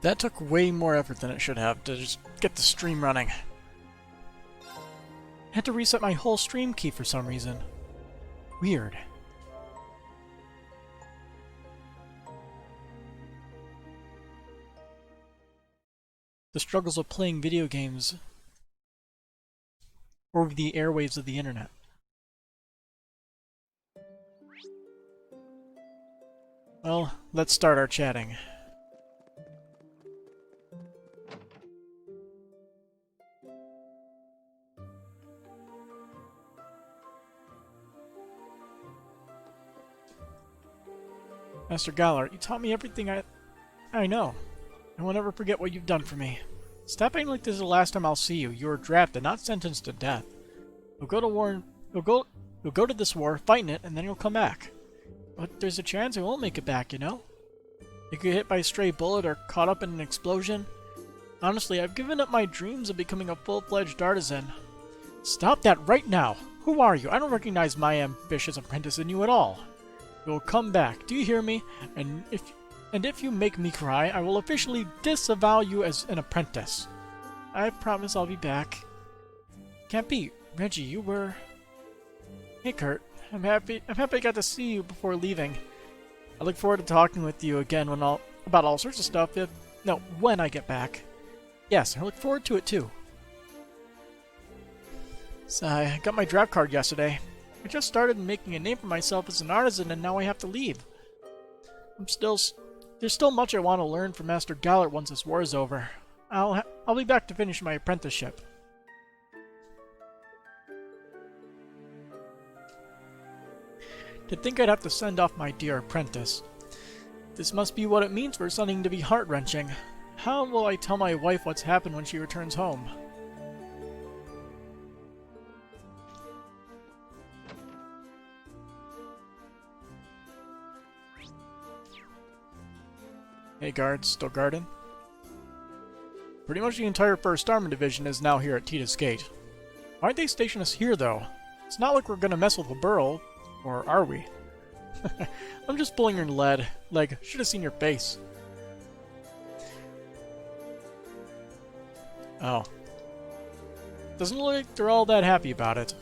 That took way more effort than it should have to just get the stream running. I had to reset my whole stream key for some reason. Weird. The struggles of playing video games over the airwaves of the internet. Well, let's start our chatting. Master Galar, you taught me everything I know. I won't ever forget what you've done for me. Stop acting like this is the last time I'll see you. You were drafted, not sentenced to death. You'll go to war. You'll go to this war, fight in it, and then you'll come back. But there's a chance I won't make it back, you know? You get hit by a stray bullet or caught up in an explosion. Honestly, I've given up my dreams of becoming a full-fledged artisan. Stop that right now! Who are you? I don't recognize my ambitious apprentice in you at all. You'll come back. Do you hear me? And if you make me cry, I will officially disavow you as an apprentice. I promise I'll be back. Can't be. Reggie, you were... Hey, Kurt. I'm happy I got to see you before leaving. I look forward to talking with you again about all sorts of stuff when I get back. Yes, I look forward to it too. So I got my draft card yesterday. I just started making a name for myself as an artisan and now I have to leave. There's still much I want to learn from Master Galar once this war is over. I'll be back to finish my apprenticeship. To think I'd have to send off my dear apprentice. This must be what it means for something to be heart-wrenching. How will I tell my wife what's happened when she returns home? Hey guards, still guarding? Pretty much the entire 1st Armor Division is now here at Tita's Gate. Why'd they station us here though? It's not like we're gonna mess with the Burl. Or are we? I'm just pulling your leg. Should have seen your face. Oh. Doesn't look like they're all that happy about it.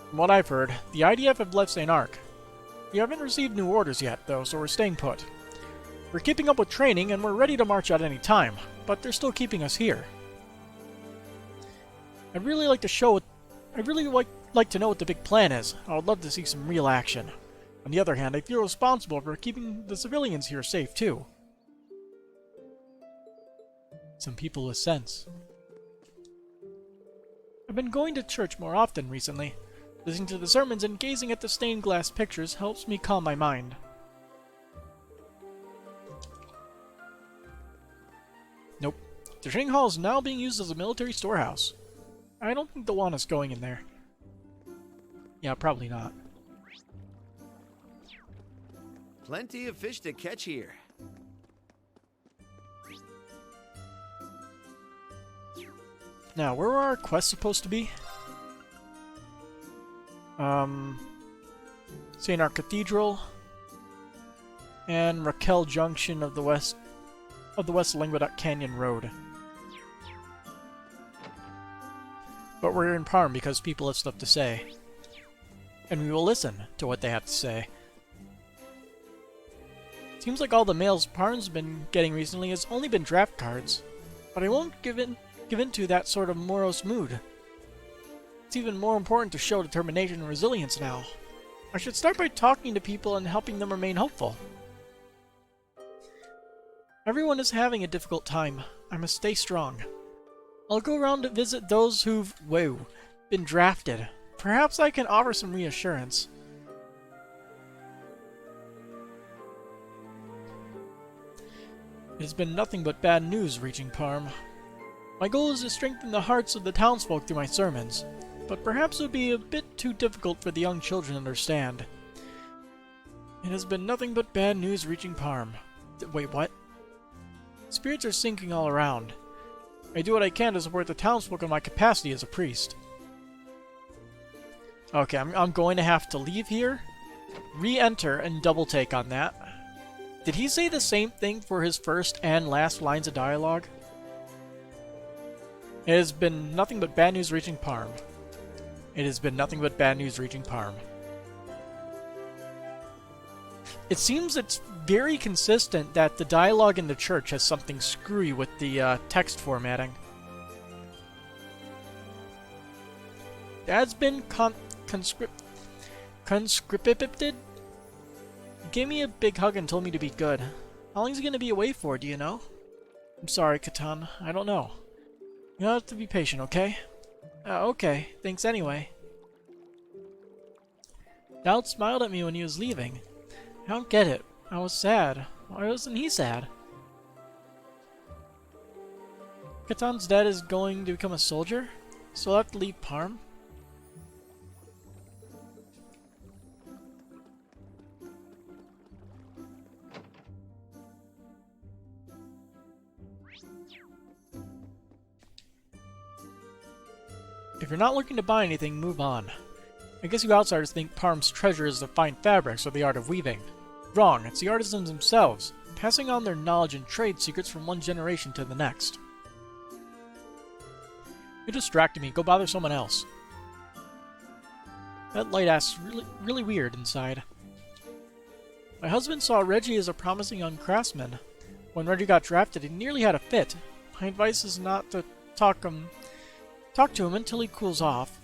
From what I've heard, the IDF have left St. Arc. We haven't received new orders yet, though, so we're staying put. We're keeping up with training, and we're ready to march out any time, but they're still keeping us here. I'd really like to know what the big plan is. I would love to see some real action. On the other hand, I feel responsible for keeping the civilians here safe, too. Some people with sense. I've been going to church more often recently. Listening to the sermons and gazing at the stained glass pictures helps me calm my mind. Nope. The training hall is now being used as a military storehouse. I don't think they'll want us going in there. Yeah, probably not. Plenty of fish to catch here. Now, where are our quests supposed to be? St. Arc Cathedral and Raquel Junction of the West Languedoc Canyon Road. But we're in Parm because people have stuff to say. And we will listen to what they have to say. Seems like all the mails Parm's been getting recently has only been draft cards. But I won't give in to that sort of morose mood. It's even more important to show determination and resilience now. I should start by talking to people and helping them remain hopeful. Everyone is having a difficult time. I must stay strong. I'll go around to visit those who've, been drafted. Perhaps I can offer some reassurance. It has been nothing but bad news reaching Parm. My goal is to strengthen the hearts of the townsfolk through my sermons, but perhaps it would be a bit too difficult for the young children to understand. It has been nothing but bad news reaching Parm. Wait, what? Spirits are sinking all around. I do what I can to support the townsfolk in my capacity as a priest. Okay, I'm going to have to leave here, re-enter, and double take on that. Did he say the same thing for his first and last lines of dialogue? It has been nothing but bad news reaching Parm. It has been nothing but bad news reaching Parm. It seems it's very consistent that the dialogue in the church has something screwy with the text formatting. Dad's been conscripted? He gave me a big hug and told me to be good. How long is he going to be away for, do you know? I'm sorry, Catan. I don't know. You'll have to be patient, okay? Okay. Thanks anyway. Dowd smiled at me when he was leaving. I don't get it. I was sad. Why wasn't he sad? Catan's dad is going to become a soldier, so I'll have to leave Parm. If you're not looking to buy anything, move on. I guess you outsiders think Parm's treasure is the fine fabrics or the art of weaving. Wrong, it's the artisans themselves, passing on their knowledge and trade secrets from one generation to the next. You distracted me, go bother someone else. That light ass's really weird inside. My husband saw Reggie as a promising young craftsman. When Reggie got drafted, he nearly had a fit. My advice is not to talk to him until he cools off.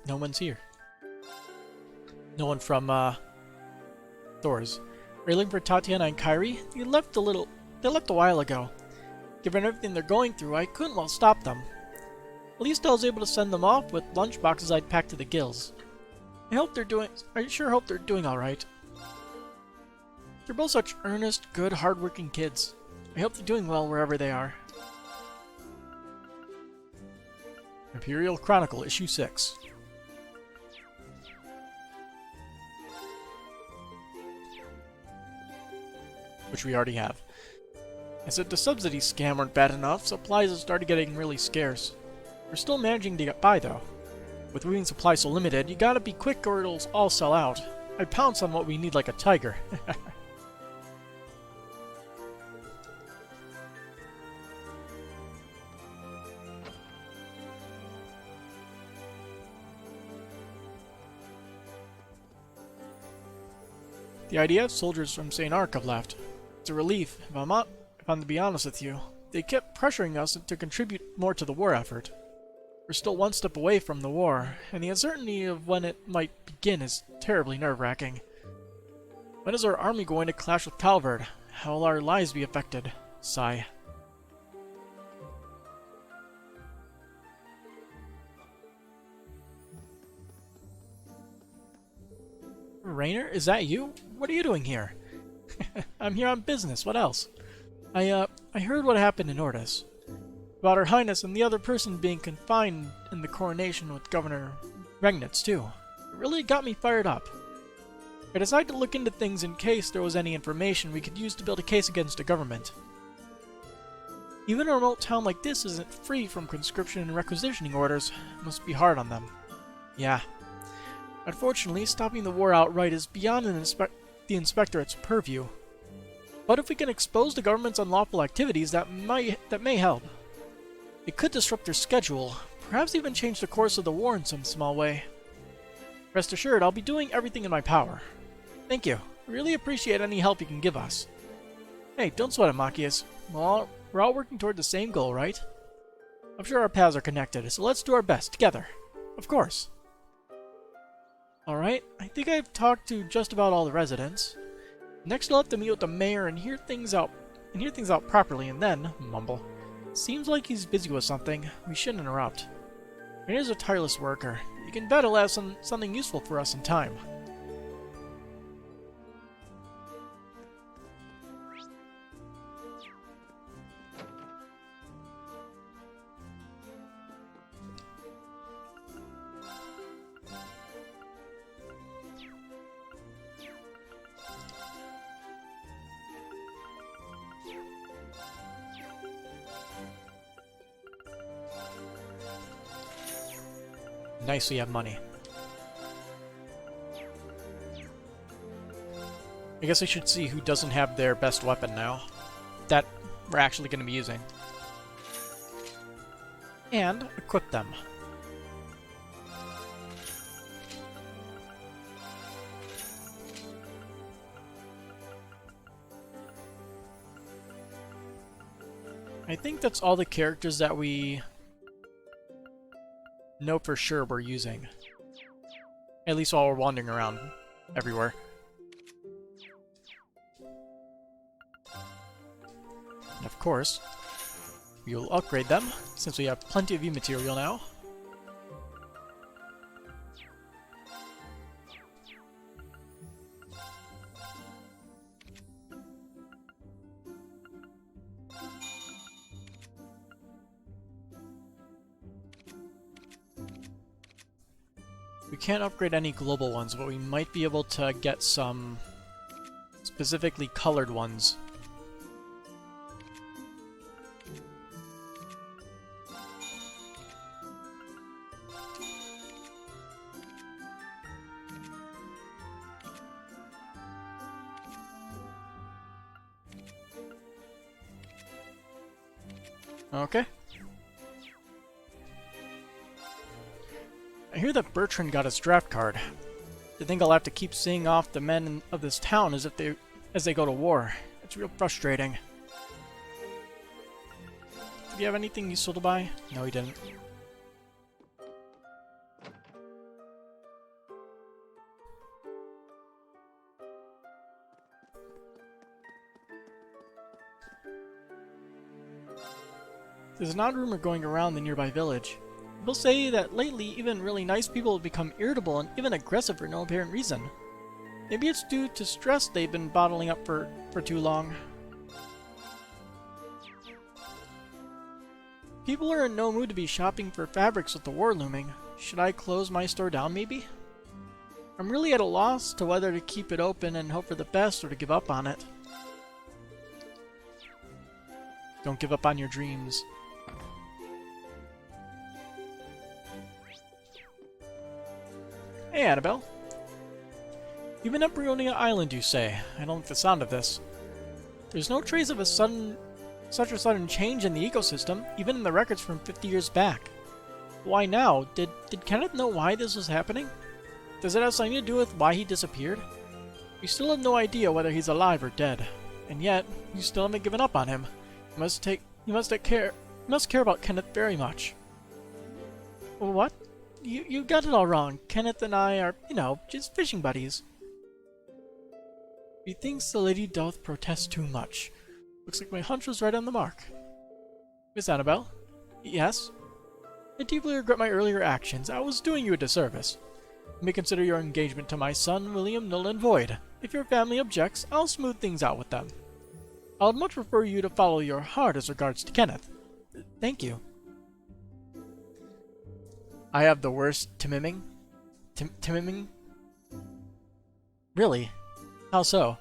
No one's here. No one from, Thor's. Railing for Tatiana and Kyrie? They left a while ago. Given everything they're going through, I couldn't well stop them. At least I was able to send them off with lunchboxes I'd packed to the gills. I sure hope they're doing alright. They're both such earnest, good, hard-working kids. I hope they're doing well wherever they are. Imperial Chronicle, Issue 6. Which we already have. As if the subsidy scam weren't bad enough, supplies have started getting really scarce. We're still managing to get by, though. With weaving supplies so limited, you gotta be quick or it'll all sell out. I pounce on what we need like a tiger. The IDF soldiers from St. Ark have left. It's a relief, if I'm to be honest with you. They kept pressuring us to contribute more to the war effort. We're still one step away from the war, and the uncertainty of when it might begin is terribly nerve-wracking. When is our army going to clash with Calvard? How will our lives be affected? Sigh. Rainer, is that you? What are you doing here? I'm here on business, what else? I heard what happened in Ordis. About Her Highness and the other person being confined in the coronation with Governor Regnitz, too. It really got me fired up. I decided to look into things in case there was any information we could use to build a case against the government. Even a remote town like this isn't free from conscription and requisitioning orders. It must be hard on them. Yeah. Unfortunately, stopping the war outright is beyond the Inspectorate's purview. But if we can expose the government's unlawful activities, that may help. It could disrupt their schedule, perhaps even change the course of the war in some small way. Rest assured, I'll be doing everything in my power. Thank you. I really appreciate any help you can give us. Hey, don't sweat it, Machias. We're all working toward the same goal, right? I'm sure our paths are connected, so let's do our best, together. Of course. Alright, I think I've talked to just about all the residents. Next I'll have to meet with the mayor and hear things out properly, and then, mumble. Seems like he's busy with something. We shouldn't interrupt. Rainer's a tireless worker. You can bet he'll have something useful for us in time. Nice, we have money. I guess I should see who doesn't have their best weapon now. That we're actually going to be using. And equip them. I think that's all the characters that we know for sure we're using. At least while we're wandering around everywhere. And of course, we will upgrade them, since we have plenty of E-material now. We can't upgrade any global ones, but we might be able to get some specifically colored ones. Okay. I hear that Bertrand got his draft card. I think I'll have to keep seeing off the men of this town as they go to war. It's real frustrating. Did you have anything useful to buy? No, he didn't. There's an odd rumor going around the nearby village. People say that lately even really nice people have become irritable and even aggressive for no apparent reason. Maybe it's due to stress they've been bottling up for too long. People are in no mood to be shopping for fabrics with the war looming. Should I close my store down maybe? I'm really at a loss to whether to keep it open and hope for the best or to give up on it. Don't give up on your dreams. Hey, Annabelle. You've been up Brionia Island, you say. I don't like the sound of this. There's no trace of such a sudden change in the ecosystem, even in the records from 50 years back. Why now? Did Kenneth know why this was happening? Does it have something to do with why he disappeared? We still have no idea whether he's alive or dead. And yet, you still haven't given up on him. You must care about Kenneth very much. What? You got it all wrong. Kenneth and I are, just fishing buddies. He thinks the lady doth protest too much. Looks like my hunch was right on the mark. Miss Annabelle? Yes? I deeply regret my earlier actions. I was doing you a disservice. You may consider your engagement to my son, William, null and void. If your family objects, I'll smooth things out with them. I would much prefer you to follow your heart as regards to Kenneth. Thank you. I have the worst timimming? Timimming? Really? How so?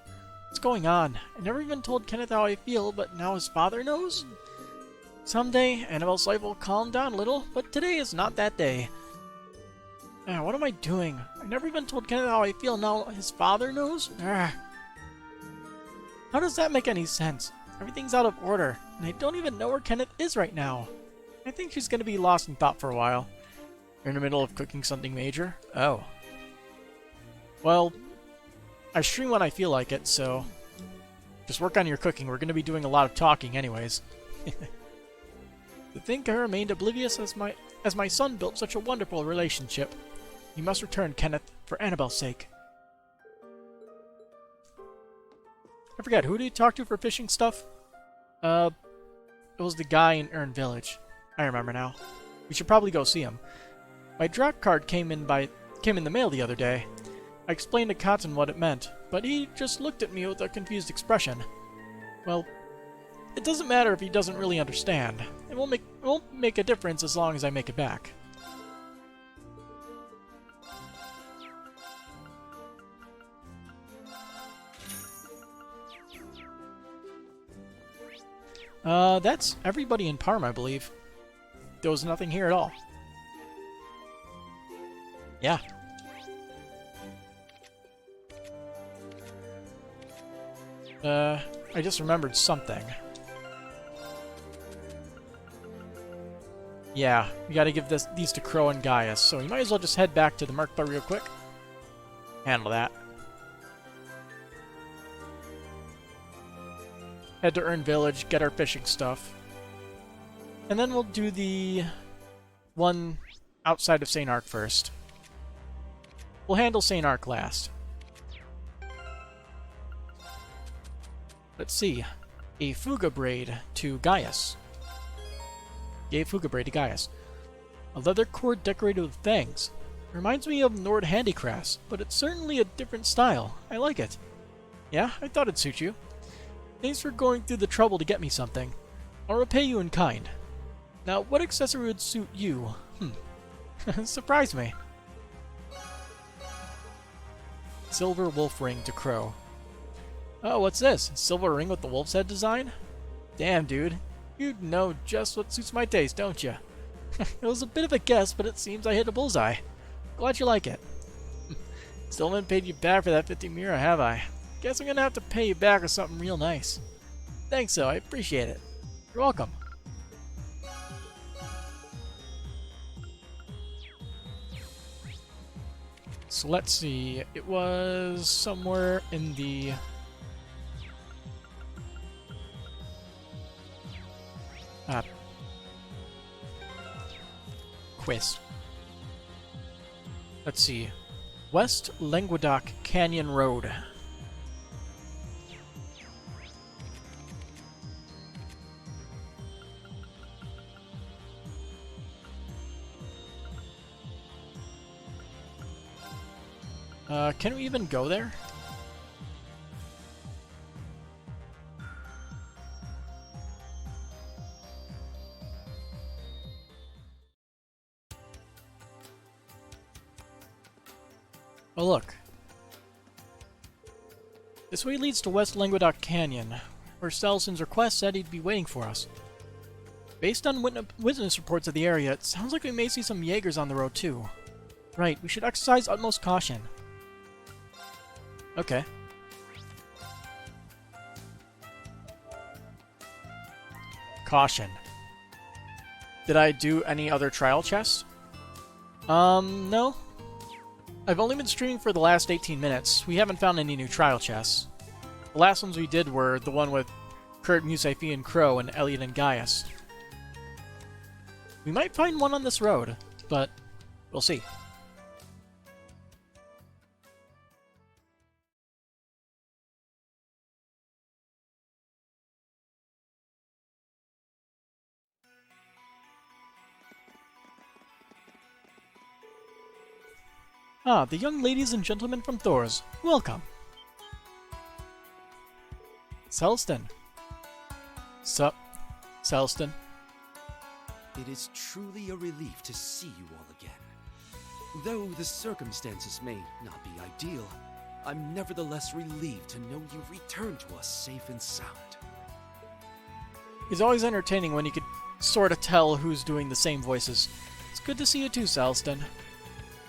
What's going on? I never even told Kenneth how I feel, but now his father knows? Someday, Annabelle's life will calm down a little, but today is not that day. What am I doing? I never even told Kenneth how I feel, now his father knows? How does that make any sense? Everything's out of order, and I don't even know where Kenneth is right now. I think she's gonna be lost in thought for a while. You're in the middle of cooking something major? Oh. Well, I stream when I feel like it, so just work on your cooking. We're going to be doing a lot of talking anyways. To think I remained oblivious as my son built such a wonderful relationship. You must return, Kenneth, for Annabelle's sake. I forget, who did you talk to for fishing stuff? It was the guy in Ern Village. I remember now. We should probably go see him. My draft card came in the mail the other day. I explained to Cotton what it meant, but he just looked at me with a confused expression. Well, it doesn't matter if he doesn't really understand. It won't make a difference as long as I make it back. That's everybody in Parma, I believe. There was nothing here at all. Yeah. I just remembered something. Yeah, we gotta give these to Crow and Gaius, so we might as well just head back to the Merkba real quick. Handle that. Head to Urn Village, get our fishing stuff. And then we'll do the one outside of St. Ark first. We'll handle St. Ark last. Let's see. A Fuga braid to Gaius. Gave Fuga braid to Gaius. A leather cord decorated with fangs. Reminds me of Nord handicrafts, but it's certainly a different style. I like it. Yeah, I thought it'd suit you. Thanks for going through the trouble to get me something. I'll repay you in kind. Now, what accessory would suit you? Surprise me. Silver wolf ring to Crow. Oh, what's this? Silver ring with the wolf's head design? Damn, dude. You know just what suits my taste, don't you? It was a bit of a guess, but it seems I hit a bullseye. Glad you like it. Still haven't paid you back for that 50 mira, have I? Guess I'm gonna have to pay you back with something real nice. Thanks, though. I appreciate it. You're welcome. So let's see. It was somewhere in the... quiz. Let's see. West Languedoc Canyon Road. Can we even go there? Oh, look. This way leads to West Languedoc Canyon, where Selson's request said he'd be waiting for us. Based on witness reports of the area, it sounds like we may see some Jaegers on the road too. Right, we should exercise utmost caution. Okay. Caution. Did I do any other trial chests? No. I've only been streaming for the last 18 minutes. We haven't found any new trial chests. The last ones we did were the one with Kurt, Musaifi, and Crow, and Elliot and Gaius. We might find one on this road, but we'll see. Ah, the young ladies and gentlemen from Thor's. Welcome. Selston. Sup, Selston. It is truly a relief to see you all again. Though the circumstances may not be ideal, I'm nevertheless relieved to know you've returned to us safe and sound. It's always entertaining when you could sort of tell who's doing the same voices. It's good to see you too, Selston.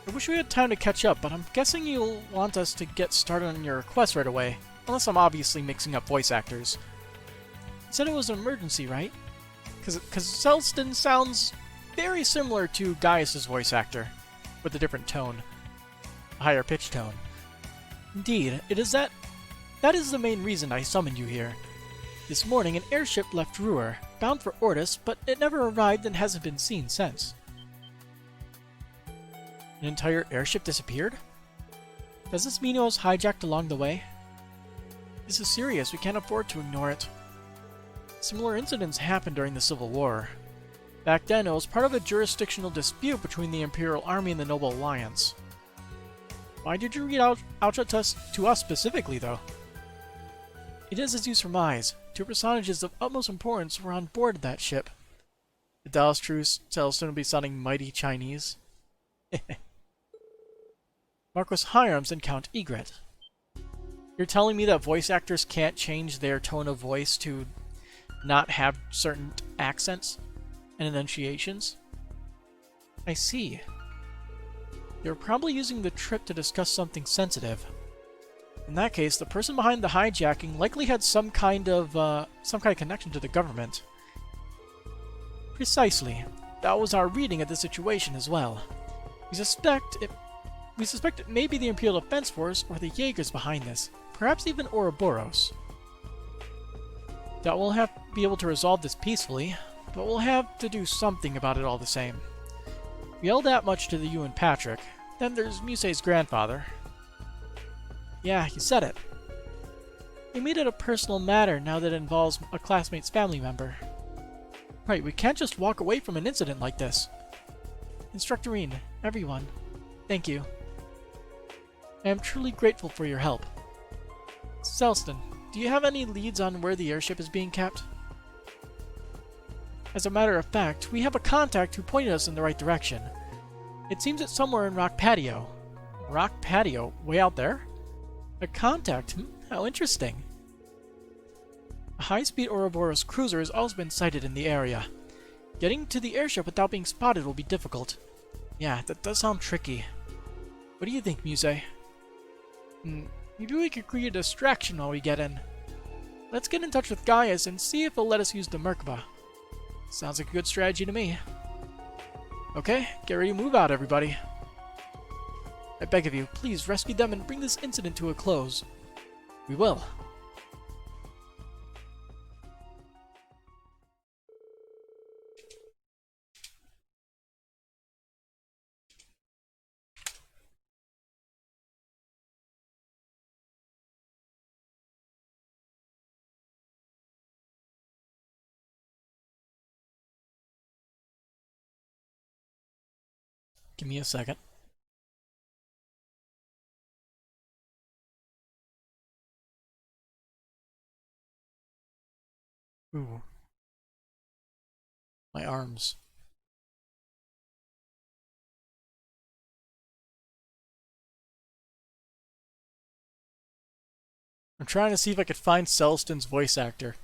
I wish we had time to catch up, but I'm guessing you'll want us to get started on your request right away, unless I'm obviously mixing up voice actors. You said it was an emergency, right? Because Selston sounds very similar to Gaius' voice actor, with a different tone. A higher pitched tone. Indeed, it is that is the main reason I summoned you here. This morning an airship left Ruhr, bound for Ortis, but it never arrived and hasn't been seen since. An entire airship disappeared? Does this mean it was hijacked along the way? This is serious, we can't afford to ignore it. Similar incidents happened during the Civil War. Back then, it was part of a jurisdictional dispute between the Imperial Army and the Noble Alliance. Why did you read out to us specifically, though? It is as you surmise. Two personages of utmost importance were on board that ship. The Dallas Truce Selston will be sounding mighty Chinese. Marquis Hirams and Count Egret. You're telling me that voice actors can't change their tone of voice to not have certain accents and enunciations? I see. They're probably using the trip to discuss something sensitive. In that case, the person behind the hijacking likely had some kind of connection to the government. Precisely. That was our reading of the situation as well. We suspect it may be the Imperial Defense Force or the Jaegers behind this. Perhaps even Ouroboros. That we'll have to be able to resolve this peacefully, but we'll have to do something about it all the same. We owe that much to you and Patrick. Then there's Musei's grandfather. Yeah, you said it. We made it a personal matter now that it involves a classmate's family member. Right, we can't just walk away from an incident like this. Instructorine, everyone, thank you. I am truly grateful for your help. Selston, do you have any leads on where the airship is being kept? As a matter of fact, we have a contact who pointed us in the right direction. It seems it's somewhere in Rock Patio. Rock Patio? Way out there? A contact? How interesting. A high-speed Ouroboros cruiser has also been sighted in the area. Getting to the airship without being spotted will be difficult. Yeah, that does sound tricky. What do you think, Musei? Maybe we could create a distraction while we get in. Let's get in touch with Gaius and see if he'll let us use the Merkaba. Sounds like a good strategy to me. Okay, get ready to move out, everybody. I beg of you, please rescue them and bring this incident to a close. We will. Give me a second. Ooh. My arms. I'm trying to see if I could find Celston's voice actor.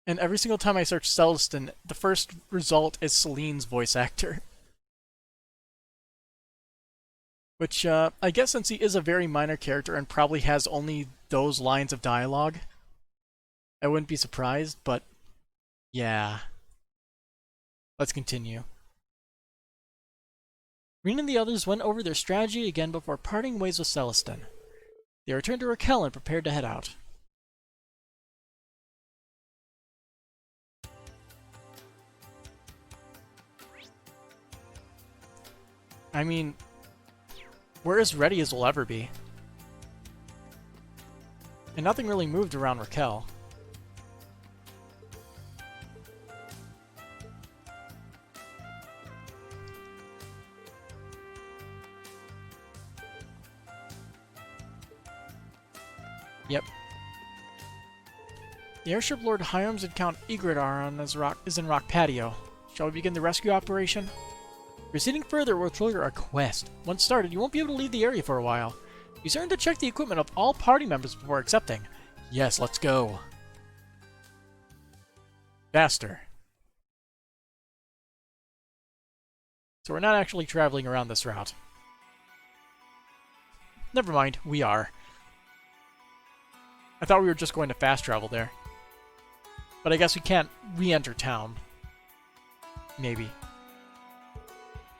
And every single time I search Celston, the first result is Celine's voice actor. Which, I guess since he is a very minor character and probably has only those lines of dialogue, I wouldn't be surprised, but yeah. Let's continue. Reen and the others went over their strategy again before parting ways with Celestin. They returned to Raquel and prepared to head out. I mean, we're as ready as we'll ever be. And nothing really moved around Raquel. Yep. The airship Lord Hyams and Count Igridar is in Rock Patio. Shall we begin the rescue operation? Proceeding further will trigger a quest. Once started, you won't be able to leave the area for a while. Be certain to check the equipment of all party members before accepting. Yes, let's go. Faster. So we're not actually traveling around this route. Never mind, we are. I thought we were just going to fast travel there. But I guess we can't re-enter town. Maybe.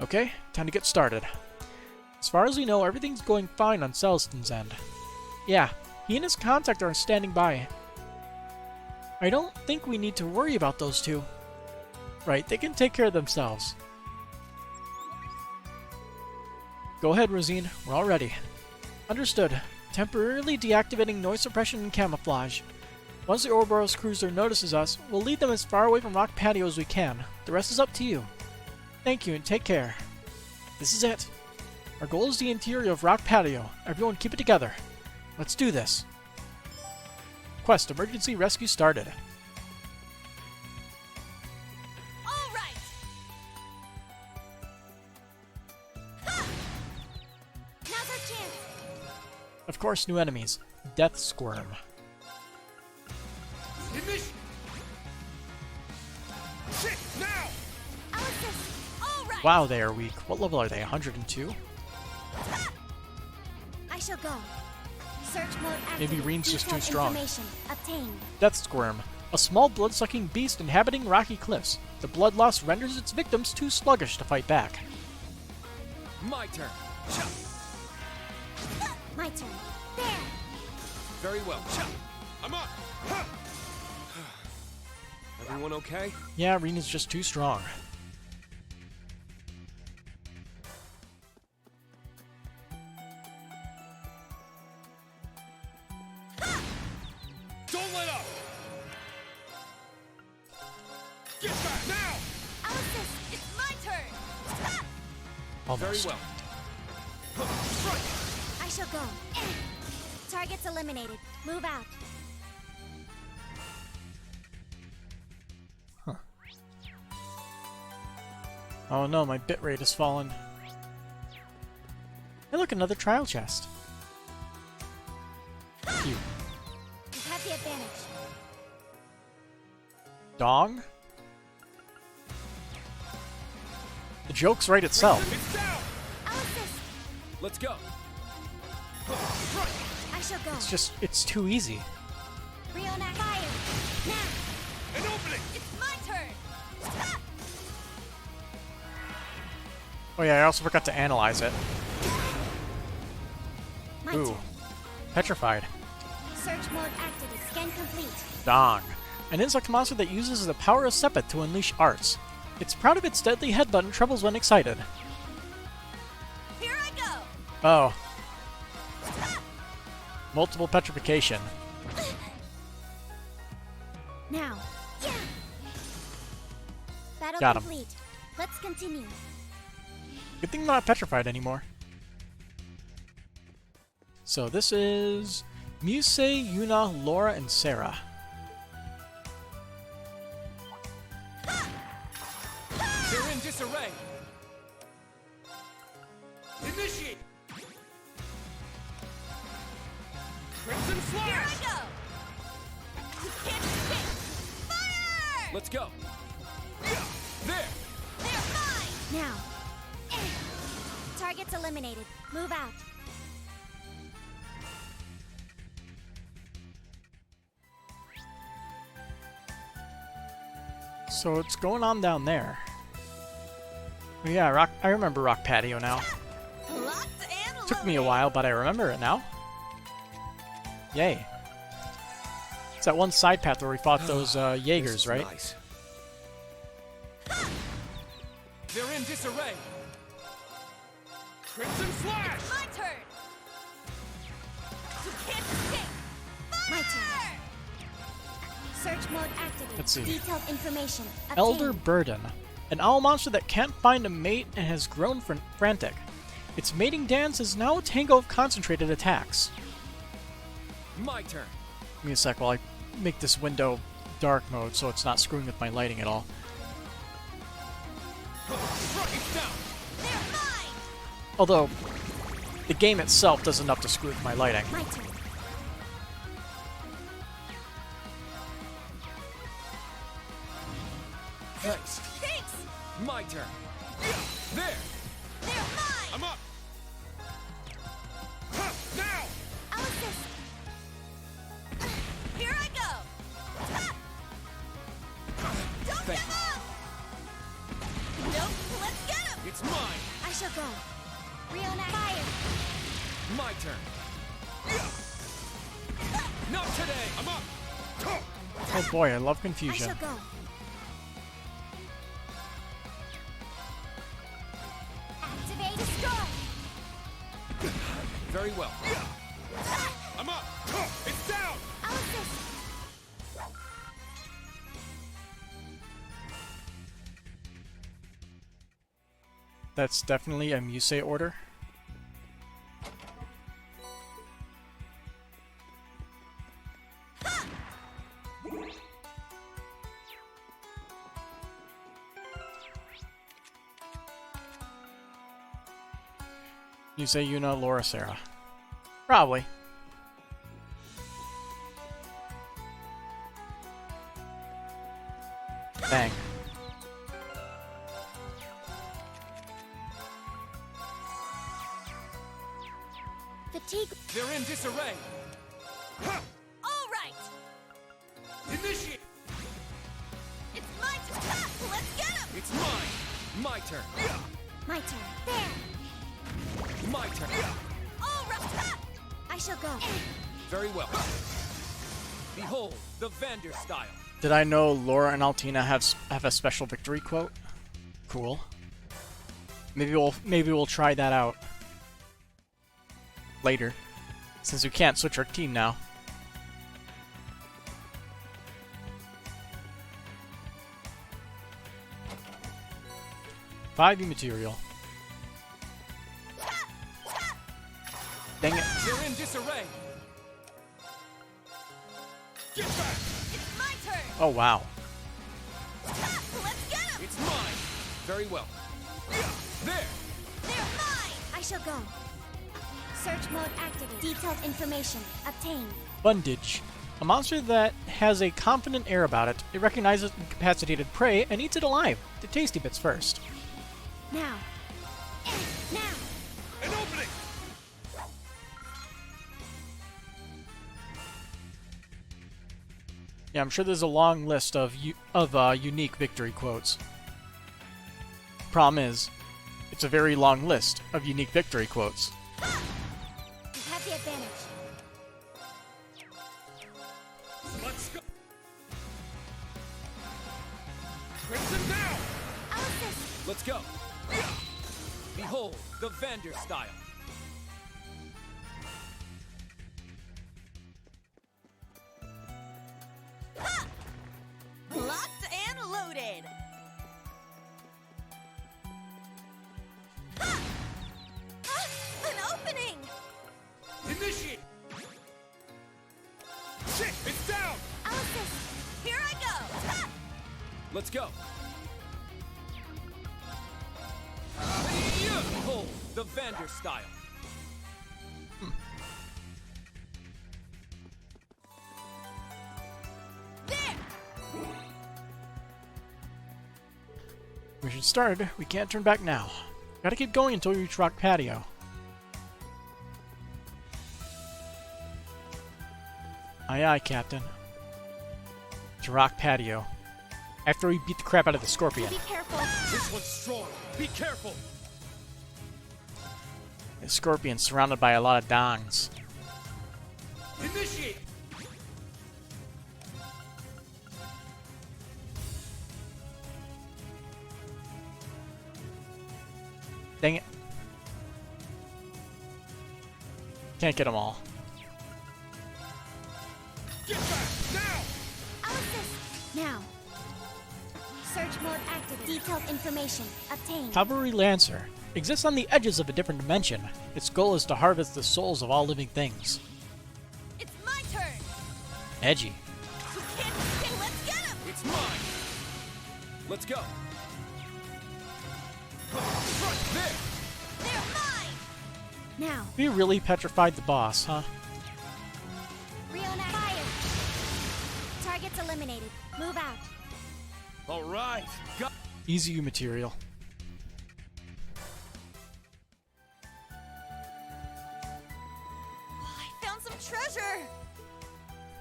Okay, time to get started. As far as we know, everything's going fine on Celestin's end. Yeah, he and his contact are standing by. I don't think we need to worry about those two. Right, they can take care of themselves. Go ahead, Rosine. We're all ready. Understood. Temporarily deactivating noise suppression and camouflage. Once the Ouroboros cruiser notices us, we'll lead them as far away from Rock Patio as we can. The rest is up to you. Thank you and take care. This is it. Our goal is the interior of Rock Patio. Everyone keep it together. Let's do this. Quest emergency rescue started. All right. Ha! Now's our chance. Of course, new enemies. Death Squirm. Ignition! Shit, now! I'll assist. All right. Wow, they are weak. What level are they? 102? I shall go. Search mode active. Maybe Reen's just too Detailed strong. information obtained. Death Squirm. A small blood-sucking beast inhabiting rocky cliffs. The blood loss renders its victims too sluggish to fight back. My turn. My turn. There. Very well. I'm up. Everyone okay? Yeah, Reen's just too strong. Don't let up. Get back now. Alice, it's my turn. Almost. Very well. I shall go. Targets eliminated. Move out. Oh no, my bitrate has fallen. Hey look, another trial chest. Phew. You have the advantage. Dong? The joke's right itself. It's down. Alice, Let's go. I shall go. It's too easy. Riona, fire. Now. An opening. It's my turn. Oh yeah, I also forgot to analyze it. My Ooh. turn. Petrified. Search mode active. Scan complete. Dong. An insect monster that uses the power of Sepet to unleash arts. It's proud of its deadly headbutt and trembles when excited. Here I go. Oh. Multiple petrification. Now. Yeah. Battle Got him. complete. Let's continue. Good thing I'm not petrified anymore. So this is Muse, Yuna, Laura, and Sarah. They're in disarray. Initiate. Crimson Here I Flash. go. You can't escape. Fire! Let's go. There. They're mine. Now. Targets eliminated. Move out. So what's going on down there? Oh yeah, I remember Rock Patio now. Locked and Took me a loaded. while, but I remember it now. Yay. It's that one side path where we fought those This Jaegers, is right? Nice. They're in disarray. Crimson Flash. My turn. You can't escape. Fire! My turn. Search mode activated. Let's see. Detailed information obtained. Elder Burden. An owl monster that can't find a mate and has grown frantic. Its mating dance is now a tango of concentrated attacks. My turn. Give me a sec while I make this window dark mode so it's not screwing with my lighting at all. It's down. They're mine. Although, the game itself does enough to screw with my lighting. My turn. Thanks. Thanks. My turn. There. They're mine. I'm up. Now. Alice. Here I go. Don't Thank give up. Nope. Let's get him. It's mine. I shall go. Riona, fire. My turn. Not today. I'm up. Oh boy, I love I confusion. shall go. Activate destroy. Very well. I'm up. It's down. Alice. That's definitely a Muse order. You say you know Laura Sarah. Probably. Bang. Fatigue. They're in disarray. All right. Initiate. It's my turn. Let's get him. It's mine. My turn. My turn. There. My turn. All right. I shall go. Very well. Behold, the Vander style. Did I know Laura and Altina have a special victory quote? Cool. Maybe we'll try that out later, since we can't switch our team now. Beefy material. Dang it. They're in disarray. Get back! It's my turn. Oh wow. Let's get him. It's mine. Very well. There! They're mine. I shall go. Search mode activated. Detailed information obtained. Bundage. A monster that has a confident air about it. It recognizes incapacitated prey and eats it alive. The tasty bits first. Now. Now. An opening! Yeah, I'm sure there's a long list of unique victory quotes. Problem is, it's a very long list of unique victory quotes. You have the advantage. Let's go! Crimson down! I'll assist. Let's go! Behold, the Vander style. Locked and loaded. An opening. Initiate! Shit! It's down! I'll assist. Here I go. Let's go! Behold, the Vander style. There. Mission started. We can't turn back now. Gotta keep going until we reach Rock Patio. Aye aye, Captain. To Rock Patio. After we beat the crap out of the Scorpion. Be careful. This one's strong. Be careful! The Scorpion's surrounded by a lot of dongs. Initiate! Dang it. Can't get them all. Get back! Now! I'll assist. Now. Search mode activated. Detailed information obtained. Cavalry Lancer exists on the edges of a different dimension. Its goal is to harvest the souls of all living things. It's my turn. Edgy. Let's get him. It's mine! Let's go! Right there! They're mine. Now. We really petrified the boss, huh? Riona fire. Targets eliminated. Move out. All right! Got Easy material. I found some treasure.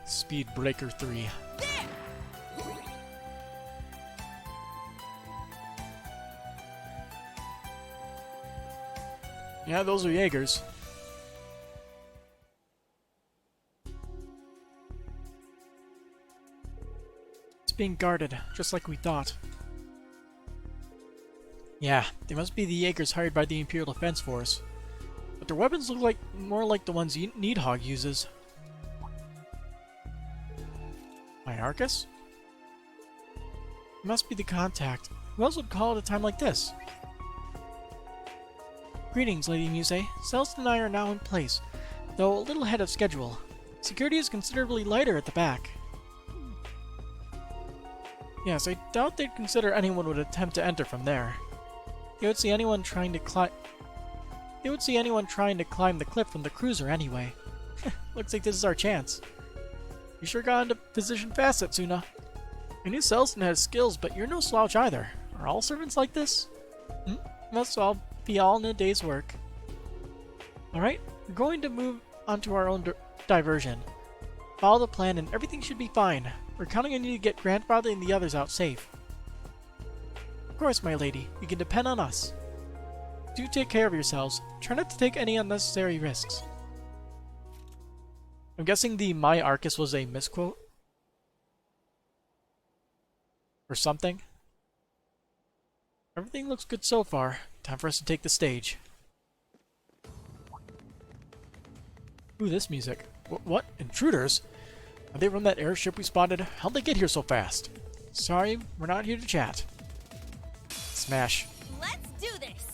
Speed Breaker 3. There. Yeah, those are Jaegers. It's being guarded, just like we thought. Yeah, they must be the Jaegers hired by the Imperial Defense Force. But their weapons look more like the ones Needhog uses. Myarchus? He must be the contact. Who else would call at a time like this? Greetings, Lady Muse. Celeste and I are now in place, though a little ahead of schedule. Security is considerably lighter at the back. Yes, I doubt they'd consider anyone would attempt to enter from there. They would see anyone trying to climb the cliff from the cruiser anyway. Looks like this is our chance. You sure got into position fast, Setsuna. I knew Celestin had skills, but you're no slouch either. Are all servants like this? Must all be all in a day's work. Alright, We're going to move onto our own diversion. Follow the plan and everything should be fine. We're counting on you to get Grandfather and the others out safe. Of course, my lady. You can depend on us. Do take care of yourselves. Try not to take any unnecessary risks. I'm guessing the My Arcus was a misquote? Or something? Everything looks good so far. Time for us to take the stage. Ooh, this music. What? Intruders? Are they from that airship we spotted? How'd they get here so fast? Sorry, we're not here to chat. Smash. Let's do this!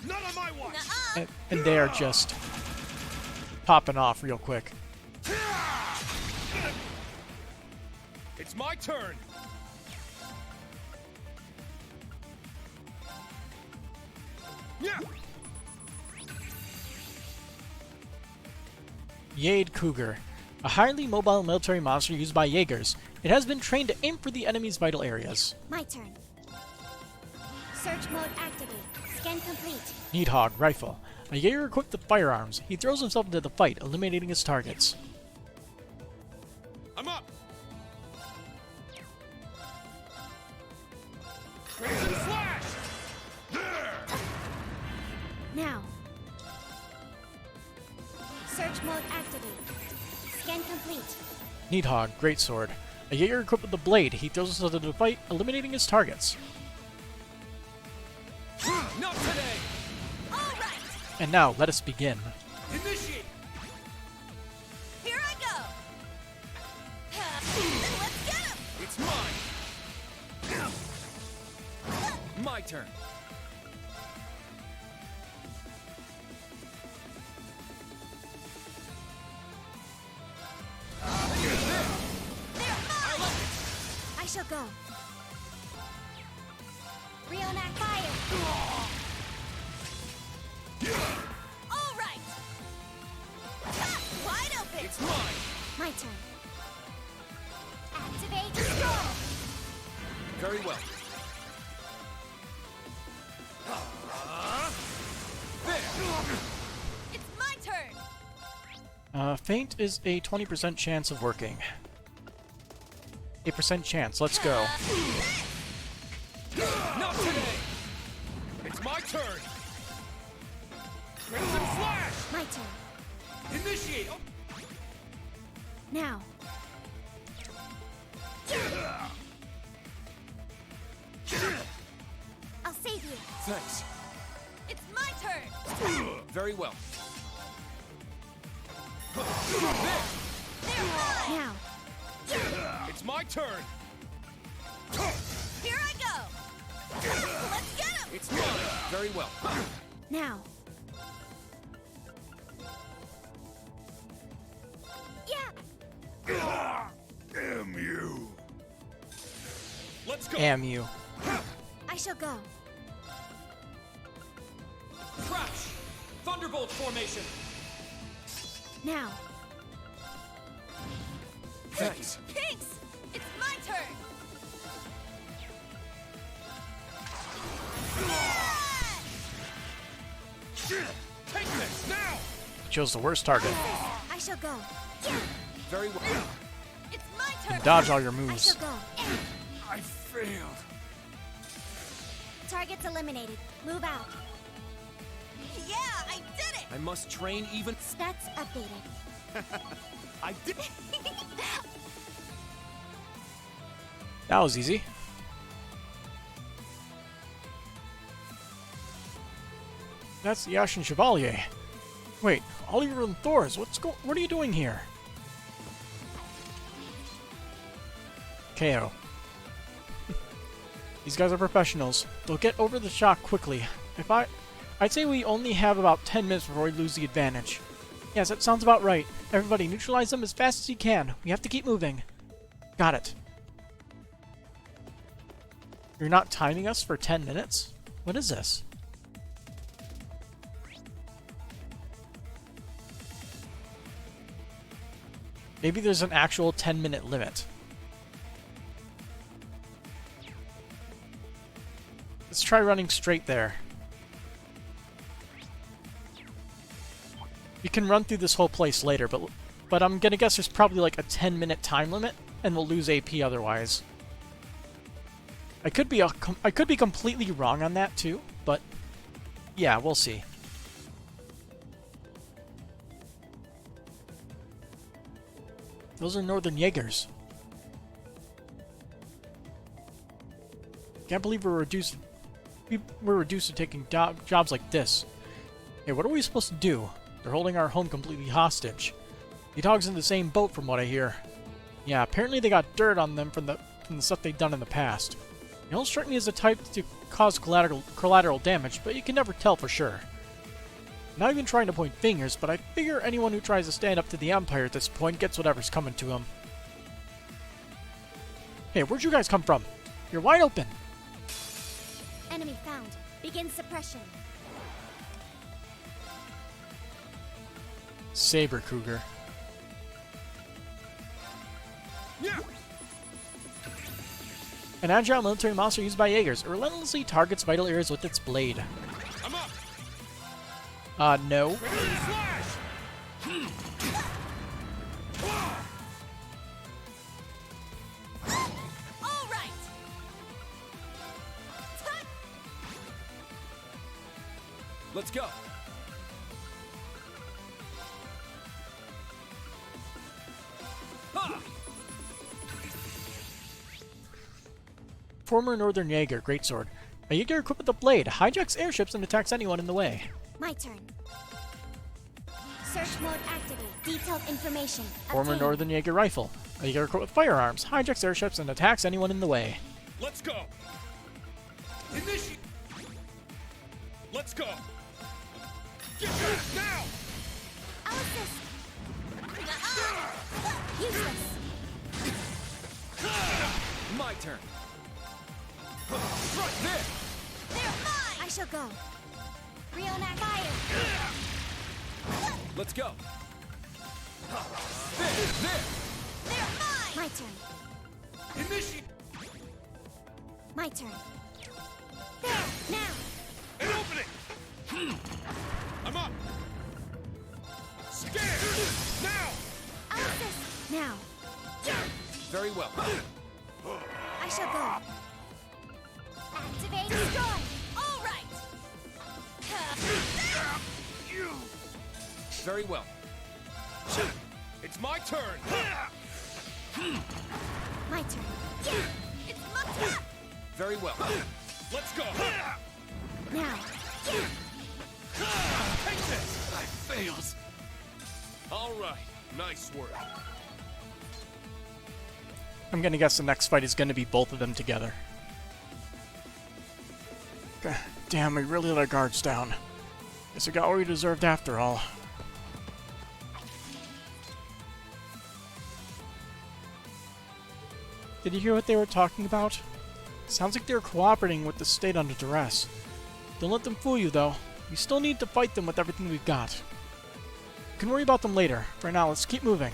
None of my watch! Nuh-uh. And they are just popping off real quick. It's my turn! Yeah! Jade Cougar. A highly mobile military monster used by Jaegers. It has been trained to aim for the enemy's vital areas. My turn. Search mode activate. Scan complete. Needhog Rifle. A Jaeger equipped with firearms. He throws himself into the fight, eliminating his targets. I'm up! Crimson Slash! Now. Search mode activate. Scan complete. Needhog Greatsword. A Jaeger equipped with a blade. He throws himself into the fight, eliminating his targets. Not today! All right. And now, let us begin. Initiate! Here I go. Then let's get him. It's mine! My turn. They're mine. I shall go. Rionac fire. All right. Ah, wide open. It's mine! My turn. Activate destroy. Very well. It's my turn. Feint is a 20% chance of working. 8% chance. Let's go. Not today! It's my turn! Crimson Slash! My turn. Initiate! Oh. Now. I'll save you. Thanks. It's my turn. Very well. They're mine. Now. It's my turn! Here I go. Let's get him. It's mine! Very well. Now. Yeah. Damn you! Let's go! Damn you. I shall go. Crash! Thunderbolt formation! Now. Thanks. Pinks. It's my turn. Take this now! Chose the worst target. I shall go. Very well. It's my turn. Dodge all your I moves. shall go. I failed. Targets eliminated. Move out. Yeah, I did it. I must train even. Stats updated. I did. That was easy. That's the Ashen Chevalier. Wait, Oliver and Thors, what are you doing here? KO. These guys are professionals. They'll get over the shock quickly. I'd say we only have about 10 minutes before we lose the advantage. Yes, that sounds about right. Everybody, neutralize them as fast as you can. We have to keep moving. Got it. You're not timing us for 10 minutes? What is this? Maybe there's an actual 10-minute limit. Let's try running straight there. We can run through this whole place later, but I'm gonna guess there's probably like a 10-minute time limit, and we'll lose AP otherwise. I could be completely wrong on that too, but yeah, we'll see. Those are Northern Jaegers. Can't believe we're reduced to taking jobs like this. Hey, what are we supposed to do? They're holding our home completely hostage. The dog's in the same boat from what I hear. Yeah, apparently they got dirt on them from the stuff they've done in the past. They don't strike me as the type to cause collateral damage, but you can never tell for sure. I'm not even trying to point fingers, but I figure anyone who tries to stand up to the Empire at this point gets whatever's coming to him. Hey, where'd you guys come from? You're wide open! Enemy found. Begin suppression. Saber Cougar. Yeah. An agile military monster used by Jaegers. It relentlessly targets vital areas with its blade. I'm up. No. Ready to slash. All right. Let's go. Ha! Former Northern Jaeger, greatsword. A Jaeger equipped with a blade hijacks airships and attacks anyone in the way. My turn. Search mode activate. Detailed information. Former Obtain. Northern Jaeger rifle. A Jaeger equipped with firearms hijacks airships and attacks anyone in the way. Let's go. Initiate. Let's go. Get back now. I'll assist. Useless. My turn. Right there. They're mine. I shall go. Reenact fire. Let's go. There. They're mine. My turn. Initiate. My turn. There. Now. An opening. I'm up. Scared. Now. I'll assist. Now. Very well. I shall go. Activate destroy. All right. Very well. It's my turn. My turn. It's my turn. Very well. Let's go. Now. Take this. I failed. All right. Nice work. I'm gonna guess the next fight is gonna be both of them together. God damn, we really let our guards down. Guess we got what we deserved after all. Did you hear what they were talking about? Sounds like they're cooperating with the state under duress. Don't let them fool you, though. We still need to fight them with everything we've got. We can worry about them later. For now, let's keep moving.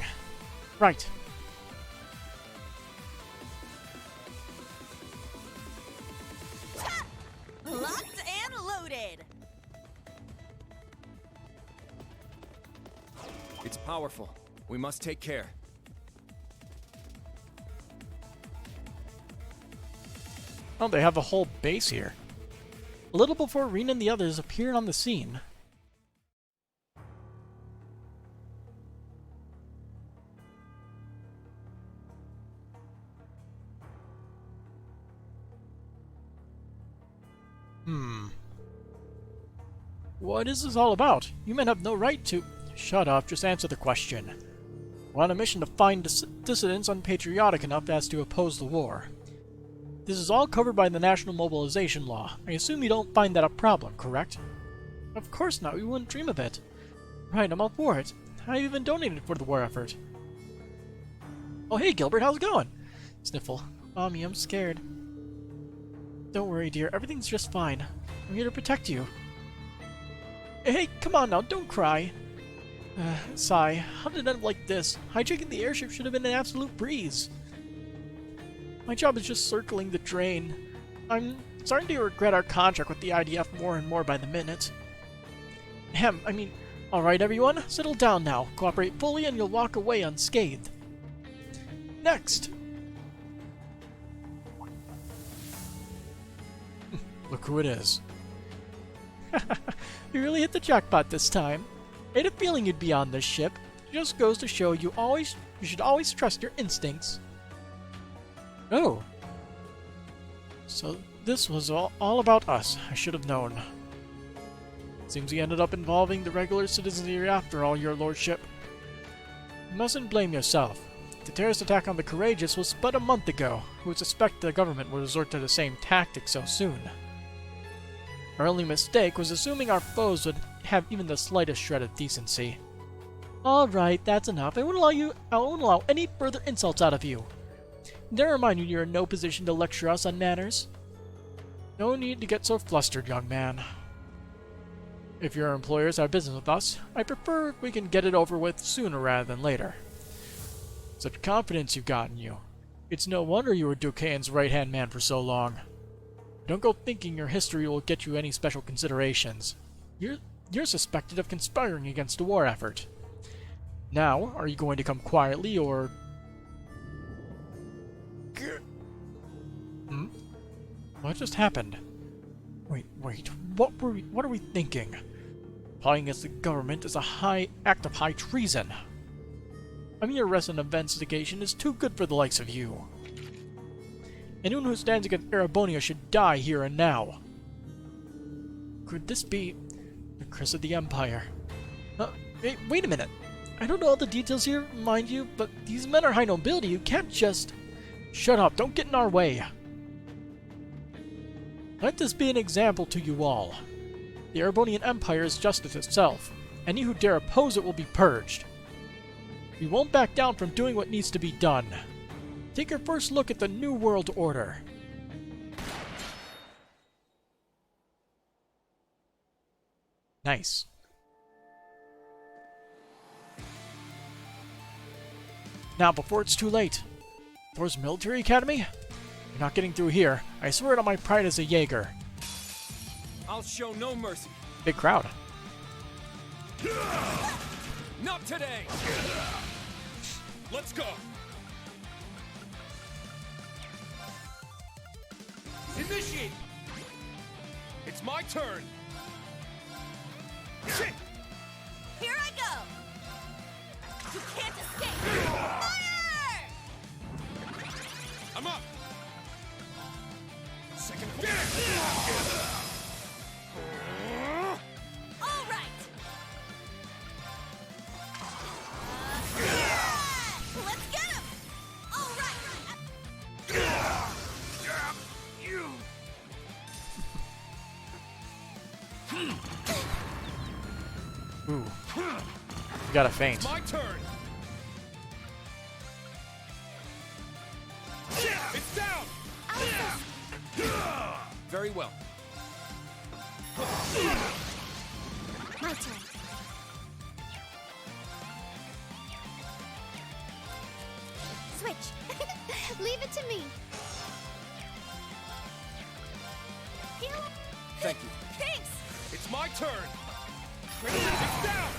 Right. Locked and loaded. It's powerful. We must take care. Oh, they have a whole base here. A little before Rena and the others appeared on the scene. What is this all about? You men have no right to... Shut up, just answer the question. We're on a mission to find dissidents unpatriotic enough as to oppose the war. This is all covered by the National Mobilization Law. I assume you don't find that a problem, correct? Of course not, we wouldn't dream of it. Right, I'm all for it. I even donated for the war effort. Oh hey Gilbert, how's it going? Sniffle. Mommy, I'm scared. Don't worry, dear, everything's just fine. I'm here to protect you. Hey, come on now, don't cry. Sigh. How did it end up like this? Hijacking the airship should have been an absolute breeze. My job is just circling the drain. I'm starting to regret our contract with the IDF more and more by the minute. Alright everyone, settle down now. Cooperate fully and you'll walk away unscathed. Next! Look who it is. You really hit the jackpot this time. I had a feeling you'd be on this ship. It just goes to show you should always trust your instincts. Oh. So this was all about us. I should have known. Seems we ended up involving the regular citizens here after all, your lordship. You mustn't blame yourself. The terrorist attack on the Courageous was but a month ago. Who would suspect the government would resort to the same tactic so soon? Our only mistake was assuming our foes would have even the slightest shred of decency. Alright, that's enough. I won't allow any further insults out of you. Did I remind you you're in no position to lecture us on manners? No need to get so flustered, young man. If your employers have business with us, I prefer if we can get it over with sooner rather than later. Such confidence you've got in you. It's no wonder you were Duquesne's right-hand man for so long. Don't go thinking your history will get you any special considerations. You're suspected of conspiring against the war effort. Now, are you going to come quietly or... What just happened? Wait, what are we thinking? Plotting against the government is a act of high treason. A mere arrest and investigation is too good for the likes of you. Anyone who stands against Erebonia should die here and now. Could this be the curse of the Empire? Hey, wait a minute. I don't know all the details here, mind you, but these men are high nobility. You can't just... Shut up, don't get in our way. Let this be an example to you all. The Erebonian Empire is justice itself. Any who dare oppose it will be purged. We won't back down from doing what needs to be done. Take your first look at the New World Order. Nice. Now, before it's too late. Thor's Military Academy? You're not getting through here. I swear it on my pride as a Jaeger. I'll show no mercy. Big crowd. Not today. Let's go. Initiate. It's my turn. Here I go! You can't escape! Fire! I'm up. Second. All right! Let's get him! All right! You. Ooh. You gotta faint. My turn. It's down. Very well. My turn. Switch. Leave it to me. Heal. Thank you. Thanks! It's my turn. It's down.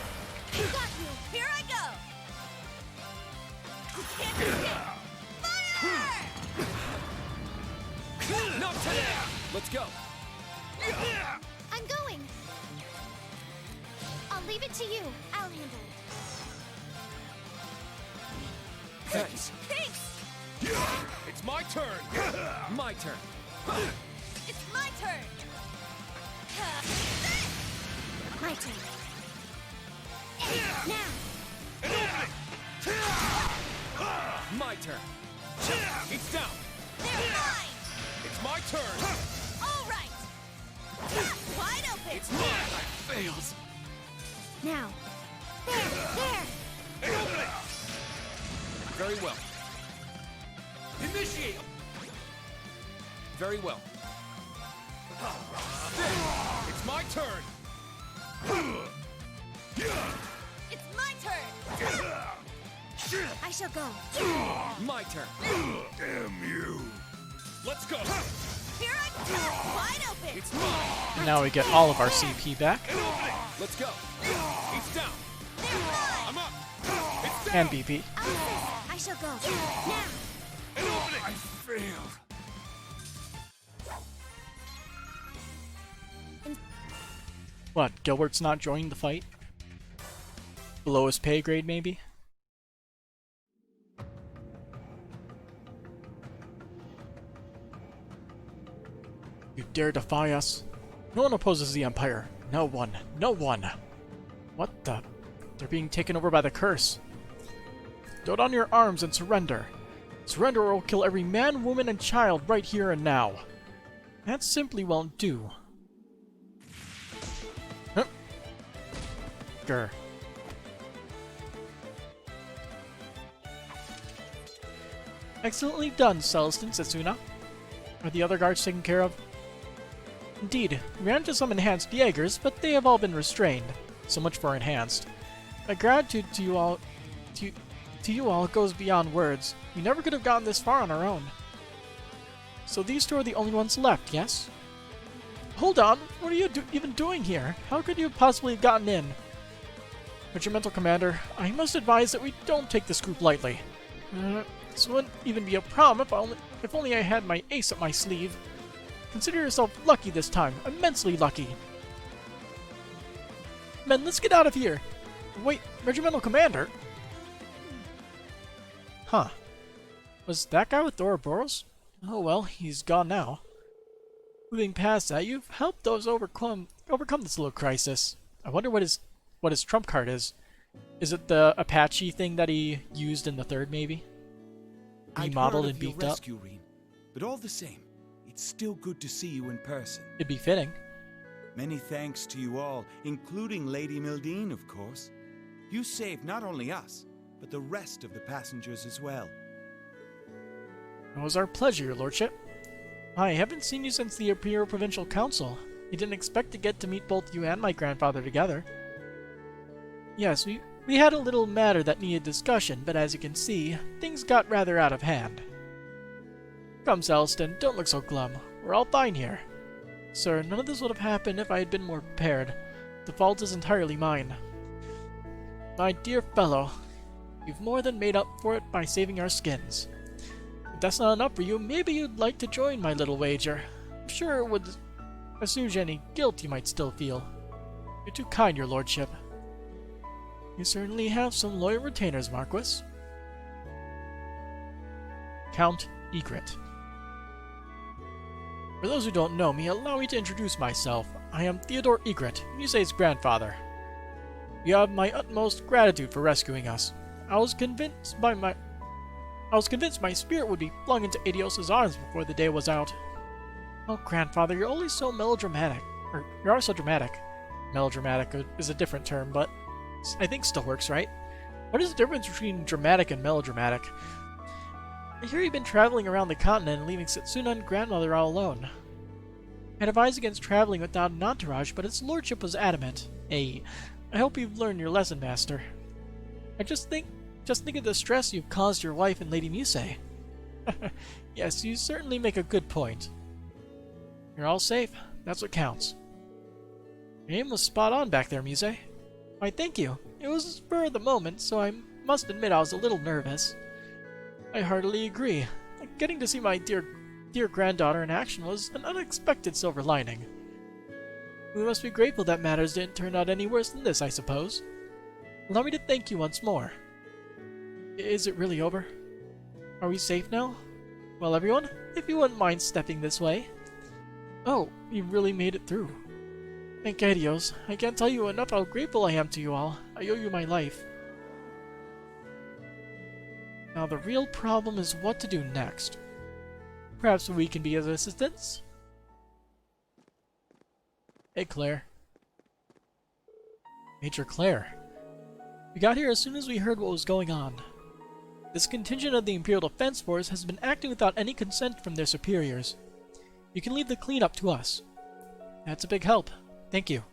Got you! Here I go! You can't escape! Fire! Not today. Let's go. I'm going. I'll leave it to you. I'll handle it. Thanks. Thanks! It's my turn. My turn. It's my turn! My turn. Now. My turn. It's down. They're mine! It's my turn. All right! Wide open! It's mine. Fails. Now. There. Very well. Initiate. Very well. It's my turn. It's my turn! I shall go. My turn. Damn you. Let's go. Here I come! Wide open! It's mine! And now we get all of our CP back. An opening! Let's go! It's down! They're mine! I'm up! It's down! And BP. I'll assist. I shall go. Now. An opening! I failed! What, Gilbert's not joining the fight? Below his pay grade, maybe? You dare defy us? No one opposes the Empire. No one. No one. What the? They're being taken over by the curse. Throw down your arms and surrender. Surrender or we'll kill every man, woman, and child right here and now. That simply won't do. Huh. Grr. Excellently done, Celestin, Setsuna. Are the other guards taken care of? Indeed, we ran into some enhanced Jaegers, but they have all been restrained. So much for enhanced. My gratitude to you all goes beyond words. We never could have gotten this far on our own. So these two are the only ones left, yes? Hold on, what are you even doing here? How could you have possibly have gotten in? Regimental Commander, I must advise that we don't take this group lightly. This wouldn't even be a problem if only I had my ace up my sleeve. Consider yourself lucky this time, immensely lucky. Men, let's get out of here! Wait, Regimental Commander? Huh. Was that guy with Ouroboros? Oh well, he's gone now. Moving past that, you've helped us overcome this little crisis. I wonder what his trump card is. Is it the Apache thing that he used in the third, maybe? Remodeled and beefed up? Rescue, Rean, but all the same, it's still good to see you in person. It'd be fitting. Many thanks to you all, including Lady Mildine, of course. You saved not only us, but the rest of the passengers as well. It was our pleasure, Your Lordship. I haven't seen you since the Imperial Provincial Council. I didn't expect to get to meet both you and my grandfather together. Yes, we had a little matter that needed discussion, but as you can see, things got rather out of hand. Come, Celestin, don't look so glum. We're all fine here. Sir, none of this would have happened if I had been more prepared. The fault is entirely mine. My dear fellow, you've more than made up for it by saving our skins. If that's not enough for you, maybe you'd like to join my little wager. I'm sure it would assuage any guilt you might still feel. You're too kind, Your Lordship. You certainly have some loyal retainers, Marquis. Count Egret. For those who don't know me, allow me to introduce myself. I am Theodore Egret, Musei's grandfather. You have my utmost gratitude for rescuing us. I was convinced my spirit would be flung into Adios' arms before the day was out. Oh, grandfather, you're always so melodramatic. You are so dramatic. Melodramatic is a different term, but I think still works, right? What is the difference between dramatic and melodramatic? I hear you've been traveling around the continent and leaving Setsuna and grandmother all alone. I'd advise against traveling without an entourage, but his lordship was adamant. Hey, I hope you've learned your lesson, master. I just think of the stress you've caused your wife and Lady Musei. Yes, you certainly make a good point. You're all safe. That's what counts. Your aim was spot on back there, Musei. Why, thank you. It was a spur of the moment, so I must admit I was a little nervous. I heartily agree. Getting to see my dear granddaughter in action was an unexpected silver lining. We must be grateful that matters didn't turn out any worse than this, I suppose. Allow me to thank you once more. Is it really over? Are we safe now? Well, everyone, if you wouldn't mind stepping this way. Oh, you really made it through. Thank Adios. I can't tell you enough how grateful I am to you all. I owe you my life. Now the real problem is what to do next. Perhaps we can be of assistance? Hey, Claire. Major Claire. We got here as soon as we heard what was going on. This contingent of the Imperial Defense Force has been acting without any consent from their superiors. You can leave the cleanup to us. That's a big help. Thank you.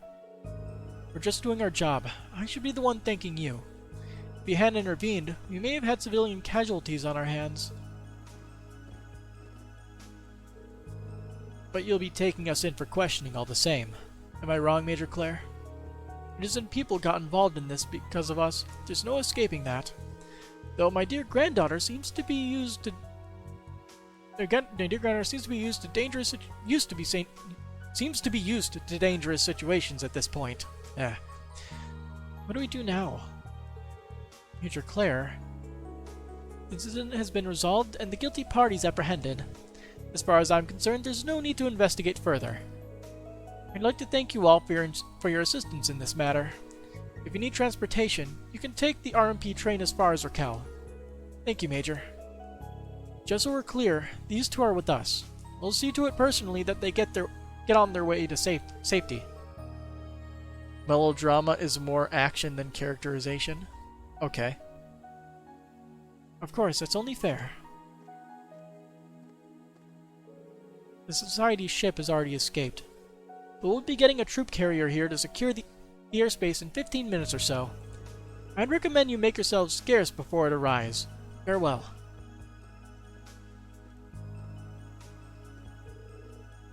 We're just doing our job. I should be the one thanking you. If you hadn't intervened, we may have had civilian casualties on our hands. But you'll be taking us in for questioning all the same. Am I wrong, Major Claire? Innocent people got involved in this because of us. There's no escaping that. Though my dear granddaughter seems to be used to... My dear granddaughter seems to be used to dangerous... Seems to be used to dangerous situations at this point. What do we do now? Major Claire... The incident has been resolved and the guilty parties apprehended. As far as I'm concerned, there's no need to investigate further. I'd like to thank you all for your assistance in this matter. If you need transportation, you can take the RMP train as far as Raquel. Thank you, Major. Just so we're clear, these two are with us. We'll see to it personally that they get on their way to safety. Melodrama is more action than characterization? Okay. Of course, that's only fair. The Society's ship has already escaped, but we'll be getting a troop carrier here to secure the airspace in 15 minutes or so. I'd recommend you make yourselves scarce before it arrives. Farewell.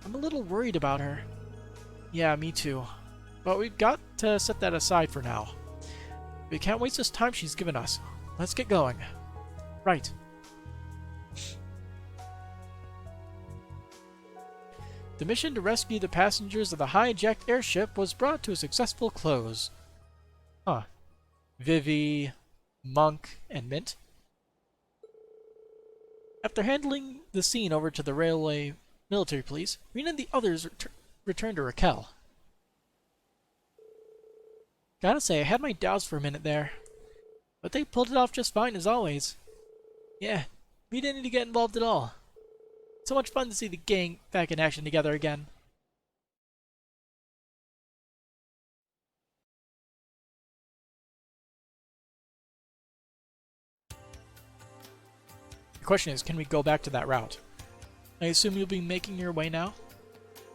I'm a little worried about her. Yeah, me too. But we've got to set that aside for now. We can't waste this time she's given us. Let's get going. Right. The mission to rescue the passengers of the hijacked airship was brought to a successful close. Huh. Vivi, Monk, and Mint. After handling the scene over to the railway military police, Rena and the others returned to Raquel. Gotta say, I had my doubts for a minute there. But they pulled it off just fine as always. Yeah, we didn't need to get involved at all. So much fun to see the gang back in action together again. The question is, can we go back to that route? I assume you'll be making your way now?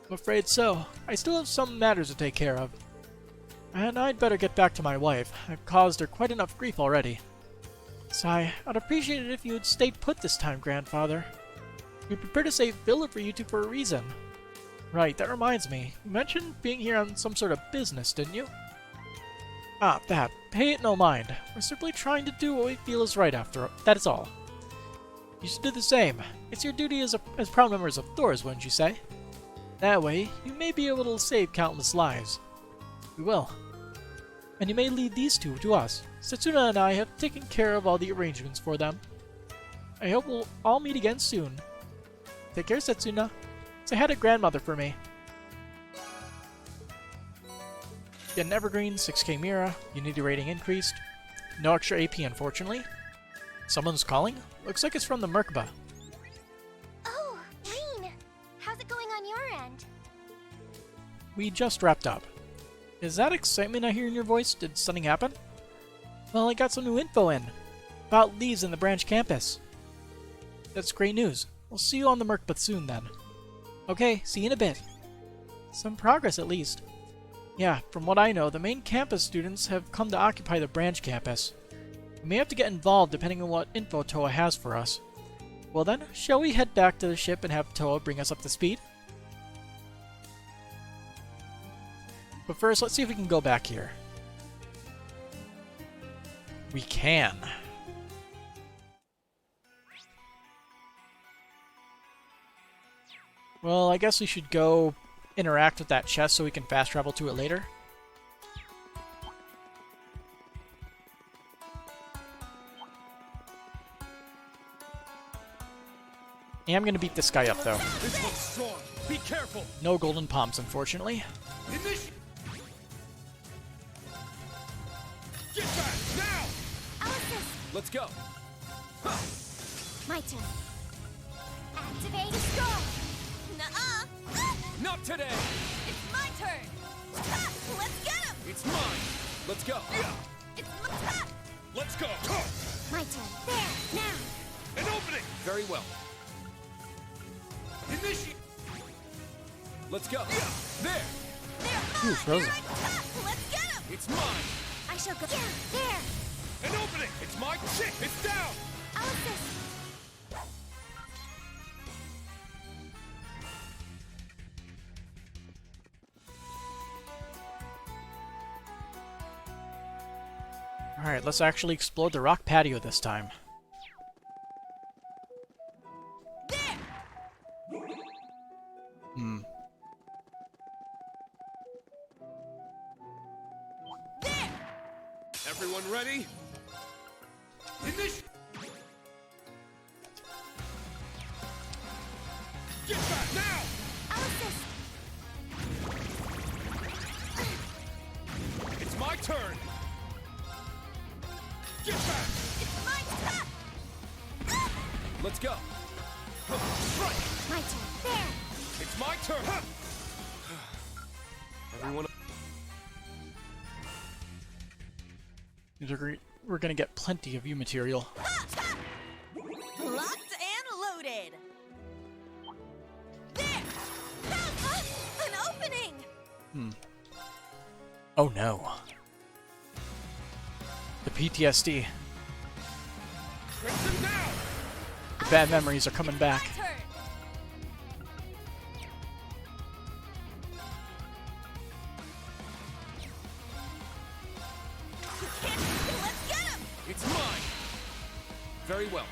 I'm afraid so. I still have some matters to take care of. And I'd better get back to my wife. I've caused her quite enough grief already. Sigh, I'd appreciate it if you had stayed put this time, Grandfather. We prepared a safe villa for you two for a reason. Right, that reminds me. You mentioned being here on some sort of business, didn't you? Ah, that. Pay it no mind. We're simply trying to do what we feel is right after all. That is all. You should do the same. It's your duty as proud members of Thor's, wouldn't you say? That way, you may be able to save countless lives. We will. And you may lead these two to us. Setsuna and I have taken care of all the arrangements for them. I hope we'll all meet again soon. Take care, Setsuna. Say hi to grandmother for me. Get an Evergreen, 6k Mira, Unity rating increased. No extra AP, unfortunately. Someone's calling? Looks like it's from the Merkaba. Oh, Rain! How's it going on your end? We just wrapped up. Is that excitement I hear in your voice? Did something happen? Well, I got some new info in. About Leeves in the branch campus. That's great news. We'll see you on the Merkaba soon then. Okay, see you in a bit. Some progress at least. Yeah, from what I know, the main campus students have come to occupy the branch campus. We may have to get involved depending on what info Toa has for us. Well then, shall we head back to the ship and have Toa bring us up to speed? But first, let's see if we can go back here. We can. Well, I guess we should go interact with that chest so we can fast travel to it later. Yeah, I'm gonna beat this guy up though. This one's strong. Be careful. No golden palms, unfortunately. Get back now. Alice, Let's go. my turn. Activate Destroy! Nuh-uh. Not today. It's my turn. Ha! Let's get him. It's mine. Let's go. It's my ha! Let's go. My turn. There, now! An opening. Very well. Initiate. Let's go. There. They're Ooh, mine. frozen. Ha! Let's get him. It's mine. I shall go. Yeah, there! An opening. It's my shit. It's down. Alice! Alright, let's actually explore the rock patio this time. Hmm. Everyone ready? Get back now! I'll assist. It's my turn! Get back! It's my turn! Let's go! Right! My turn. There. It's my turn! Everyone... We're gonna get plenty of U material. Locked and loaded. There! An opening! Hmm. Oh no. The PTSD. Crimson down! The bad memories are coming back. My turn! Let's get him! It's mine! Very well.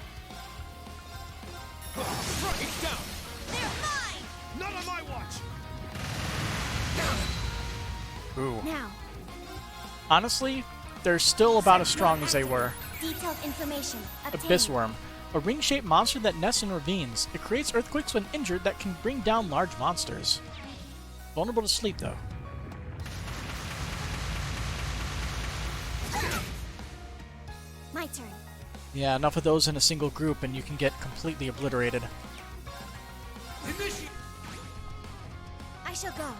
It's down! They're mine! Not on my watch! Ooh. Now. Honestly, they're still about as strong as they were. Detailed information. Obtained. Abyss Worm. A ring-shaped monster that nests in ravines. It creates earthquakes when injured that can bring down large monsters. Vulnerable to sleep, though. My turn. Yeah, enough of those in a single group and you can get completely obliterated. Initiate! I shall go.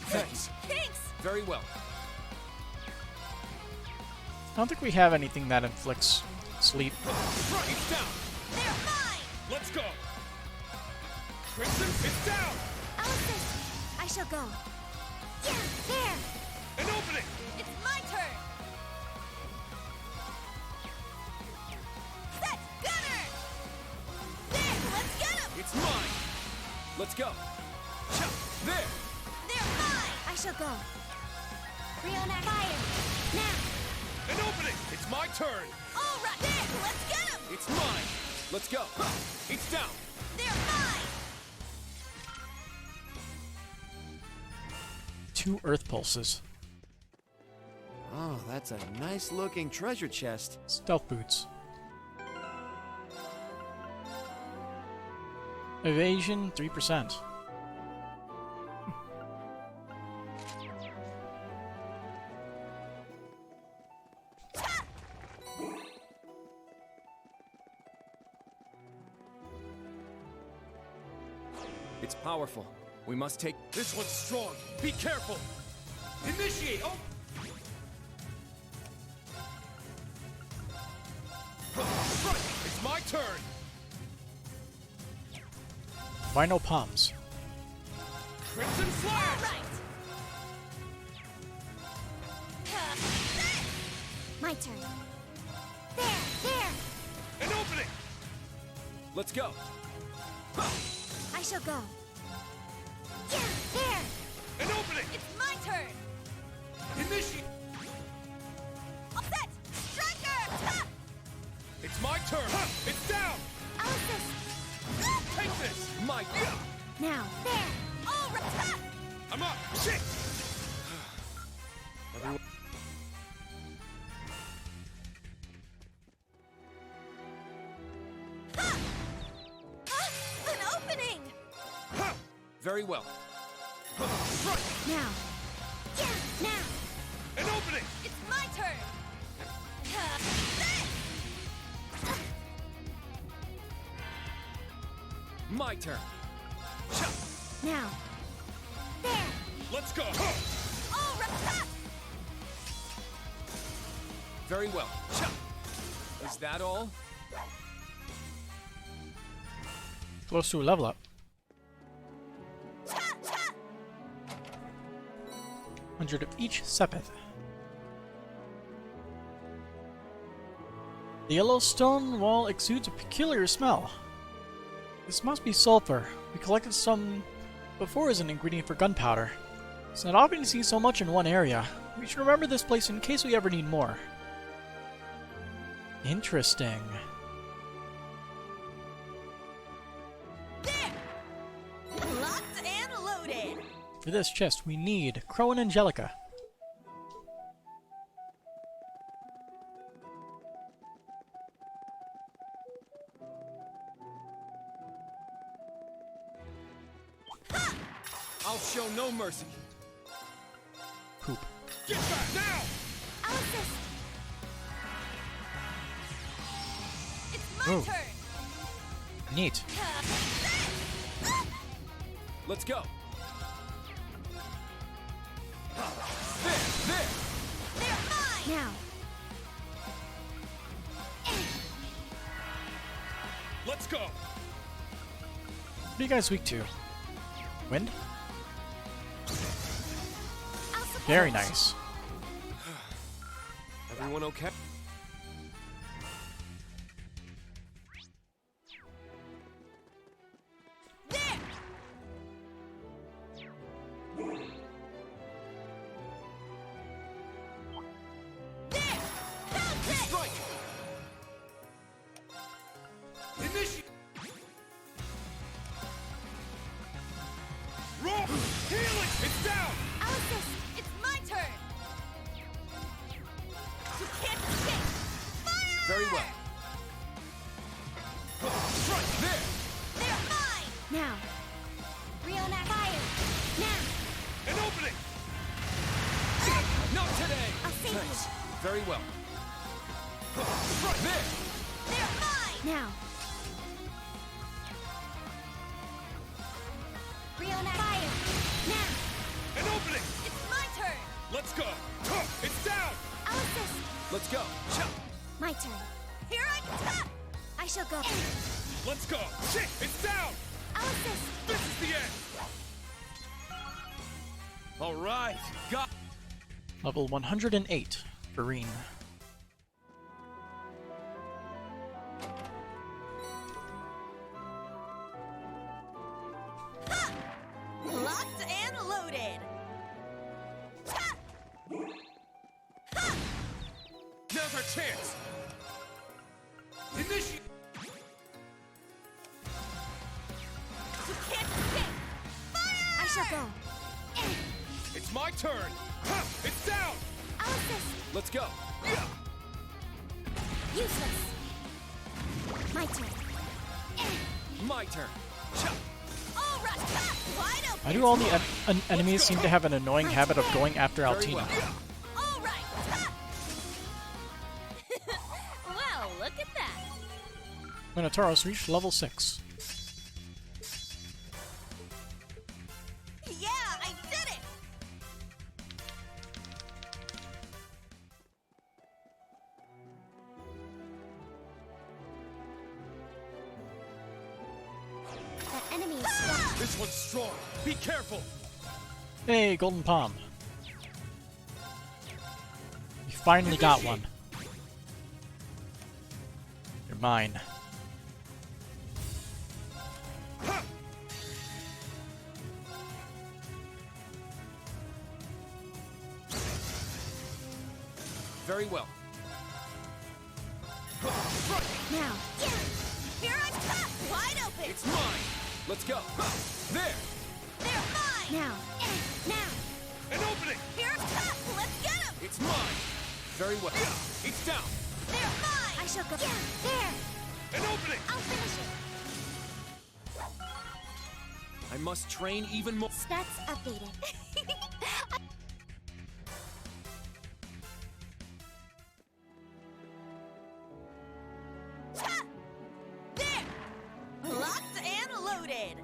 Thanks. Thanks! Very well. I don't think we have anything that inflicts sleep. It's down! They're mine! Let's go! Crimson, it's down! I'll assist. I shall go. Yeah, there. An opening! It's my turn! Set! Gunner! There! Let's get him! It's mine! Let's go! Chop! There! They're mine! I shall go. Riona, fire. Now. An opening! It's my turn! All right! There! Let's get him! It's mine! Let's go! It's down! They're mine! 2 Earth Pulses. Oh, that's a nice looking treasure chest. Stealth Boots. Evasion, 3%. It's powerful. We must take... This one's strong. Be careful! Initiate! Oh! Right! It's my turn! Rhino Palms. Crimson All Slash! right! My turn. There, there. An opening! Let's go! I shall go. Yeah, there. An opening! It's my turn! Initiate! Set! Striker! Ha! It's my turn! It's down! I'll assist. Take this! My... Now, there. All right! Ha! I'm up! Shit! Everyone... An opening! Very well. Right! Now. Yeah, now. An opening! It's my turn! My turn! Now. There. Let's go! All right! Ha! Very well. Is that all? Close to a level up. 100 of each Sepith. The yellow stone wall exudes a peculiar smell. This must be sulfur. We collected some before as an ingredient for gunpowder. It's not often to see so much in one area. We should remember this place in case we ever need more. Interesting. There! Locked and loaded! For this chest, we need Crow and Angelica. I'll show no mercy. Poop. Get back now! I'll assist. It's my Oh. turn! Neat. Let's go. There! They're mine! Now. Let's go! What are you guys weak to? Wind? I'll support. Very nice. Everyone okay? There! There! Pounce it! Strike! Initiate! Roll! Healing! It's down! I'll assist. It's my turn! You can't escape! Fire! Very well. Strike! There! They're mine! Now. Rionac fire. Now. An opening! Not today! I'll save Thanks. Very well. Strike! There! They're mine! you. Now. Rionac fire. Now. An opening! It's my turn! Let's go! It's down! I'll assist. Let's go! Chop! My turn. Here I come! I shall go. Let's go! Shit! It's down! I'll assist. This is the end! Alright! Got... Level 108 for Reen. Locked and loaded! Ha! Ha! Now's our chance! Initiate! You can't escape! Fire! I shall go. It's my turn! Ha! It's down! I'll assist. Let's go! Yeah! Useless. My turn. My turn! Chop! All right! Ha! Wide open! Why do all the enemies seem to have an annoying habit of going after Very Altina? well. All right! Ha! Well, look at that! Minotauros reached level 6. Yeah, I did it! That enemy is strong. This one's strong! Be careful! Hey, Golden Palm. We finally got one. You're mine. Very well. Now. Here I come! Wide open! It's mine! Let's go! There! They're mine! Now. Now. An opening! Here I come! Let's get them! It's mine! Very well. It's down! They're mine! I shall go. There. An opening! I'll finish it. I must train even more. Stats updated. Ha! There! Locked and loaded!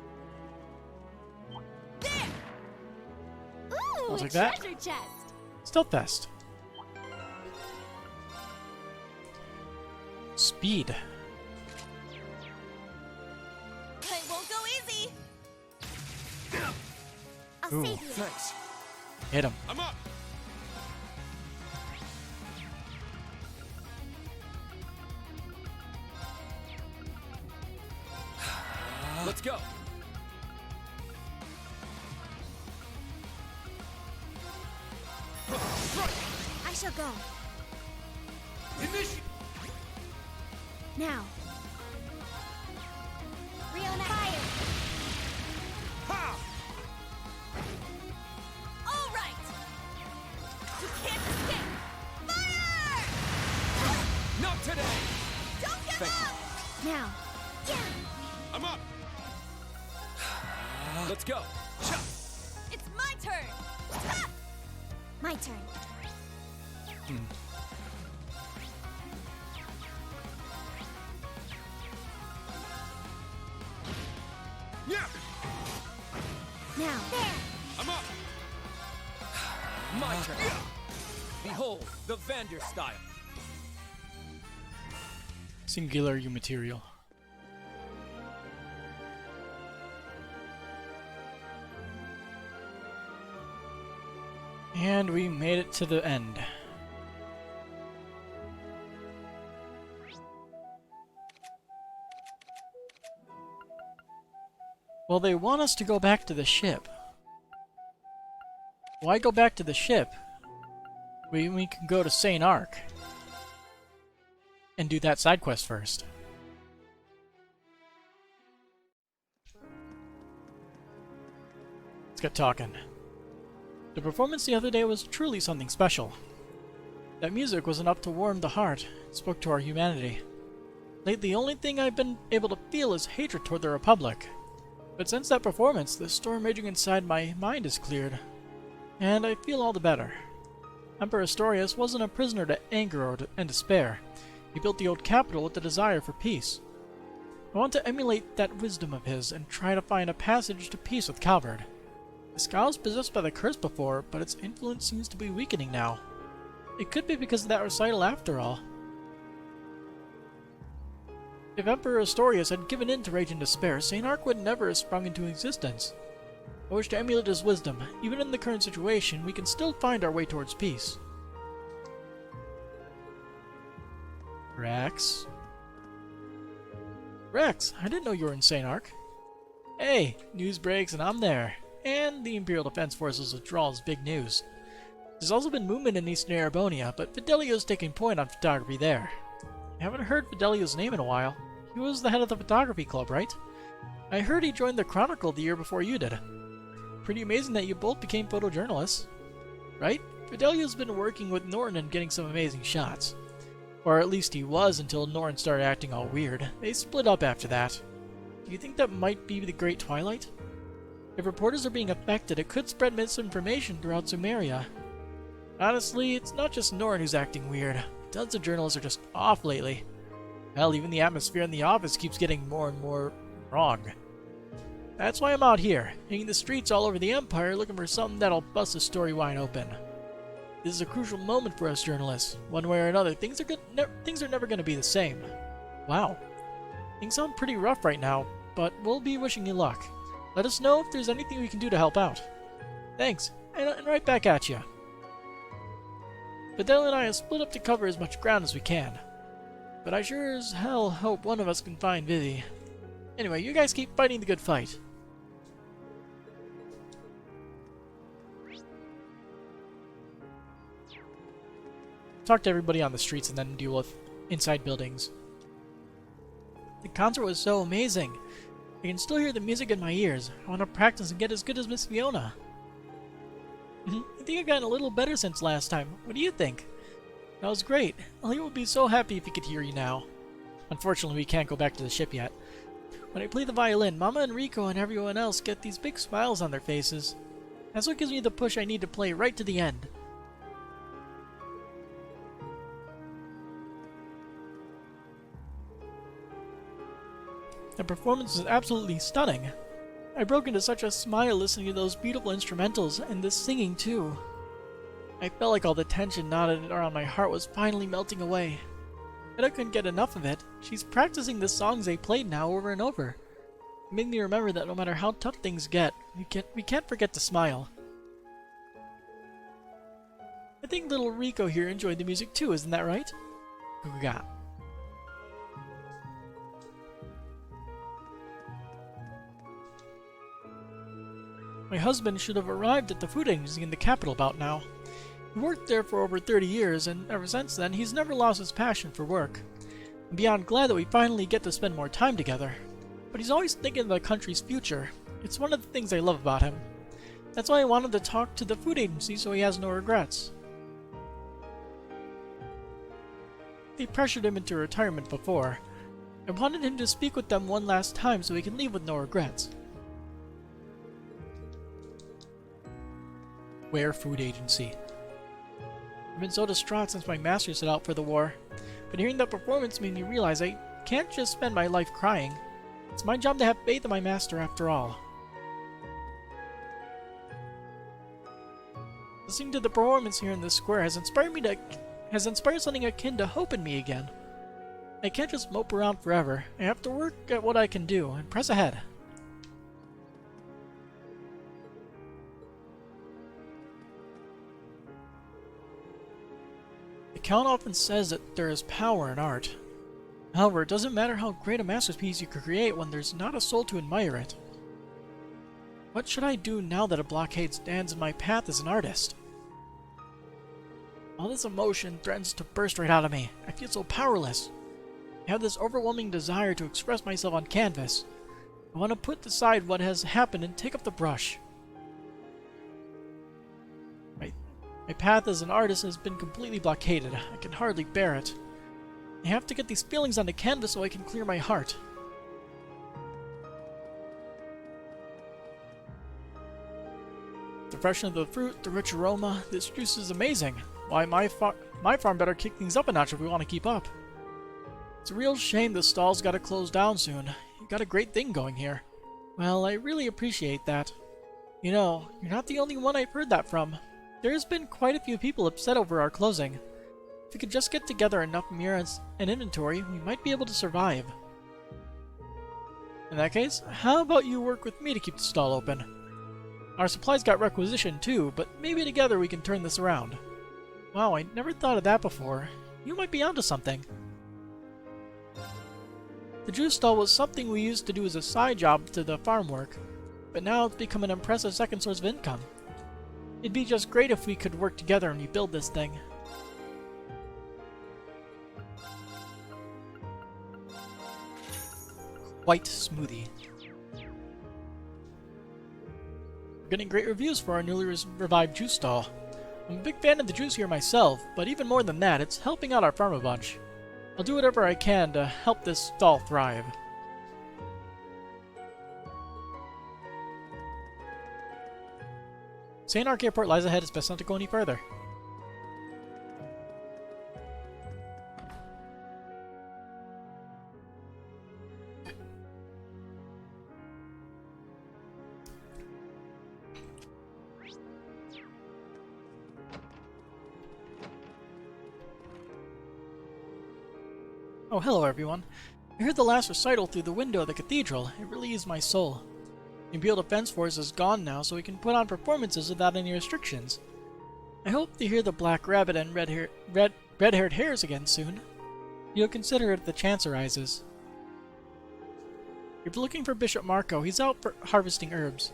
There! Ooh, I'll a take that. treasure chest. Stealth Vest. Speed. It won't go easy! I'll Ooh. save you. Thanks. Hit him. I'm up! Let's go! Strike! shall go. Initiate! Now. Riona, fire! Ha! All right! You can't escape! Fire! Not today! Don't give Thank you. up! Now. Yeah! I'm up! Let's go! It's my turn! Ha! My turn. Yeah! Now. There! I'm up! My turn! Behold, the Vander style! Singular U material. And we made it to the end. Well, they want us to go back to the ship. Why go back to the ship? We can go to St. Ark and do that side quest first. Let's get talking. The performance the other day was truly something special. That music was enough to warm the heart, it spoke to our humanity. Lately, the only thing I've been able to feel is hatred toward the Republic. But since that performance, the storm raging inside my mind is cleared, and I feel all the better. Emperor Astorius wasn't a prisoner to anger and despair. He built the old capital with the desire for peace. I want to emulate that wisdom of his and try to find a passage to peace with Calvard. The sky was possessed by the curse before, but its influence seems to be weakening now. It could be because of that recital after all. If Emperor Astorius had given in to rage and despair, St. Ark would never have sprung into existence. I wish to emulate his wisdom. Even in the current situation, we can still find our way towards peace. Rex? Rex, I didn't know you were in St. Ark. Hey, news breaks and I'm there. And the Imperial Defense Forces withdrawal is big news. There's also been movement in Eastern Arabonia, but Fidelio's taking point on photography there. I haven't heard Fidelio's name in a while. He was the head of the photography club, right? I heard he joined the Chronicle the year before you did. Pretty amazing that you both became photojournalists. Right? Fidelio's been working with Norton and getting some amazing shots. Or at least he was until Norton started acting all weird. They split up after that. Do you think that might be the Great Twilight? If reporters are being affected, it could spread misinformation throughout Sumeria. Honestly, it's not just Norton who's acting weird. Tons of journalists are just off lately. Hell, even the atmosphere in the office keeps getting more and more wrong. That's why I'm out here, hitting the streets all over the Empire looking for something that'll bust the story wide open. This is a crucial moment for us journalists. One way or another, things are never going to be the same. Wow. Things sound pretty rough right now, but we'll be wishing you luck. Let us know if there's anything we can do to help out. Thanks, and right back at you. Fidel and I have split up to cover as much ground as we can. But I sure as hell hope one of us can find Vivi. Anyway, you guys keep fighting the good fight. Talk to everybody on the streets and then deal with inside buildings. The concert was so amazing. I can still hear the music in my ears. I want to practice and get as good as Miss Fiona. I think I've gotten a little better since last time. What do you think? That was great. Elliot would be so happy if he could hear you now. Unfortunately, we can't go back to the ship yet. When I play the violin, Mama and Rico and everyone else get these big smiles on their faces. That's what gives me the push I need to play right to the end. The performance was absolutely stunning. I broke into such a smile listening to those beautiful instrumentals, and this singing too. I felt like all the tension knotted around my heart was finally melting away. And I couldn't get enough of it. She's practicing the songs they played now over and over. It made me remember that no matter how tough things get, we can't forget to smile. I think little Rico here enjoyed the music too, isn't that right? Who we got? My husband should have arrived at the food agency in the capital about now. He worked there for over 30 years, and ever since then, he's never lost his passion for work. I'm beyond glad that we finally get to spend more time together. But he's always thinking of the country's future. It's one of the things I love about him. That's why I wanted to talk to the food agency so he has no regrets. They pressured him into retirement before. I wanted him to speak with them one last time so he can leave with no regrets. Ware Food Agency. I've been so distraught since my master set out for the war, but hearing that performance made me realize I can't just spend my life crying. It's my job to have faith in my master after all. Listening to the performance here in this square has inspired something akin to hope in me again. I can't just mope around forever. I have to work at what I can do and press ahead. The Count often says that there is power in art. However, it doesn't matter how great a masterpiece you could create when there's not a soul to admire it. What should I do now that a blockade stands in my path as an artist? All this emotion threatens to burst right out of me. I feel so powerless. I have this overwhelming desire to express myself on canvas. I want to put aside what has happened and take up the brush. My path as an artist has been completely blockaded. I can hardly bear it. I have to get these feelings onto canvas so I can clear my heart. The freshness of the fruit, the rich aroma, this juice is amazing. Why, my farm better kick things up a notch if we want to keep up. It's a real shame the stall's got to close down soon. You've got a great thing going here. Well, I really appreciate that. You know, you're not the only one I've heard that from. There's been quite a few people upset over our closing. If we could just get together enough mirrors and inventory, we might be able to survive. In that case, how about you work with me to keep the stall open? Our supplies got requisitioned too, but maybe together we can turn this around. Wow, I never thought of that before. You might be onto something. The juice stall was something we used to do as a side job to the farm work, but now it's become an impressive second source of income. It'd be just great if we could work together and rebuild this thing. White smoothie. We're getting great reviews for our newly revived juice stall. I'm a big fan of the juice here myself, but even more than that, it's helping out our farm a bunch. I'll do whatever I can to help this stall thrive. St. Ark Airport lies ahead. It's best not to go any further. Oh, hello everyone. I heard the last recital through the window of the cathedral. It really eased my soul. The Imperial Defense Force is gone now, so we can put on performances without any restrictions. I hope to hear the Black Rabbit and red-haired hares again soon. You'll consider it if the chance arises. If you're looking for Bishop Marco, he's out for harvesting herbs.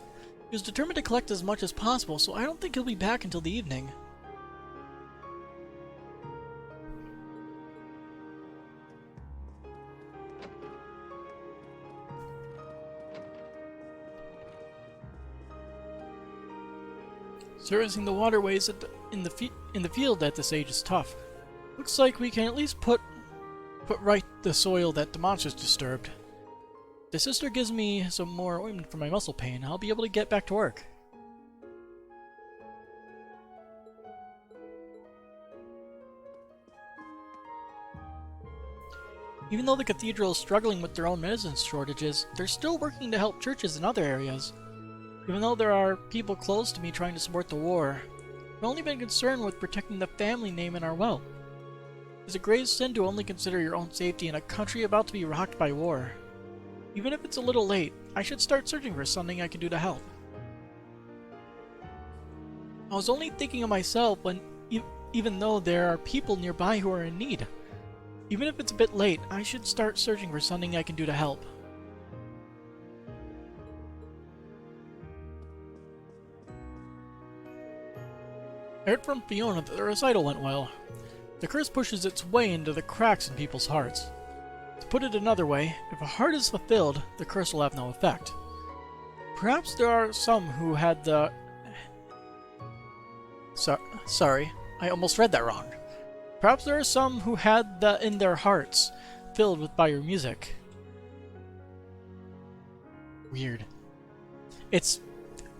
He was determined to collect as much as possible, so I don't think he'll be back until the evening. Servicing the waterways in the field at this age is tough. Looks like we can at least put right the soil that the monsters disturbed. The sister gives me some more ointment for my muscle pain. I'll be able to get back to work. Even though the cathedral is struggling with their own medicine shortages, they're still working to help churches in other areas. Even though there are people close to me trying to support the war, I've only been concerned with protecting the family name and our wealth. It's a grave sin to only consider your own safety in a country about to be rocked by war. Even if it's a little late, I should start searching for something I can do to help. I was only thinking of myself when, even though there are people nearby who are in need. Even if it's a bit late, I should start searching for something I can do to help. I heard from Fiona that the recital went well. The curse pushes its way into the cracks in people's hearts. To put it another way, if a heart is fulfilled, the curse will have no effect. Perhaps there are some who had the... Sorry, I almost read that wrong. Perhaps there are some who had the in their hearts filled by your music. Weird.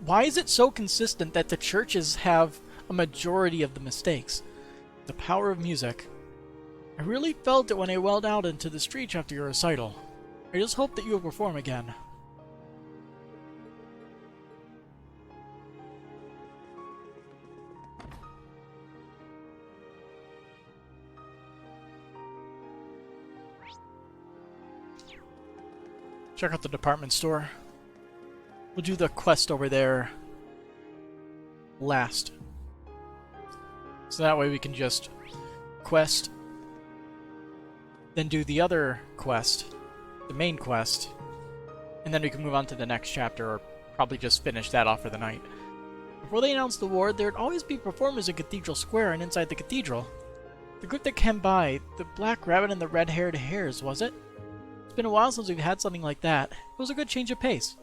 Why is it so consistent that the churches have a majority of the mistakes? The power of music. I really felt it when I welled out into the streets after your recital. I just hope that you will perform again. Check out the department store. We'll do the quest over there last. So that way we can just quest, then do the other quest, the main quest, and then we can move on to the next chapter, or probably just finish that off for the night. Before they announced the war, there'd always be performers in Cathedral Square and inside the cathedral. The group that came by, the Black Rabbit and the Red-Haired Hares, was it? It's been a while since we've had something like that. It was a good change of pace.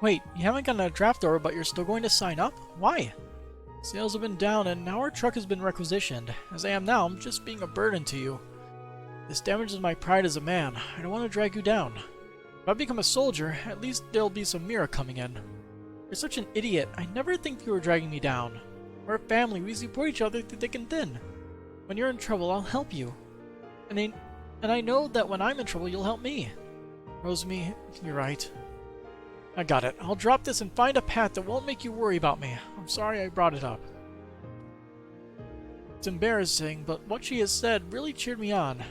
Wait, you haven't gotten a draft order, but you're still going to sign up? Why? Sales have been down, and now our truck has been requisitioned. As I am now, I'm just being a burden to you. This damages my pride as a man. I don't want to drag you down. If I become a soldier, at least there'll be some Mira coming in. You're such an idiot. I never think you were dragging me down. We're a family. We support each other through thick and thin. When you're in trouble, I'll help you. And I know that when I'm in trouble, you'll help me. Rosemary, you're right. I got it. I'll drop this and find a path that won't make you worry about me. I'm sorry I brought it up. It's embarrassing, but what she has said really cheered me on.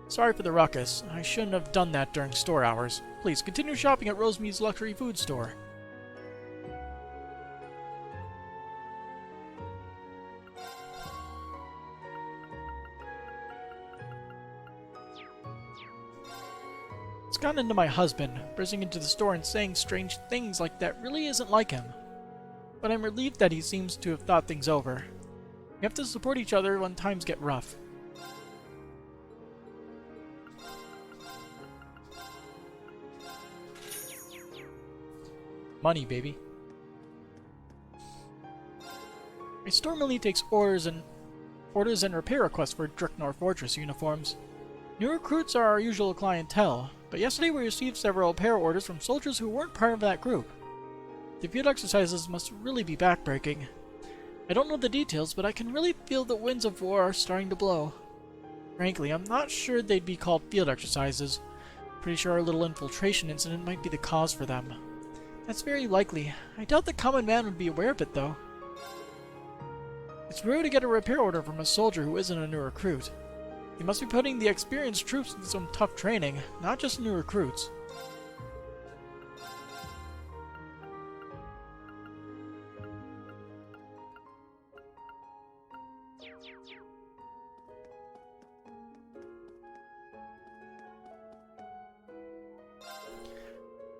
Sorry for the ruckus. I shouldn't have done that during store hours. Please continue shopping at Rosemary's Luxury Food Store. It's gotten into my husband. Bursting into the store and saying strange things like that really isn't like him. But I'm relieved that he seems to have thought things over. We have to support each other when times get rough. Money, baby. My store mainly takes orders and repair requests for Draknor Fortress uniforms. New recruits are our usual clientele, but yesterday we received several repair orders from soldiers who weren't part of that group. The field exercises must really be backbreaking. I don't know the details, but I can really feel the winds of war are starting to blow. Frankly, I'm not sure they'd be called field exercises. Pretty sure our little infiltration incident might be the cause for them. That's very likely. I doubt the common man would be aware of it, though. It's rare to get a repair order from a soldier who isn't a new recruit. He must be putting the experienced troops through some tough training, not just new recruits.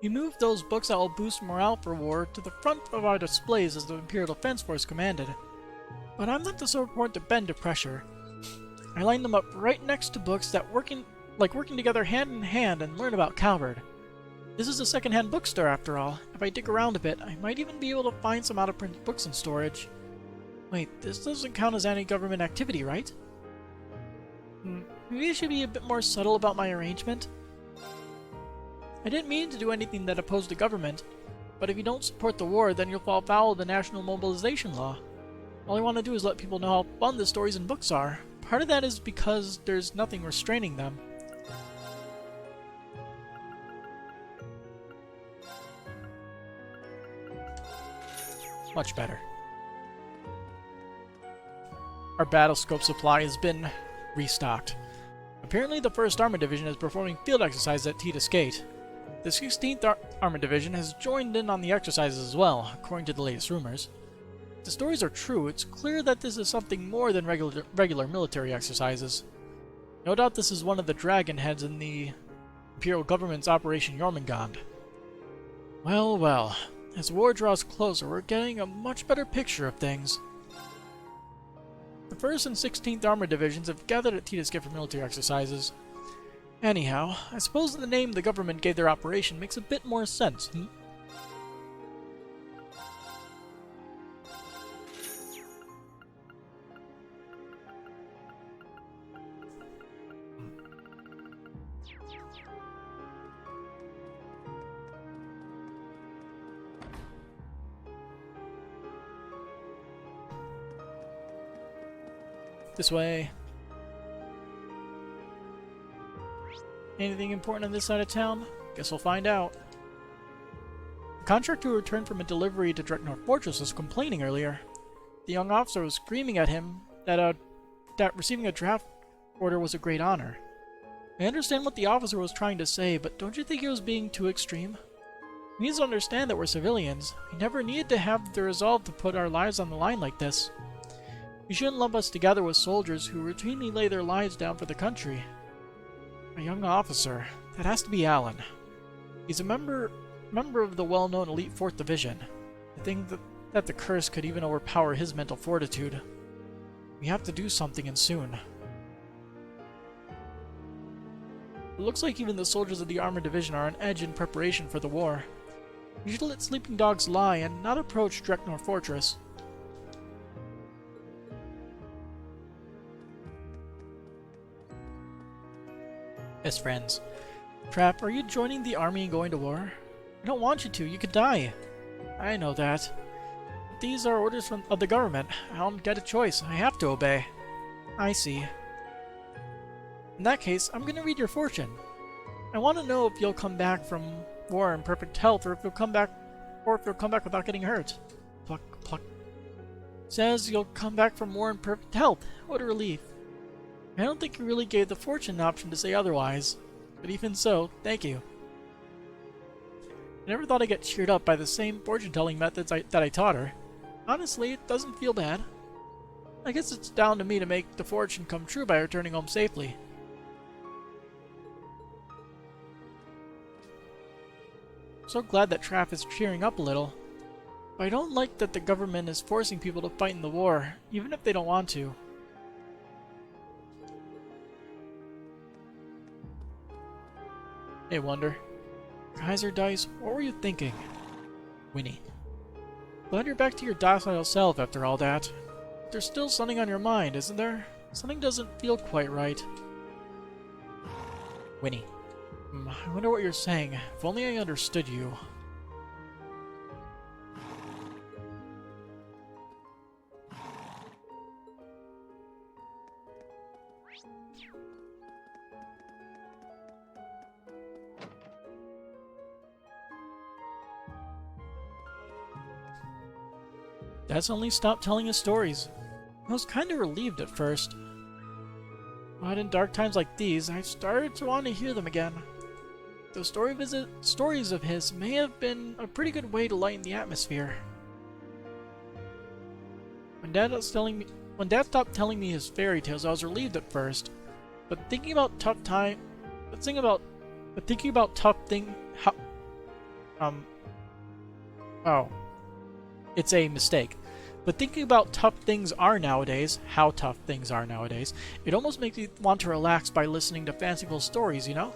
We moved those books that will boost morale for war to the front of our displays as the Imperial Defense Force commanded. But I'm not the sort of point to bend to pressure. I lined them up right next to books that working together hand in hand and learn about Calvard. This is a second-hand bookstore after all. If I dig around a bit, I might even be able to find some out-of-print books in storage. Wait, this doesn't count as anti-government activity, right? Maybe I should be a bit more subtle about my arrangement? I didn't mean to do anything that opposed the government, but if you don't support the war, then you'll fall foul of the national mobilization law. All I want to do is let people know how fun the stories and books are. Part of that is because there's nothing restraining them. Much better. Our battlescope supply has been restocked. Apparently the 1st Armored Division is performing field exercises at Tita's Gate. The 16th Armored Division has joined in on the exercises as well, according to the latest rumors. If the stories are true, it's clear that this is something more than regular military exercises. No doubt this is one of the dragon heads in the Imperial government's Operation Jormungand. Well, well. As war draws closer, we're getting a much better picture of things. The 1st and 16th Armored Divisions have gathered at Tita's gift for military exercises. Anyhow, I suppose the name the government gave their operation makes a bit more sense, hmm? This way. Anything important on this side of town? Guess we'll find out. The contractor who returned from a delivery to Dreknor Fortress was complaining earlier. The young officer was screaming at him that receiving a draft order was a great honor. I understand what the officer was trying to say, but don't you think he was being too extreme? He needs to understand that we're civilians. We never needed to have the resolve to put our lives on the line like this. You shouldn't lump us together with soldiers who routinely lay their lives down for the country. A young officer. That has to be Alan. He's a member of the well-known elite 4th Division. I think that the curse could even overpower his mental fortitude. We have to do something, and soon. It looks like even the soldiers of the Armored Division are on edge in preparation for the war. We should let sleeping dogs lie and not approach Dreknor Fortress. As friends. Trap, are you joining the army and going to war? I don't want you to. You could die. I know that. But these are orders of the government. I don't get a choice. I have to obey. I see. In that case, I'm going to read your fortune. I want to know if you'll come back from war in perfect health, or if you'll come back without getting hurt. Pluck, pluck. Says you'll come back from war in perfect health. What a relief. I don't think you really gave the fortune an option to say otherwise. But even so, thank you. I never thought I'd get cheered up by the same fortune-telling methods that I taught her. Honestly, it doesn't feel bad. I guess it's down to me to make the fortune come true by returning home safely. So glad that Traff is cheering up a little. But I don't like that the government is forcing people to fight in the war, even if they don't want to. Hey, Wonder. Kaiser Dice, what were you thinking? Winnie. Glad you're back to your docile self after all that. But there's still something on your mind, isn't there? Something doesn't feel quite right. Winnie. I wonder what you're saying. If only I understood you. Dad's only stopped telling his stories. I was kind of relieved at first. But in dark times like these, I've started to want to hear them again. Those stories of his may have been a pretty good way to lighten the atmosphere. When Dad stopped telling me his fairy tales, I was relieved at first. But thinking about tough thing, it's a mistake. But thinking about how tough things are nowadays, it almost makes me want to relax by listening to fanciful stories, you know?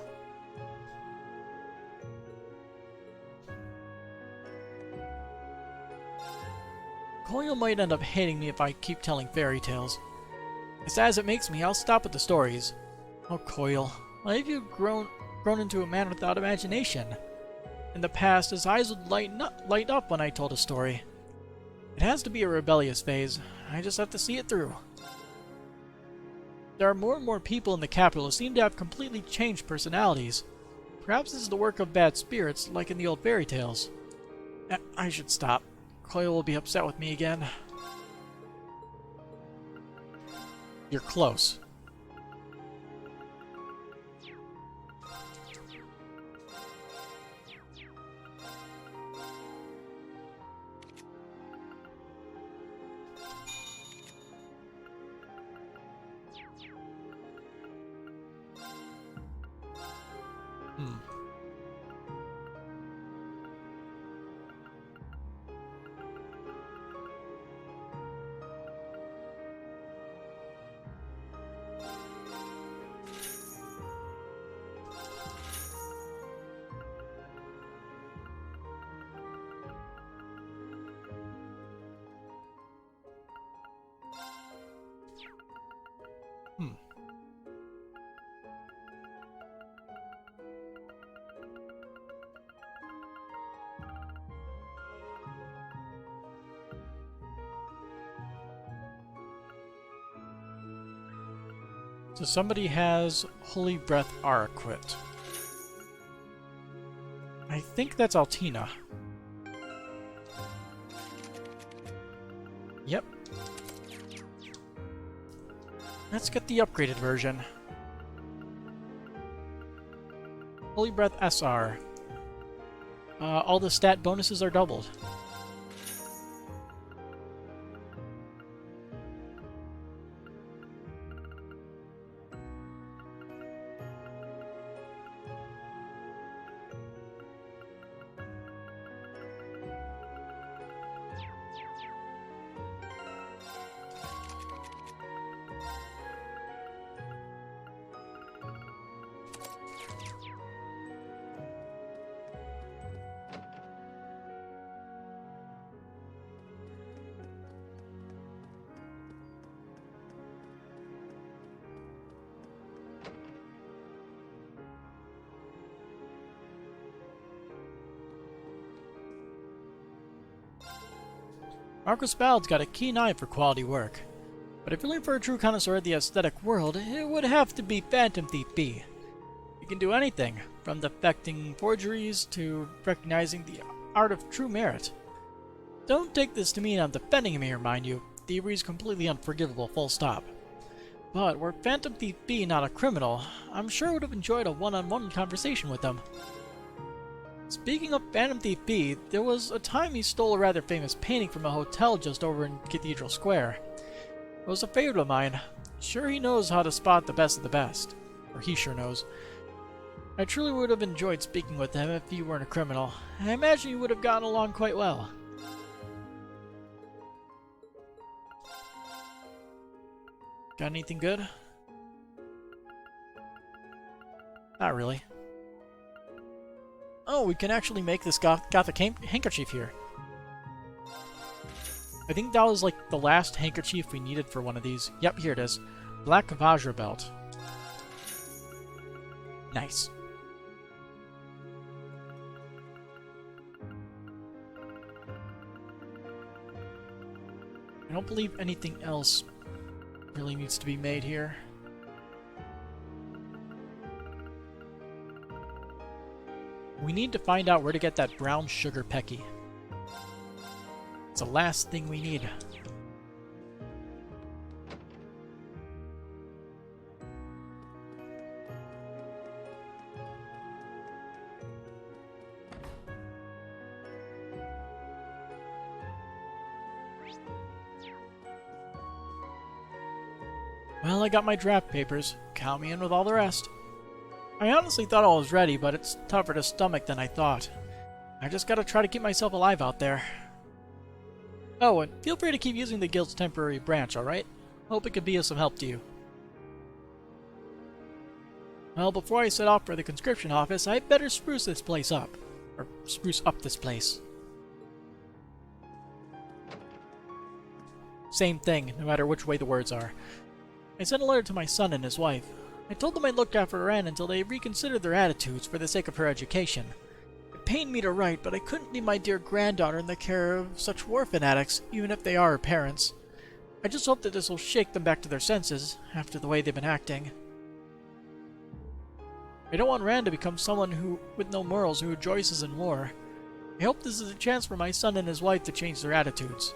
Coil might end up hating me if I keep telling fairy tales. As sad as it makes me, I'll stop with the stories. Oh, Coil, why have you grown into a man without imagination? In the past, his eyes would light up when I told a story. It has to be a rebellious phase. I just have to see it through. There are more and more people in the capital who seem to have completely changed personalities. Perhaps this is the work of bad spirits, like in the old fairy tales. I should stop. Coil will be upset with me again. You're close. Hmm. Hmm. So somebody has Holy Breath R equipped. I think that's Altina. Yep. Let's get the upgraded version. Holy Breath SR. All the stat bonuses are doubled. Marcus Bald's got a keen eye for quality work. But if you're looking for a true connoisseur of the aesthetic world, it would have to be Phantom Thief B. You can do anything, from defecting forgeries to recognizing the art of true merit. Don't take this to mean I'm defending him here, mind you. Thievery is completely unforgivable, full stop. But were Phantom Thief B not a criminal, I'm sure I would have enjoyed a one-on-one conversation with him. Speaking of Phantom Thief B, there was a time he stole a rather famous painting from a hotel just over in Cathedral Square. It was a favorite of mine. Sure, he knows how to spot the best of the best. Or he sure knows. I truly would have enjoyed speaking with him if he weren't a criminal. I imagine you would have gotten along quite well. Got anything good? Not really. Oh, we can actually make this gothic handkerchief here. I think that was like the last handkerchief we needed for one of these. Yep, here it is. Black Vajra belt. Nice. I don't believe anything else really needs to be made here. We need to find out where to get that brown sugar pecky. It's the last thing we need. Well, I got my draft papers. Count me in with all the rest. I honestly thought I was ready, but it's tougher to stomach than I thought. I just gotta try to keep myself alive out there. Oh, and feel free to keep using the guild's temporary branch, alright? Hope it could be of some help to you. Well, before I set off for the conscription office, I'd better spruce this place up. Or spruce up this place. Same thing, no matter which way the words are. I sent a letter to my son and his wife. I told them I'd look after Anne until they reconsidered their attitudes for the sake of her education. It pained me to write, but I couldn't leave my dear granddaughter in the care of such war fanatics, even if they are her parents. I just hope that this will shake them back to their senses, after the way they've been acting. I don't want Rand to become someone with no morals who rejoices in war. I hope this is a chance for my son and his wife to change their attitudes.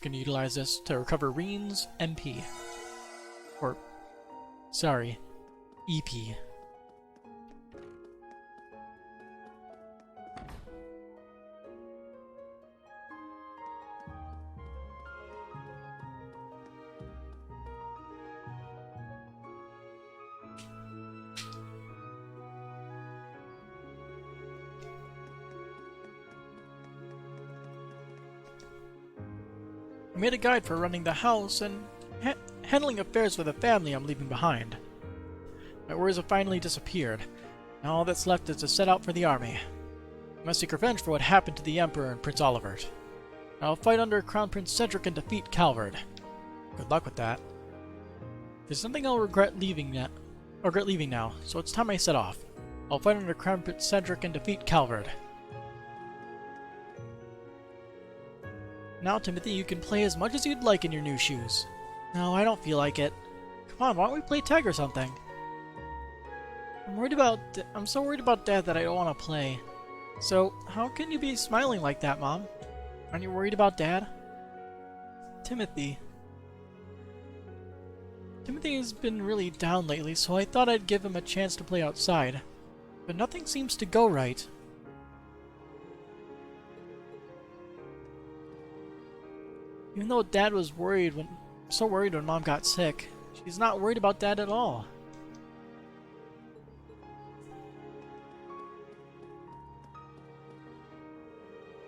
Going to utilize this to recover Reen's MP. Or, sorry, EP. I made a guide for running the house and handling affairs for the family I'm leaving behind. My worries have finally disappeared. Now all that's left is to set out for the army. I must seek revenge for what happened to the Emperor and Prince Olivert. I'll fight under Crown Prince Cedric and defeat Calvard. Good luck with that. There's something I'll regret leaving now, so it's time I set off. I'll fight under Crown Prince Cedric and defeat Calvard. Now, Timothy, you can play as much as you'd like in your new shoes. No, I don't feel like it. Come on, why don't we play tag or something? I'm so worried about Dad that I don't want to play. So, how can you be smiling like that, Mom? Aren't you worried about Dad? Timothy. Timothy has been really down lately, so I thought I'd give him a chance to play outside. But nothing seems to go right. Even though Dad was so worried when Mom got sick, she's not worried about Dad at all.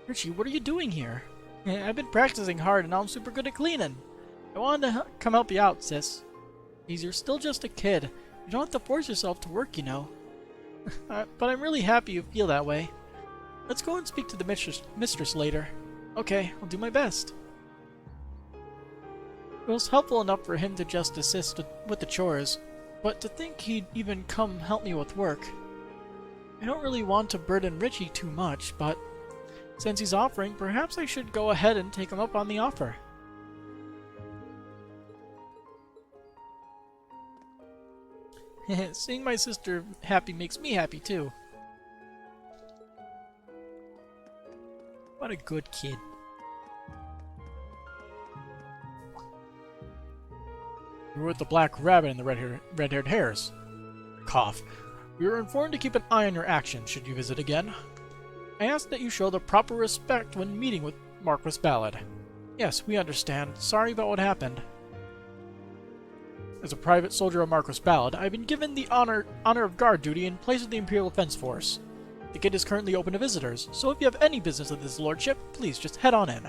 Richie, what are you doing here? I've been practicing hard and now I'm super good at cleaning. I wanted to come help you out, sis. You're still just a kid. You don't have to force yourself to work, you know. But I'm really happy you feel that way. Let's go and speak to the mistress later. Okay, I'll do my best. It was helpful enough for him to just assist with the chores, but to think he'd even come help me with work. I don't really want to burden Richie too much, but since he's offering, perhaps I should go ahead and take him up on the offer. Seeing my sister happy makes me happy too. What a good kid. You were with the Black Rabbit and the red-haired hares. Cough. We were informed to keep an eye on your actions should you visit again. I ask that you show the proper respect when meeting with Marquis Ballad. Yes, we understand. Sorry about what happened. As a private soldier of Marquis Ballad, I've been given the honor of guard duty in place of the Imperial Defense Force. The gate is currently open to visitors, so if you have any business with his lordship, please just head on in.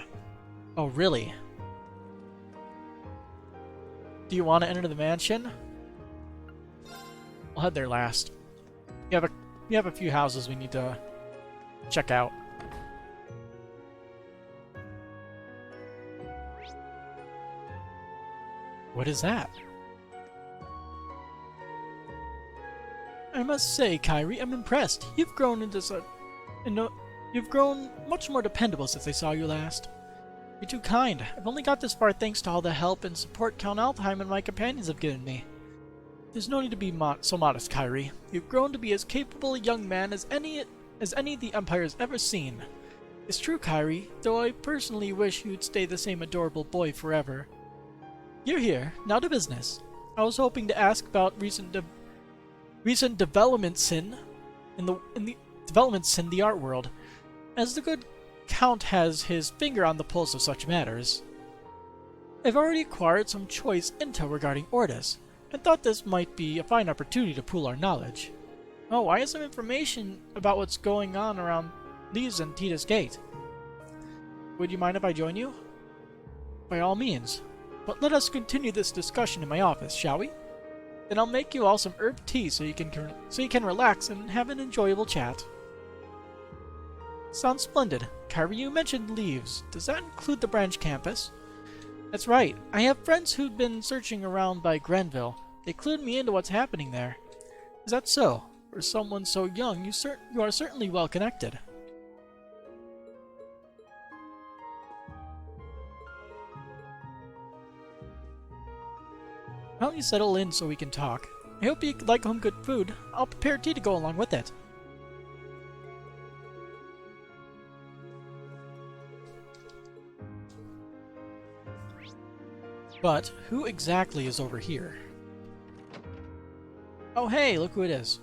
Oh, really? Do you want to enter the mansion? We'll head there last. You have a few houses we need to check out. What is that? I must say, Kyrie, I'm impressed. You've grown you've grown much more dependable since I saw you last. You're too kind. I've only got this far thanks to all the help and support Count Altheim and my companions have given me. There's no need to be so modest, Kyrie. You've grown to be as capable a young man as any the Empire's ever seen. It's true, Kyrie, though I personally wish you'd stay the same adorable boy forever. You're here. Now to business. I was hoping to ask about recent developments in the art world, as the good Count has his finger on the pulse of such matters. I've already acquired some choice intel regarding Ordis, and thought this might be a fine opportunity to pool our knowledge. Oh, I have some information about what's going on around Leeves and Tita's Gate. Would you mind if I join you? By all means. But let us continue this discussion in my office, shall we? Then I'll make you all some herb tea so you can relax and have an enjoyable chat. Sounds splendid. Kyrie, you mentioned Leeves. Does that include the branch campus? That's right. I have friends who've been searching around by Grenville. They clued me into what's happening there. Is that so? For someone so young, you are certainly well connected. Why don't you settle in so we can talk? I hope you like home-cooked food. I'll prepare tea to go along with it. But who exactly is over here? Oh hey, look who it is.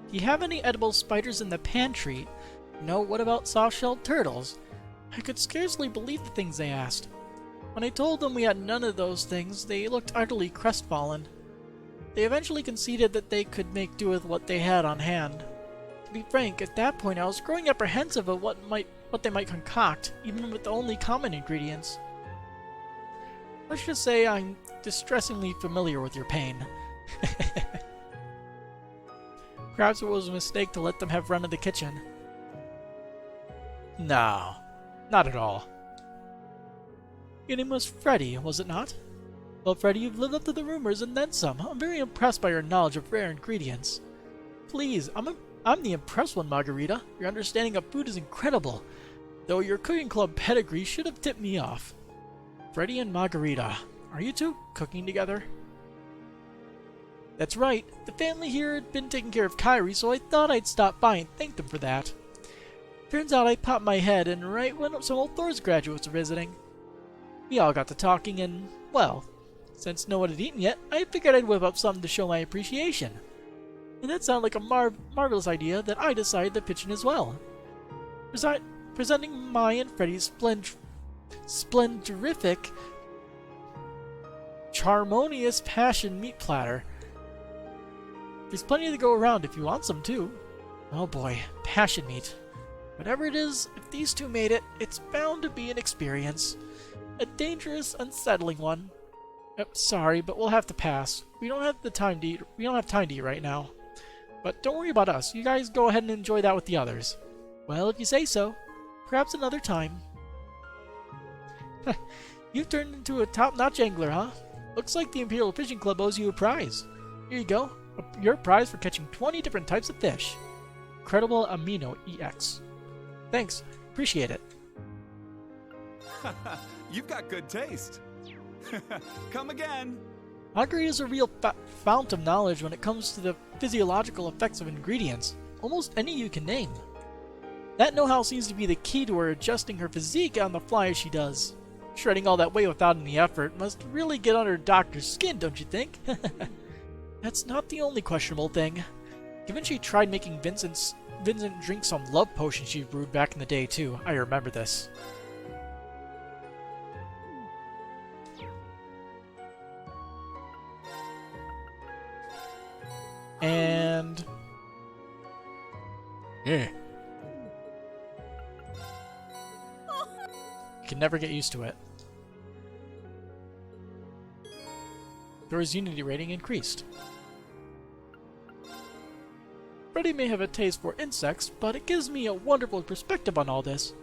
Do you have any edible spiders in the pantry? No, what about soft-shelled turtles? I could scarcely believe the things they asked. When I told them we had none of those things, they looked utterly crestfallen. They eventually conceded that they could make do with what they had on hand. To be frank, at that point I was growing apprehensive of what what they might concoct, even with the only common ingredients. Let's just say I'm distressingly familiar with your pain. Perhaps it was a mistake to let them have run of the kitchen. No, not at all. Your name was Freddy, was it not? Well, Freddy, you've lived up to the rumors and then some. I'm very impressed by your knowledge of rare ingredients. Please, I'm the impressed one, Margarita. Your understanding of food is incredible, though your cooking club pedigree should have tipped me off. Freddy and Margarita, are you two cooking together? That's right. The family here had been taking care of Kyrie, so I thought I'd stop by and thank them for that. Turns out I popped my head and right when some old Thor's graduates were visiting. We all got to talking and, well, since no one had eaten yet, I figured I'd whip up something to show my appreciation. And that sounded like a marvelous idea that I decided to pitch in as well. Presenting my and Freddy's splendorific, charmonious passion meat platter. There's plenty to go around if you want some too. Oh boy, passion meat. Whatever it is, if these two made it, it's bound to be an experience. A dangerous, unsettling one. Sorry, but we'll have to pass. We don't have time to eat right now. But don't worry about us. You guys go ahead and enjoy that with the others. Well, if you say so. Perhaps another time. You've turned into a top-notch angler, huh? Looks like the Imperial Fishing Club owes you a prize. Here you go. Your prize for catching 20 different types of fish. Incredible Amino EX. Thanks. Appreciate it. You've got good taste. Come again. Margarita is a real fount of knowledge when it comes to the physiological effects of ingredients. Almost any you can name. That know-how seems to be the key to her adjusting her physique on the fly as she does. Shredding all that weight without any effort must really get under a doctor's skin, don't you think? That's not the only questionable thing. Given she tried making Vincent drink some love potion she brewed back in the day too. I remember this. And... yeah. Can never get used to it. Dora's Unity rating increased. Freddy may have a taste for insects, but it gives me a wonderful perspective on all this.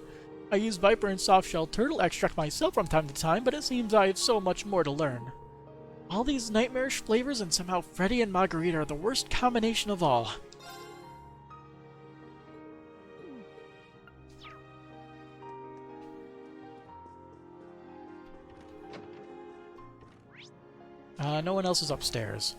I use viper and soft-shell turtle extract myself from time to time, but it seems I have so much more to learn. All these nightmarish flavors and somehow Freddy and Margarita are the worst combination of all. No one else is upstairs.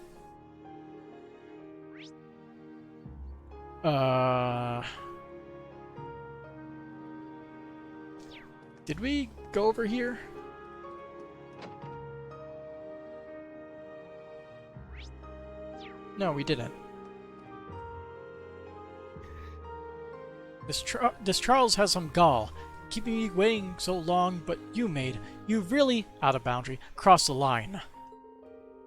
Did we go over here? No, we didn't. This Charles has some gall, keeping me waiting so long, but you've really, out of boundary, crossed the line.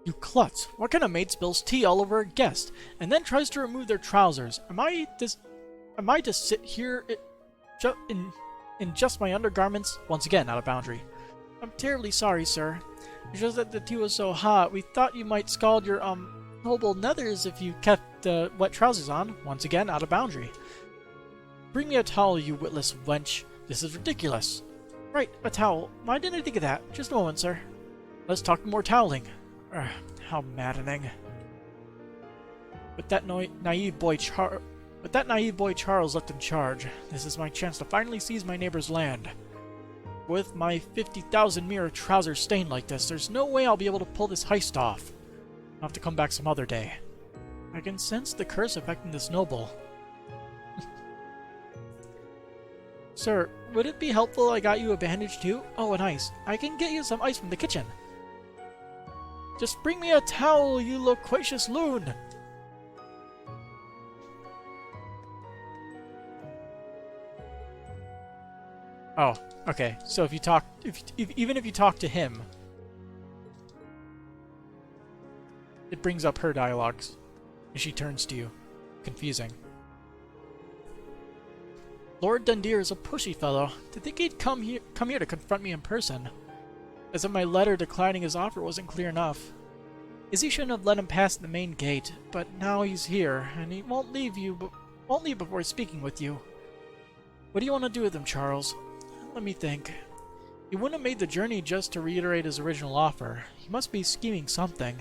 You klutz! What kind of maid spills tea all over a guest, and then tries to remove their trousers? Am I to sit here in just my undergarments? Once again, out of boundary. I'm terribly sorry, sir. It's just that the tea was so hot, we thought you might scald your, noble nethers if you kept wet trousers on. Once again, out of boundary. Bring me a towel, you witless wench. This is ridiculous. Right, a towel. Why didn't I think of that? Just a moment, sir. Let's talk more toweling. How maddening. With that naive boy Charles left in charge, this is my chance to finally seize my neighbor's land. With my 50,000 mirror trousers stained like this, there's no way I'll be able to pull this heist off. I'll have to come back some other day. I can sense the curse affecting this noble. Sir, would it be helpful I got you a bandage too? Oh, and ice. I can get you some ice from the kitchen. Just bring me a towel, you loquacious loon! Oh, okay. So if you talk, even if you talk to him, it brings up her dialogues, and she turns to you. Confusing. Lord Dendir is a pushy fellow. To think he'd come here to confront me in person. As if my letter declining his offer wasn't clear enough. Izzy shouldn't have let him pass the main gate, but now he's here, and he won't leave before speaking with you. What do you want to do with him, Charles? Let me think. He wouldn't have made the journey just to reiterate his original offer. He must be scheming something.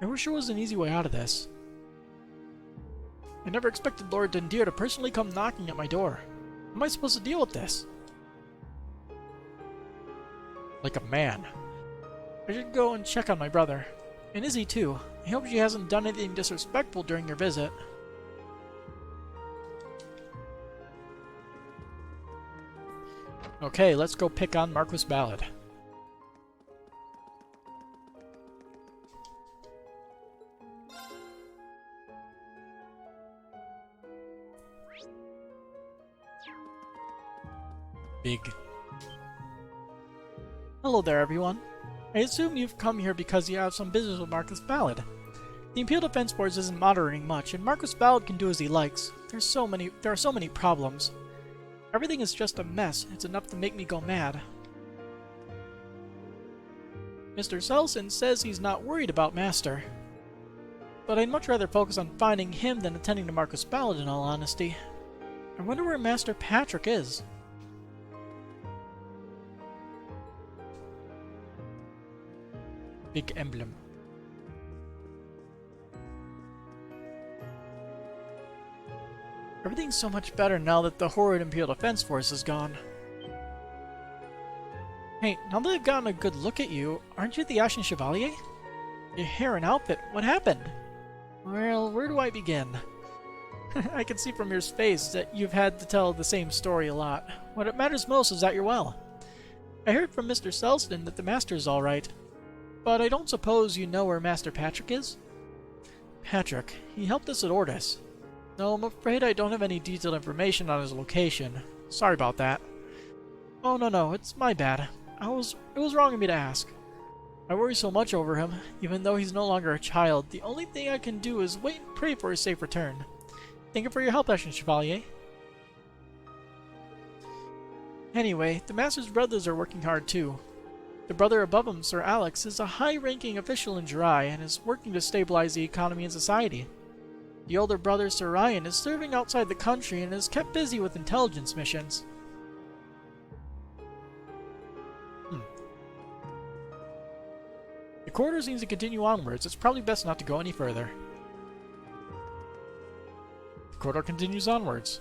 I wish there was an easy way out of this. I never expected Lord Dendir to personally come knocking at my door. How am I supposed to deal with this? Like a man. I should go and check on my brother. And Izzy too. I hope she hasn't done anything disrespectful during your visit. Okay, let's go pick on Marquis Ballad. Big. Hello there, everyone. I assume you've come here because you have some business with Marquis Ballad. The Imperial Defense Force isn't moderating much, and Marquis Ballad can do as he likes. There are so many problems. Everything is just a mess. It's enough to make me go mad. Mr. Selson says he's not worried about Master. But I'd much rather focus on finding him than attending to Marquis Ballad, in all honesty. I wonder where Master Patrick is. Big emblem. Everything's so much better now that the horrid Imperial Defense Force is gone. Hey, now that I've gotten a good look at you, aren't you the Ashen Chevalier? Your hair and outfit, what happened? Well, where do I begin? I can see from your face that you've had to tell the same story a lot. What matters most is that you're well. I heard from Mr. Selston that the Master's alright. But I don't suppose you know where Master Patrick is? Patrick, he helped us at Ordis. No, I'm afraid I don't have any detailed information on his location. Sorry about that. Oh, no, it's my bad. It was wrong of me to ask. I worry so much over him, even though he's no longer a child. The only thing I can do is wait and pray for his safe return. Thank you for your help, Ashen Chevalier. Anyway, the Master's brothers are working hard too. The brother above him, Sir Alex, is a high-ranking official in Jirai and is working to stabilize the economy and society. The older brother, Sir Ryan, is serving outside the country and is kept busy with intelligence missions. The corridor seems to continue onwards. It's probably best not to go any further. The corridor continues onwards.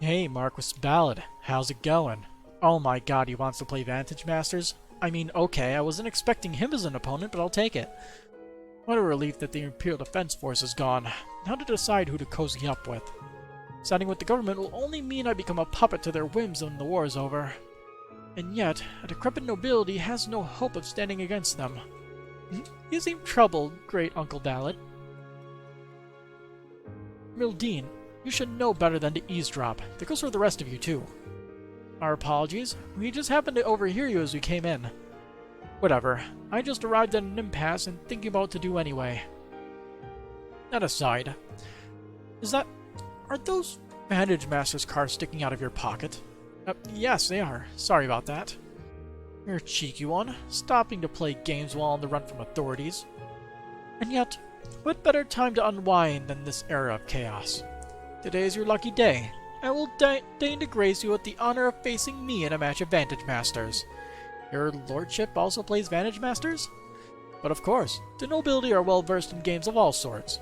Hey, Marquis Ballad. How's it going? Oh my god, he wants to play Vantage Masters? I mean, okay, I wasn't expecting him as an opponent, but I'll take it. What a relief that the Imperial Defense Force is gone. Now to decide who to cozy up with. Siding with the government will only mean I become a puppet to their whims when the war is over. And yet, a decrepit nobility has no hope of standing against them. You seem troubled, great Uncle Ballad. Mildine, you should know better than to eavesdrop. That goes for the rest of you, too. Our apologies. We just happened to overhear you as we came in. Whatever. I just arrived at an impasse and thinking about what to do anyway. That aside, are those Vantage Master's cards sticking out of your pocket? Yes, they are. Sorry about that. You're a cheeky one, stopping to play games while on the run from authorities. And yet, what better time to unwind than this era of chaos? Today is your lucky day. I will deign to grace you with the honor of facing me in a match of Vantage Masters. Your lordship also plays Vantage Masters? But of course, the nobility are well versed in games of all sorts.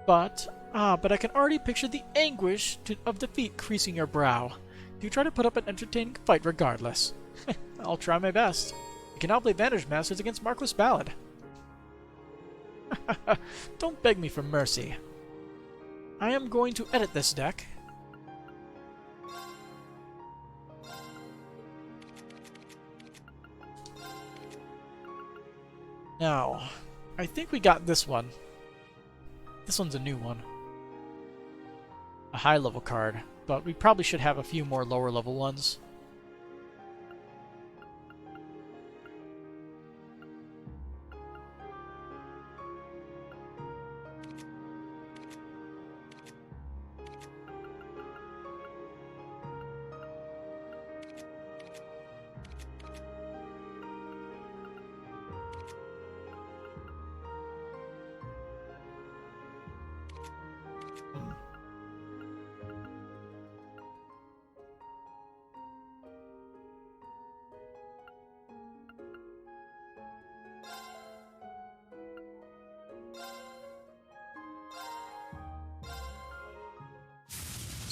But I can already picture the anguish of defeat creasing your brow. You try to put up an entertaining fight regardless. I'll try my best. You can now play Vantage Masters against Marquis Ballad. Don't beg me for mercy. I am going to edit this deck. Now, I think we got this one. This one's a new one. A high-level card, but we probably should have a few more lower-level ones.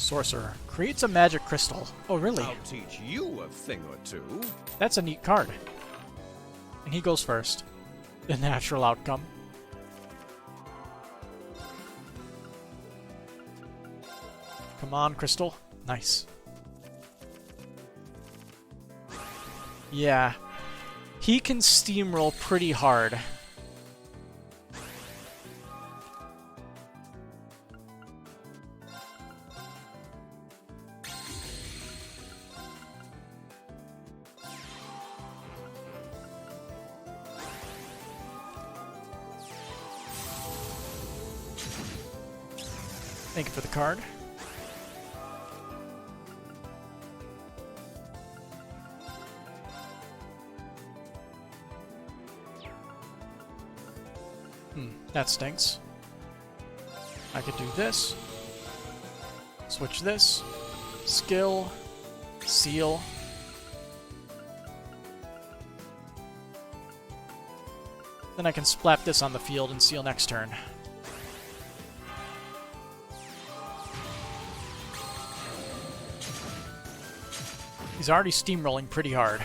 Sorcerer. Creates a magic crystal. Oh, really? I'll teach you a thing or two. That's a neat card. And he goes first. The natural outcome. Come on, Crystal. Nice. Yeah. He can steamroll pretty hard. Thank you for the card. That stinks. I could do this. Switch this. Skill. Seal. Then I can splap this on the field and seal next turn. He's already steamrolling pretty hard.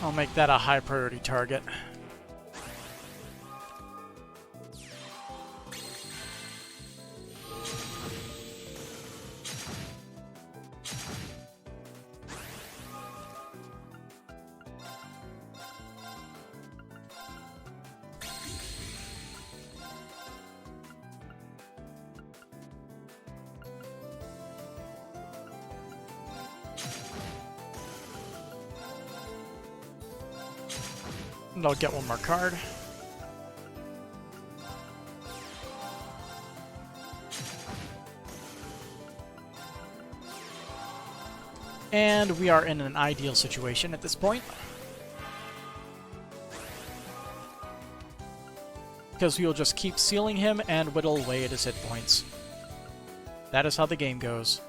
I'll make that a high priority target. And I'll get one more card. And we are in an ideal situation at this point. Because we will just keep sealing him and whittle away at his hit points. That is how the game goes.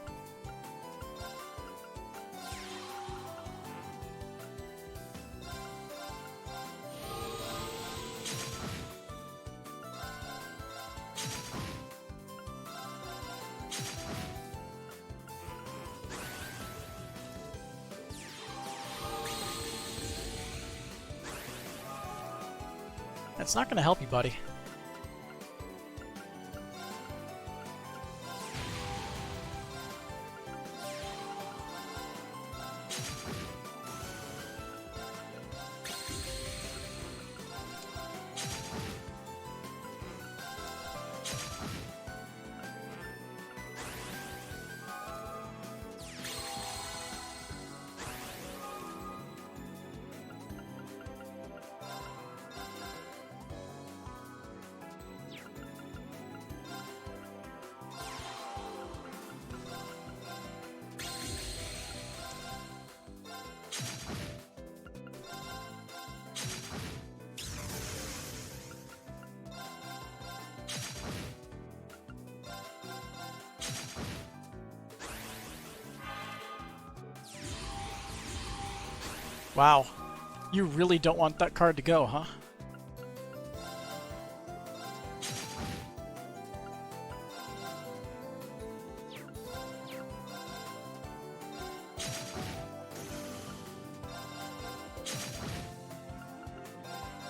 That's not going to help you, buddy. Wow. You really don't want that card to go, huh?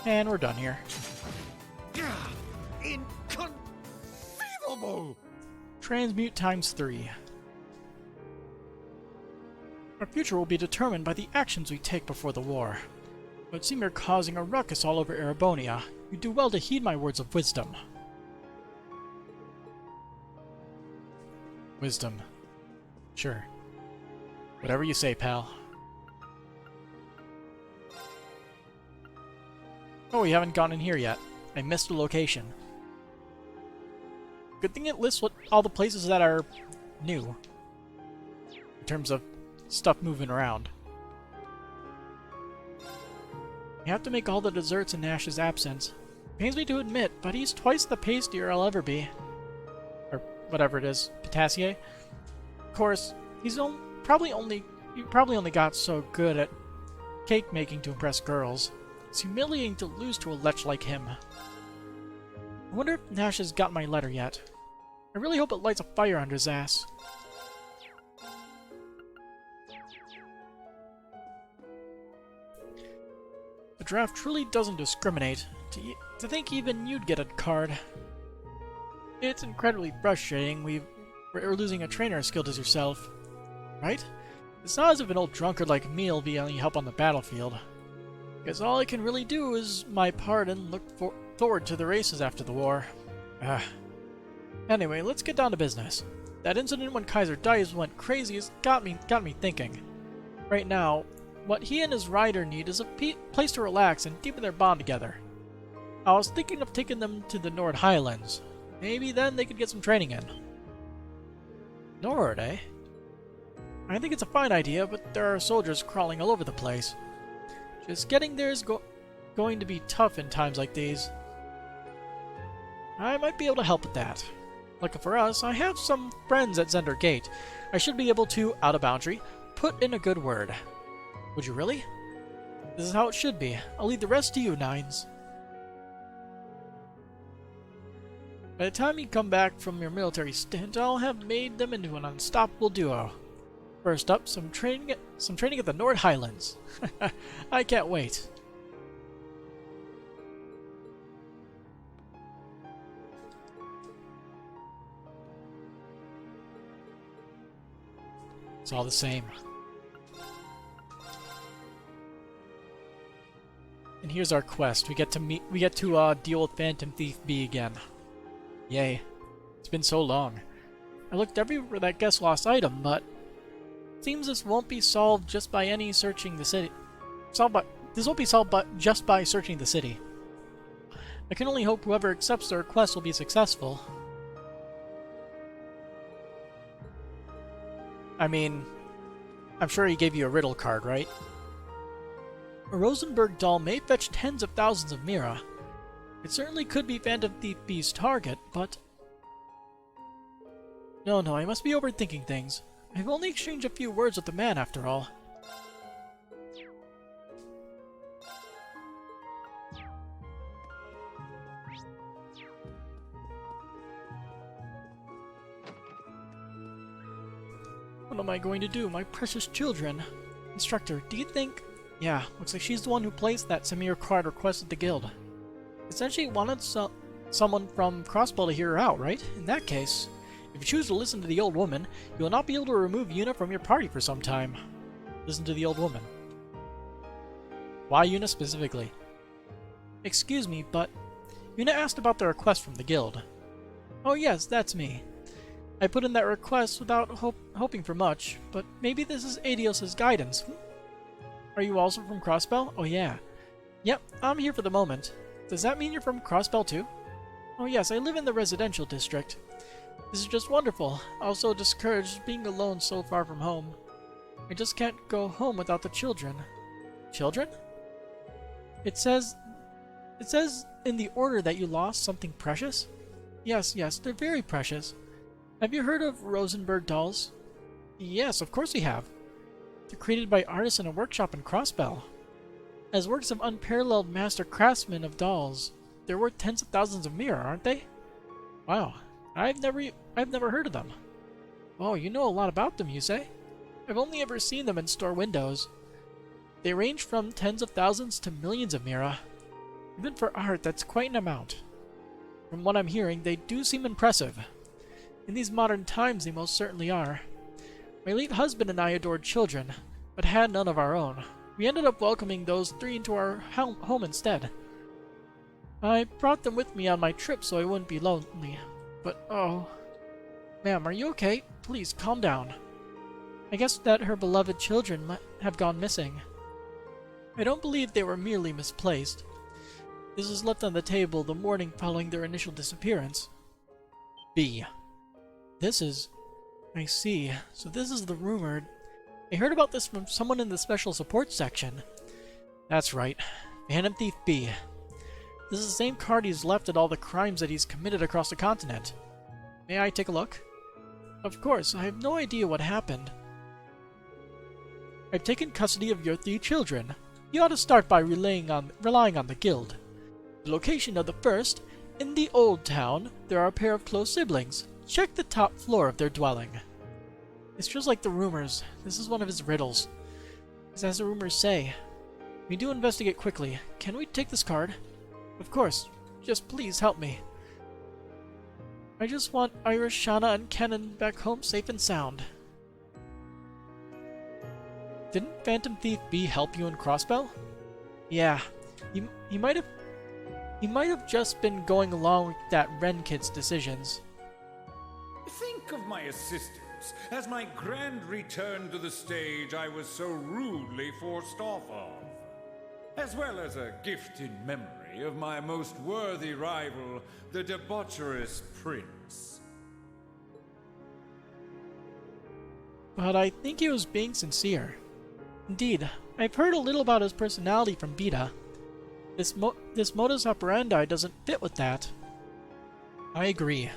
And we're done here. Inconceivable! Transmute ×3. Our future will be determined by the actions we take before the war. But it seems you're causing a ruckus all over Erebonia. You do well to heed my words of wisdom. Wisdom. Sure. Whatever you say, pal. Oh, we haven't gone in here yet. I missed the location. Good thing it lists all the places that are new. In terms of stuff moving around. You have to make all the desserts in Nash's absence. Pains me to admit, but he's twice the pastier I'll ever be. Or whatever it is, potassier. Of course, he probably only got so good at cake making to impress girls. It's humiliating to lose to a lech like him. I wonder if Nash has got my letter yet. I really hope it lights a fire under his ass. The draft truly doesn't discriminate. To think even you'd get a card. It's incredibly frustrating. We're losing a trainer as skilled as yourself. Right? It's not as if an old drunkard like me will be any help on the battlefield. Guess all I can really do is my part and look forward to the races after the war. Anyway, let's get down to business. That incident when Kaiser Dice went crazy has got me thinking. Right now, what he and his rider need is a place to relax and deepen their bond together. I was thinking of taking them to the Nord Highlands. Maybe then they could get some training in. Nord, eh? I think it's a fine idea, but there are soldiers crawling all over the place. Just getting there is going to be tough in times like these. I might be able to help with that. Lucky for us, I have some friends at Zender Gate. I should be able to, out of boundary, put in a good word. Would you really? This is how it should be. I'll leave the rest to you, Nines. By the time you come back from your military stint, I'll have made them into an unstoppable duo. First up, some training at the Nord Highlands. I can't wait. It's all the same. And here's our quest. We get to deal with Phantom Thief B again. Yay. It's been so long. I looked everywhere for that guest lost item, but seems this won't be solved just by searching the city. This won't be solved just by searching the city. I can only hope whoever accepts the request will be successful. I mean, I'm sure he gave you a riddle card, right? A Rosenberg doll may fetch tens of thousands of Mira. It certainly could be Phantom Thief B's target, but... No, I must be overthinking things. I've only exchanged a few words with the man, after all. What am I going to do, my precious children? Instructor, do you think... Yeah, looks like she's the one who placed that Samir card request at the guild. It said she wanted someone from Crossbell to hear her out, right? In that case, if you choose to listen to the old woman, you will not be able to remove Yuna from your party for some time. Listen to the old woman. Why Yuna specifically? Excuse me, but Yuna asked about the request from the guild. Oh yes, that's me. I put in that request without hoping for much, but maybe this is Adios' guidance. Are you also from Crossbell? Oh yeah. Yep, I'm here for the moment. Does that mean you're from Crossbell too? Oh yes, I live in the residential district. This is just wonderful. Also discouraged being alone so far from home. I just can't go home without the children. Children? It says in the order that you lost something precious? Yes, they're very precious. Have you heard of Rosenberg dolls? Yes, of course we have. They're created by artists in a workshop in Crossbell. As works of unparalleled master craftsmen of dolls, they're worth tens of thousands of Mira, aren't they? Wow, I've never heard of them. Oh, you know a lot about them, you say? I've only ever seen them in store windows. They range from tens of thousands to millions of Mira. Even for art, that's quite an amount. From what I'm hearing, they do seem impressive. In these modern times, they most certainly are. My late husband and I adored children, but had none of our own. We ended up welcoming those three into our home instead. I brought them with me on my trip so I wouldn't be lonely, but oh... Ma'am, are you okay? Please, calm down. I guess that her beloved children might have gone missing. I don't believe they were merely misplaced. This was left on the table the morning following their initial disappearance. B. This is... I see. So this is the rumored... I heard about this from someone in the special support section. That's right. Phantom Thief B. This is the same card he's left at all the crimes that he's committed across the continent. May I take a look? Of course, I have no idea what happened. I've taken custody of your 3 children. You ought to start by relying on the guild. The location of the first, in the Old Town, there are a pair of close siblings. Check the top floor of their dwelling. It's just like the rumors. This is one of his riddles. As the rumors say. We do investigate quickly. Can we take this card? Of course. Just please help me. I just want Irish, Shauna, and Kenan back home safe and sound. Didn't Phantom Thief B help you in Crossbell? Yeah. He might have just been going along with that Wren kid's decisions. Think of my assistance as my grand return to the stage I was so rudely forced off of, as well as a gift in memory of my most worthy rival, the debaucherous Prince. But I think he was being sincere. Indeed, I've heard a little about his personality from Beta. This modus operandi doesn't fit with that. I agree.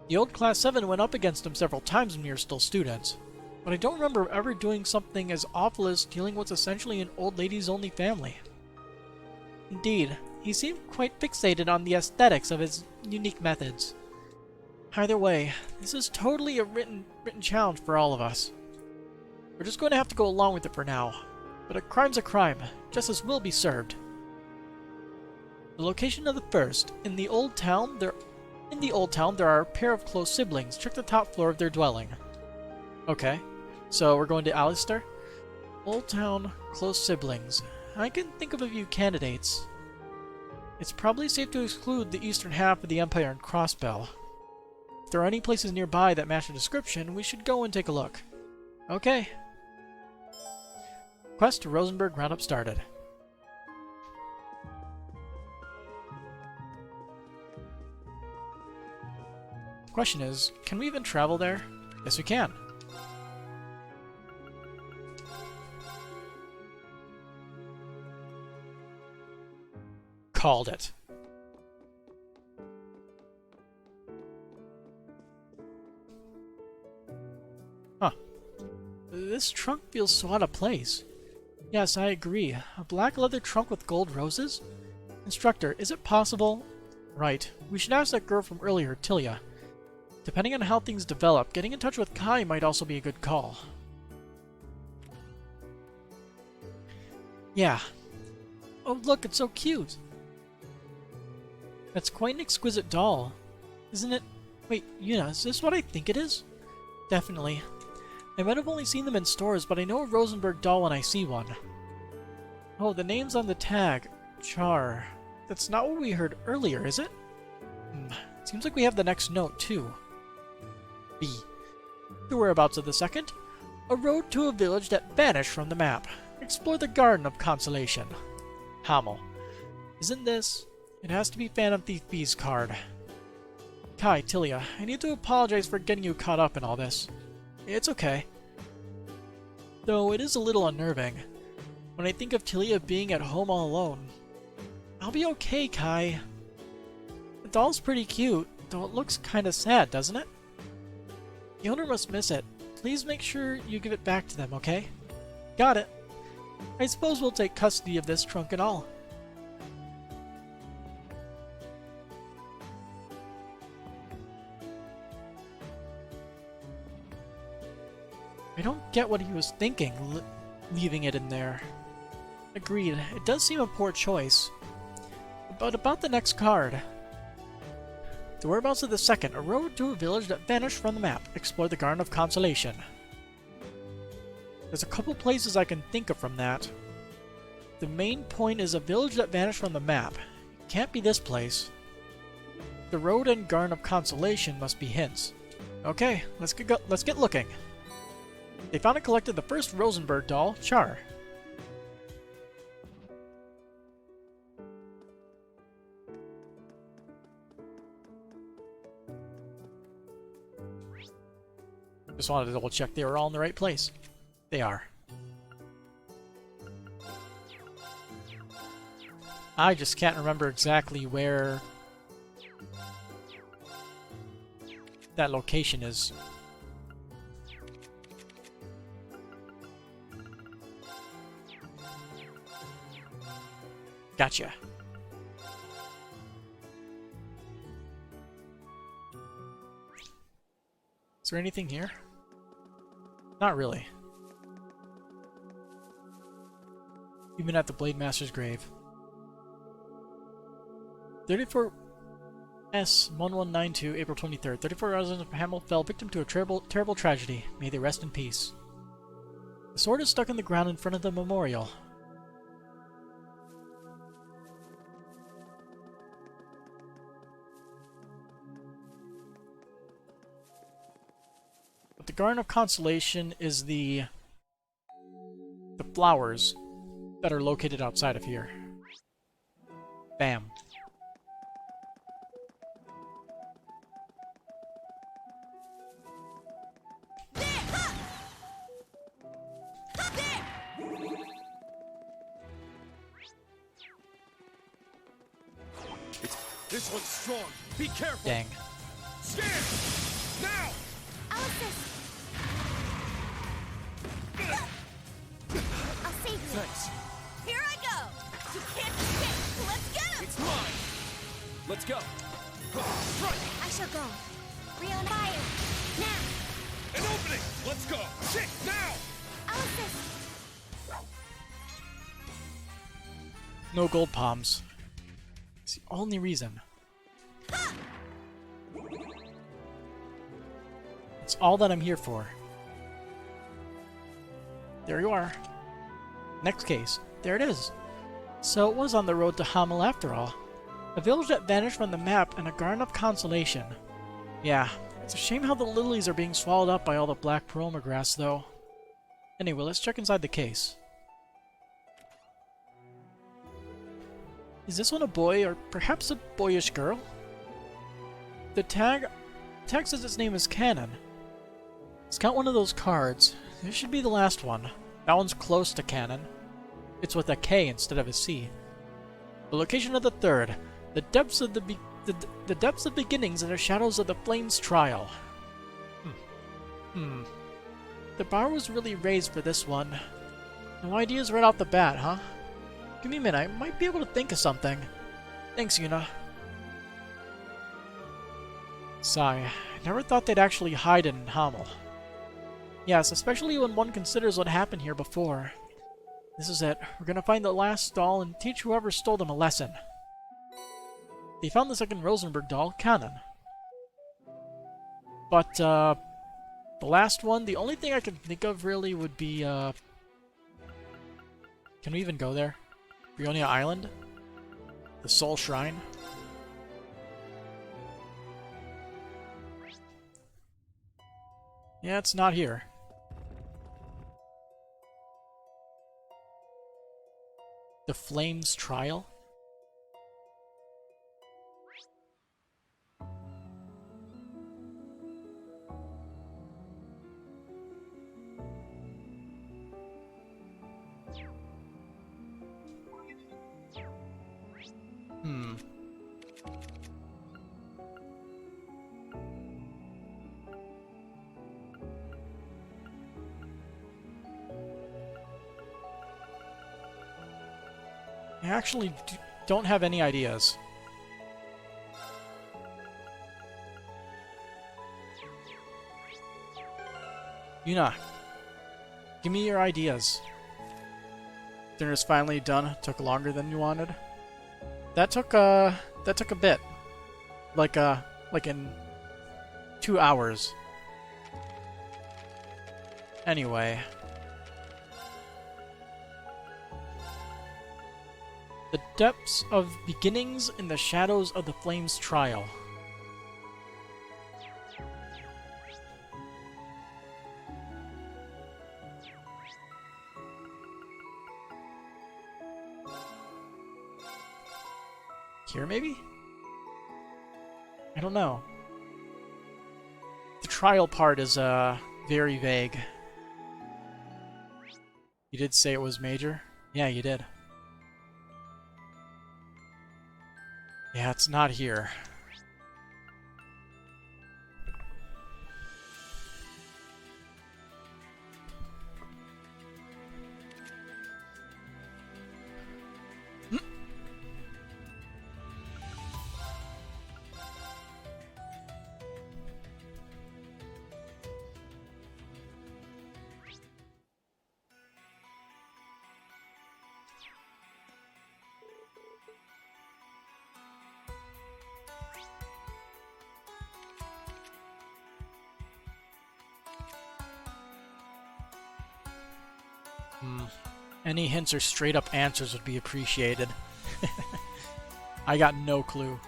The old Class 7 went up against him several times when we were still students, but I don't remember ever doing something as awful as stealing what's essentially an old lady's only family. Indeed, he seemed quite fixated on the aesthetics of his unique methods. Either way, this is totally a written challenge for all of us. We're just going to have to go along with it for now, but a crime's a crime. Justice will be served. The location of the first, in the Old Town, there are a pair of close siblings. Check the top floor of their dwelling. Okay, so we're going to Alistair? Old Town, close siblings. I can think of a few candidates. It's probably safe to exclude the eastern half of the Empire and Crossbell. If there are any places nearby that match the description, we should go and take a look. Okay. Quest to Rosenberg roundup started. Question is, can we even travel there? Yes, we can. Called it. Huh. This trunk feels so out of place. Yes, I agree. A black leather trunk with gold roses? Instructor, is it possible? Right. We should ask that girl from earlier, Tilia. Depending on how things develop, getting in touch with Kai might also be a good call. Yeah. Oh look, it's so cute! That's quite an exquisite doll. Isn't it? Wait, Yuna, is this what I think it is? Definitely. I might have only seen them in stores, but I know a Rosenberg doll when I see one. Oh, the name's on the tag. Char. That's not what we heard earlier, is it? Seems like we have the next note, too. B. The whereabouts of the second? A road to a village that vanished from the map. Explore the Garden of Consolation. Hamel. Isn't this? It has to be Phantom Thief B's card. Kai, Tilia, I need to apologize for getting you caught up in all this. It's okay. Though it is a little unnerving. When I think of Tilia being at home all alone. I'll be okay, Kai. The doll's pretty cute, though it looks kinda sad, doesn't it? The owner must miss it. Please make sure you give it back to them, okay? Got it. I suppose we'll take custody of this trunk and all. I don't get what he was thinking, leaving it in there. Agreed, it does seem a poor choice. But about the next card. The whereabouts of the second, a road to a village that vanished from the map. Explore the Garden of Consolation. There's a couple places I can think of from that. The main point is a village that vanished from the map. It can't be this place. The road and Garden of Consolation must be hints. Okay, let's get looking. They found and collected the first Rosenberg doll, Char. Just wanted to double check they were all in the right place. They are. I just can't remember exactly where that location is. Gotcha. Is there anything here? Not really. Even at the Blade Master's grave. 34S1192, April 23rd. 34 residents of Hamel fell victim to a terrible tragedy. May they rest in peace. The sword is stuck in the ground in front of the memorial. But the Garden of Consolation is the flowers that are located outside of here. Bam. This one's strong. Be careful. Dang. Stand! Now! I'll assist. I'll save you. Thanks. Here I go! You can't escape! Let's get him! It's mine. Let's go. Strike! I shall go. Rion, fire. Now. An opening! Let's go! Shit! Now! I'll assist. No gold palms. It's the only reason. It's all that I'm here for. There you are. Next case. There it is. So it was on the road to Hamel after all. A village that vanished from the map and a garden of consolation. Yeah, it's a shame how the lilies are being swallowed up by all the black paroma grass, though. Anyway, let's check inside the case. Is this one a boy, or perhaps a boyish girl? The tag says its name is Cannon. Let's count one of those cards. This should be the last one. That one's close to Cannon. It's with a K instead of a C. The location of the third. The depths of the depths of beginnings and the shadows of the flames trial. The bar was really raised for this one. No ideas right off the bat, huh? Give me a minute, I might be able to think of something. Thanks, Yuna. Sigh. I never thought they'd actually hide in Hamel. Yes, especially when one considers what happened here before. This is it. We're gonna find the last doll and teach whoever stole them a lesson. They found the second Rosenberg doll, Cannon. But, the last one, the only thing I can think of really would be, can we even go there? Brionia Island? The Soul Shrine? Yeah, it's not here. The Flames Trial? I actually don't have any ideas. Yuna, give me your ideas. Dinner's finally done. Took longer than you wanted. That took a bit. Like in 2 hours. Anyway. The depths of beginnings in the shadows of the flames trial. Here, maybe? I don't know. The trial part is, very vague. You did say it was major? Yeah, you did. Yeah, it's not here. Any hints or straight up answers would be appreciated. I got no clue.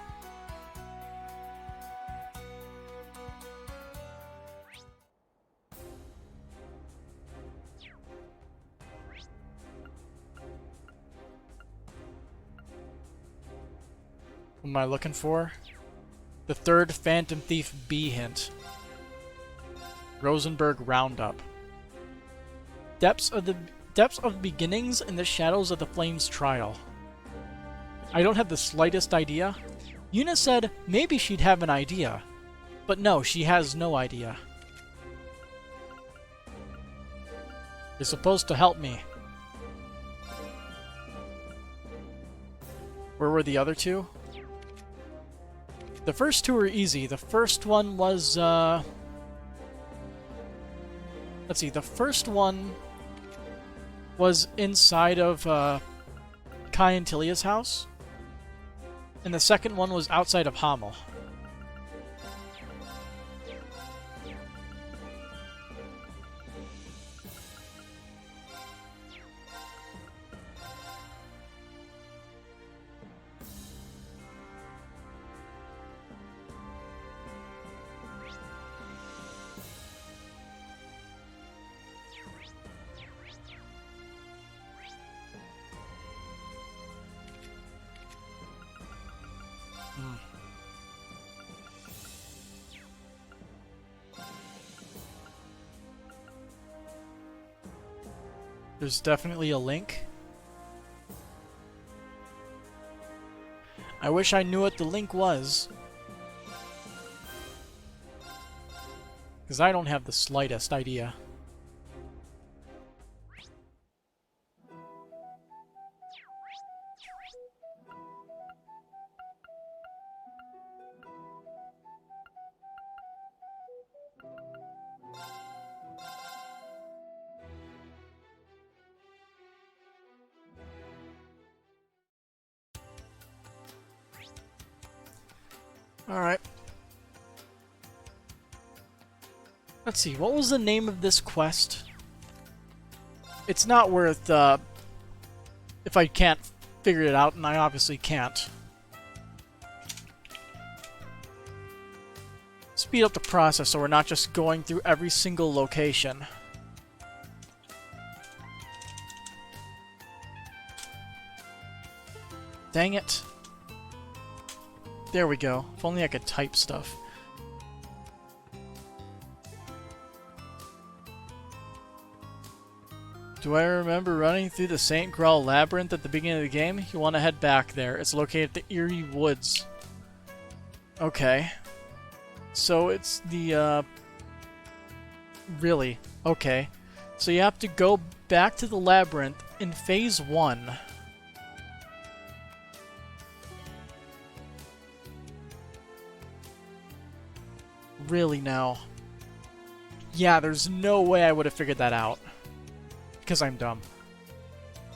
What am I looking for? The third Phantom Thief B hint. Rosenberg Roundup. Depths of beginnings in the shadows of the Flames trial. I don't have the slightest idea. Yuna said maybe she'd have an idea, but no, she has no idea. You're supposed to help me. Where were the other two? The first two were easy. The first one was, let's see, the first one was inside of Kai and Tilia's house, and the second one was outside of Hamel. There's definitely a link. I wish I knew what the link was. Because I don't have the slightest idea. Alright. Let's see, what was the name of this quest? It's not worth, if I can't figure it out, and I obviously can't. Speed up the process so we're not just going through every single location. Dang it. There we go. If only I could type stuff. Do I remember running through the St. Graal Labyrinth at the beginning of the game? You want to head back there. It's located at the Eerie Woods. Okay. So it's the, Really? Okay. So you have to go back to the labyrinth in Phase 1. Really now? Yeah, there's no way I would have figured that out. Because I'm dumb.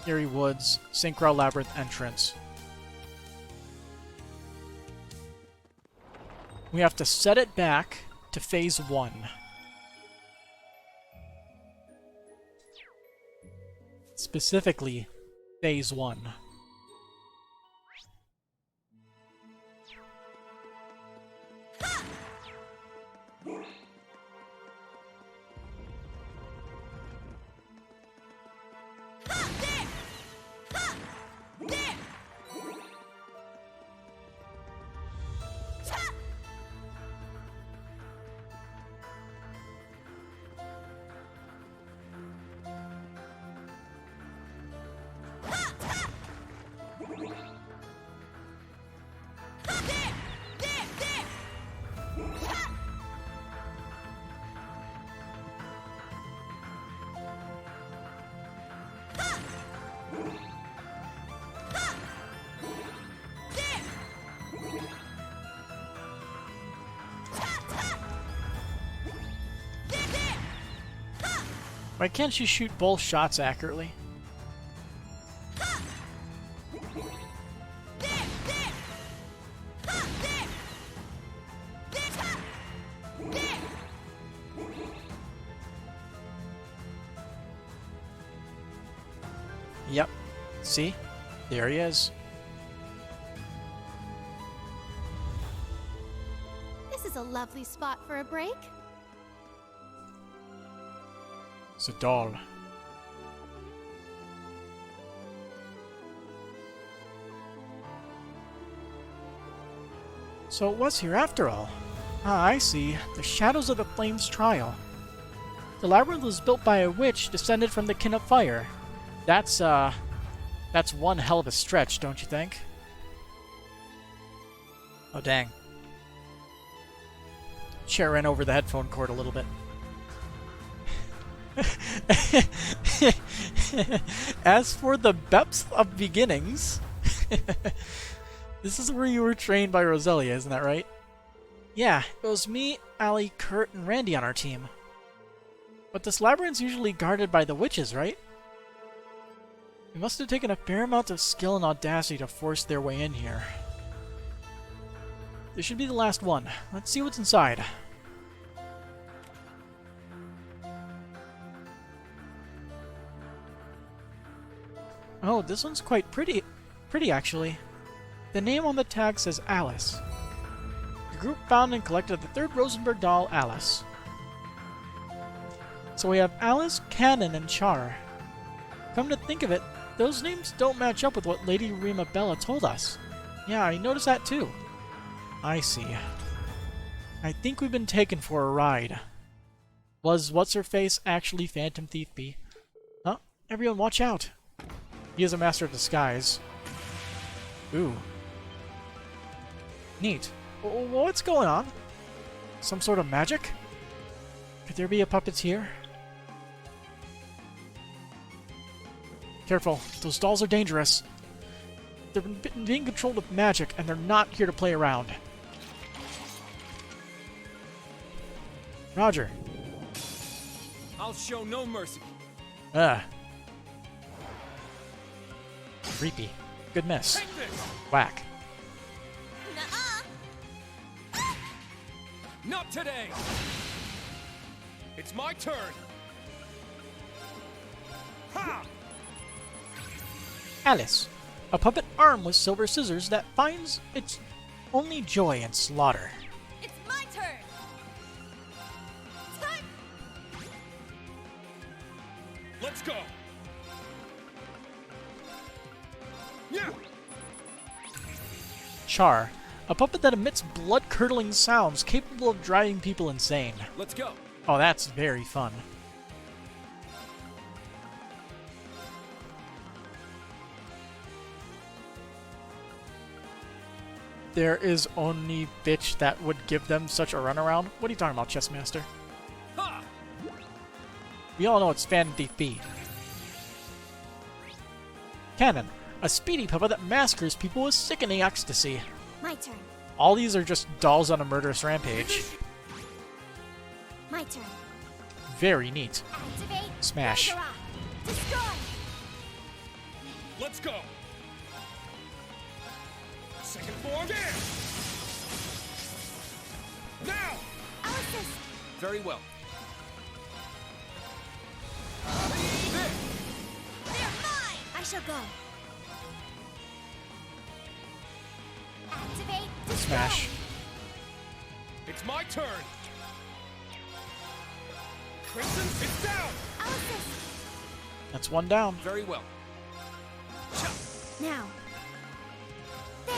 Eerie Woods, St. Graal Labyrinth entrance. We have to set it back to Phase 1. Specifically, Phase 1. Why can't you shoot both shots accurately? Yep. See? There he is. This is a lovely spot for a break. It's a doll. So it was here after all. Ah, I see. The Shadows of the Flames trial. The labyrinth was built by a witch descended from the Kin of Fire. That's one hell of a stretch, don't you think? Oh, dang. Chair ran over the headphone cord a little bit. As for the depths of beginnings, this is where you were trained by Roselia, isn't that right? Yeah, it was me, Allie, Kurt, and Randy on our team. But this labyrinth's usually guarded by the witches, right? It must have taken a fair amount of skill and audacity to force their way in here. This should be the last one. Let's see what's inside. Oh, this one's quite pretty actually. The name on the tag says Alice. The group found and collected the third Rosenberg doll, Alice. So we have Alice, Cannon, and Char. Come to think of it, those names don't match up with what Lady Rima Bella told us. Yeah, I noticed that too. I see. I think we've been taken for a ride. Was What's-Her-Face actually Phantom Thief B? Huh? Everyone watch out! He is a master of disguise. Ooh. Neat. What's going on? Some sort of magic? Could there be a puppeteer? Careful, those dolls are dangerous. They're being controlled with magic, and they're not here to play around. Roger. I'll show no mercy. Creepy. Good miss. Take this! Whack. Nuh-uh. Not today! It's my turn! Ha! Alice. A puppet armed with silver scissors that finds its only joy in slaughter. It's my turn. Time. Let's go! Yeah! Char. A puppet that emits blood-curdling sounds capable of driving people insane. Let's go! Oh, that's very fun. There is only bitch that would give them such a runaround. What are you talking about, Chessmaster? Ha! We all know it's Phantom Thief B. Cannon. A speedy puppet that massacres people with sickening ecstasy. My turn. All these are just dolls on a murderous rampage. My turn. Very neat. Activate. Smash. Ragnarok. Destroy. Let's go! Second form! There! Now! I'll assist. Very well. They're mine. I shall go. Activate. Destroy. Smash. It's my turn! Crimson, it's down! I'll assist. That's one down. Very well. Now. There.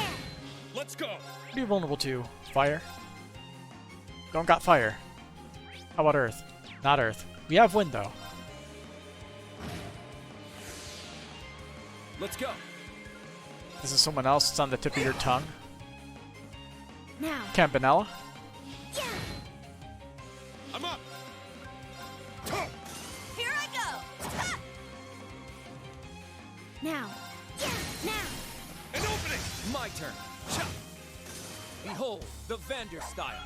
Let's go! What are you vulnerable to? Fire? Don't got fire. How about earth? Not earth. We have wind, though. Let's go! This is someone else that's on the tip of your tongue. Now. Campanella? Yeah. I'm up! Here I go. Ha! Now. Yeah. Now. An opening! My turn. Chop! Behold, the Vander style.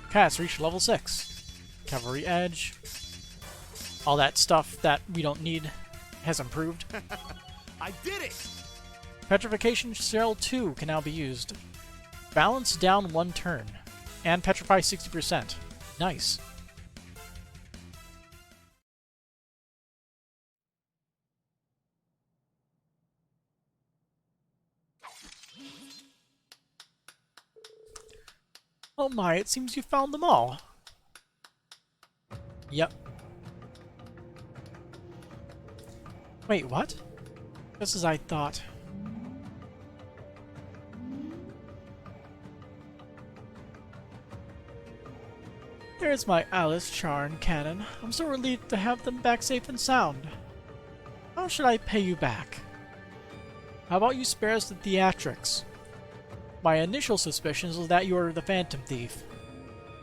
Cats reach level 6. Cavalry Edge. all that stuff that we don't need has improved. I did it! Petrification Shell 2 can now be used. Balance down 1 turn. And Petrify 60%. Nice. Oh my, it seems you found them all. Yep. Wait, what? Just as I thought. There's my Alice, Char, and Cannon. I'm so relieved to have them back safe and sound. How should I pay you back? How about you spare us the theatrics? My initial suspicions was that you were the Phantom Thief.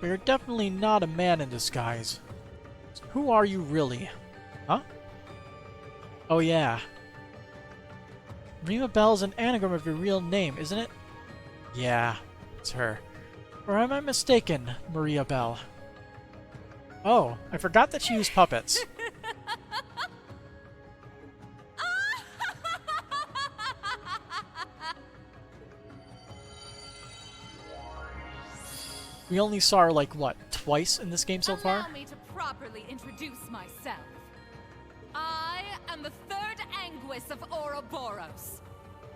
But you're definitely not a man in disguise. So who are you really? Huh? Oh yeah. Maria Bell is an anagram of your real name, isn't it? Yeah, it's her. Or am I mistaken, Maria Bell? Oh, I forgot that she used puppets. We only saw her, like, what, twice in this game so far? Allow me to properly introduce myself. I am the third Anguis of Ouroboros,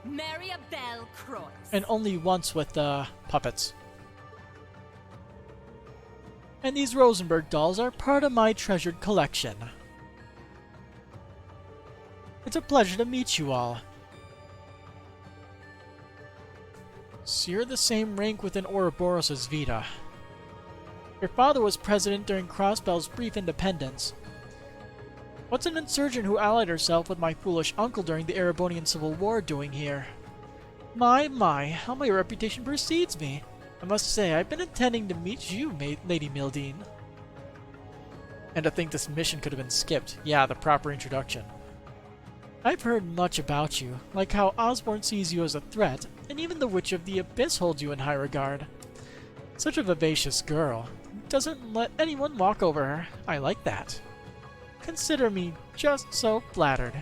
Maria Bell Croix. And only once with puppets. And these Rosenberg dolls are part of my treasured collection. It's a pleasure to meet you all. So you're the same rank within Ouroboros as Vita. Your father was president during Crossbell's brief independence. What's an insurgent who allied herself with my foolish uncle during the Erebonian Civil War doing here? My, how my reputation precedes me. I must say, I've been intending to meet you, Lady Mildine. And to think this mission could have been skipped. Yeah, the proper introduction. I've heard much about you, like how Osborne sees you as a threat, and even the Witch of the Abyss holds you in high regard. Such a vivacious girl. Doesn't let anyone walk over her. I like that. Consider me just so flattered.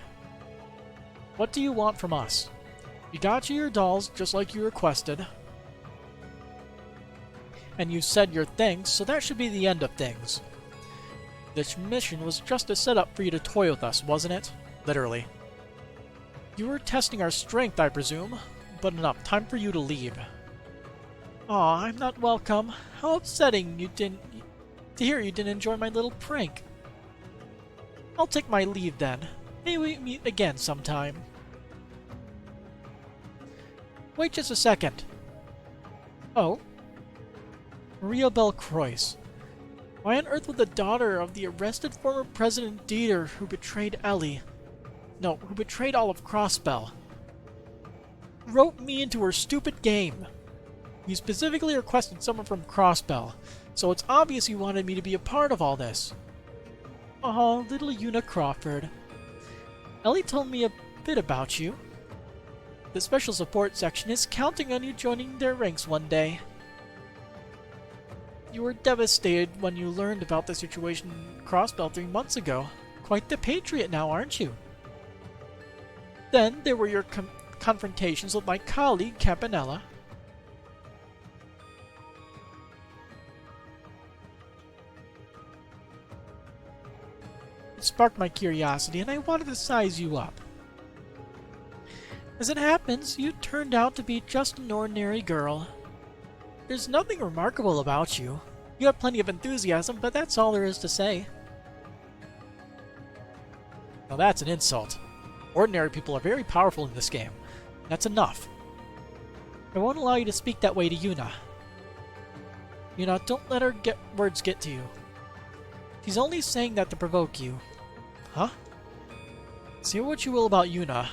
What do you want from us? We got you your dolls, just like you requested. And you said your thanks, so that should be the end of things. This mission was just a setup for you to toy with us, wasn't it? Literally. You were testing our strength, I presume. But enough, time for you to leave. Aw, I'm not welcome. How upsetting to hear you didn't enjoy my little prank. I'll take my leave then. Maybe we meet again sometime. Wait just a second. Oh? Maria Bell Croix. Why on earth would the daughter of the arrested former President Dieter who betrayed Ellie... No, who betrayed all of Crossbell... rope me into her stupid game? You specifically requested someone from Crossbell, so it's obvious you wanted me to be a part of all this. Oh, little Una Crawford. Ellie told me a bit about you. The Special Support Section is counting on you joining their ranks one day. You were devastated when you learned about the situation in Crossbell 3 months ago. Quite the patriot now, aren't you? Then there were your confrontations with my colleague, Campanella. It sparked my curiosity, and I wanted to size you up. As it happens, you turned out to be just an ordinary girl. There's nothing remarkable about you. You have plenty of enthusiasm, but that's all there is to say. Now that's an insult. Ordinary people are very powerful in this game. That's enough. I won't allow you to speak that way to Yuna. Yuna, don't let her words get to you. She's only saying that to provoke you. Huh? Say what you will about Yuna,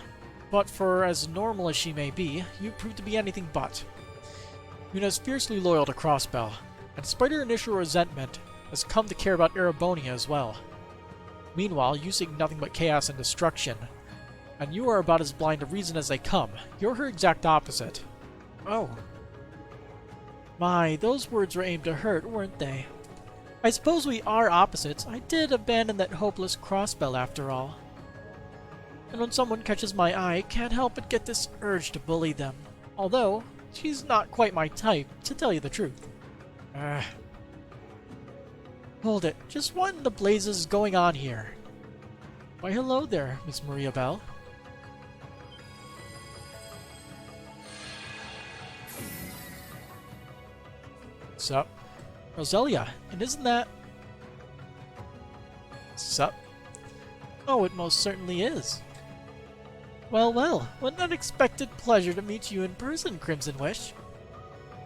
but for as normal as she may be, you prove to be anything but. Yuna's fiercely loyal to Crossbell, and despite her initial resentment, has come to care about Erebonia as well. Meanwhile, you seek nothing but chaos and destruction, and you are about as blind to reason as they come. You're her exact opposite. Oh. My, those words were aimed to hurt, weren't they? I suppose we are opposites. I did abandon that hopeless crossbell after all. And when someone catches my eye, I can't help but get this urge to bully them. Although, she's not quite my type, to tell you the truth. Hold it, just what in the blazes is going on here? Why hello there, Miss Maria Bell. Sup? Roselia, and isn't that... Sup? Oh, it most certainly is. Well, well, what an unexpected pleasure to meet you in person, Crimson Wish.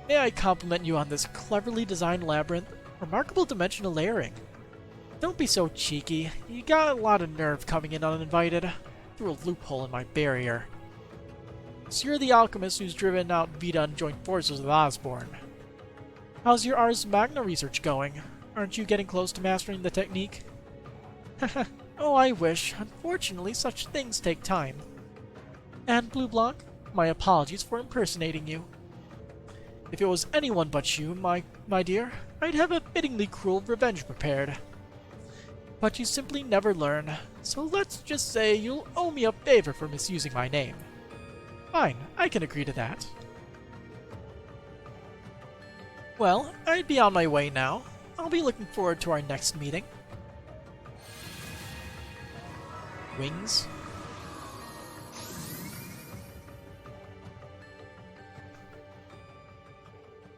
May I compliment you on this cleverly designed labyrinth? Remarkable dimensional layering. Don't be so cheeky. You got a lot of nerve coming in uninvited. Through a loophole in my barrier. So you're the alchemist who's driven out Vita and joined forces with Osborne. How's your Ars Magna research going? Aren't you getting close to mastering the technique? Oh, I wish. Unfortunately, such things take time. And Blue Block, my apologies for impersonating you. If it was anyone but you, my dear, I'd have a fittingly cruel revenge prepared. But you simply never learn, so let's just say you'll owe me a favor for misusing my name. Fine, I can agree to that. Well, I'd be on my way now. I'll be looking forward to our next meeting. Wings?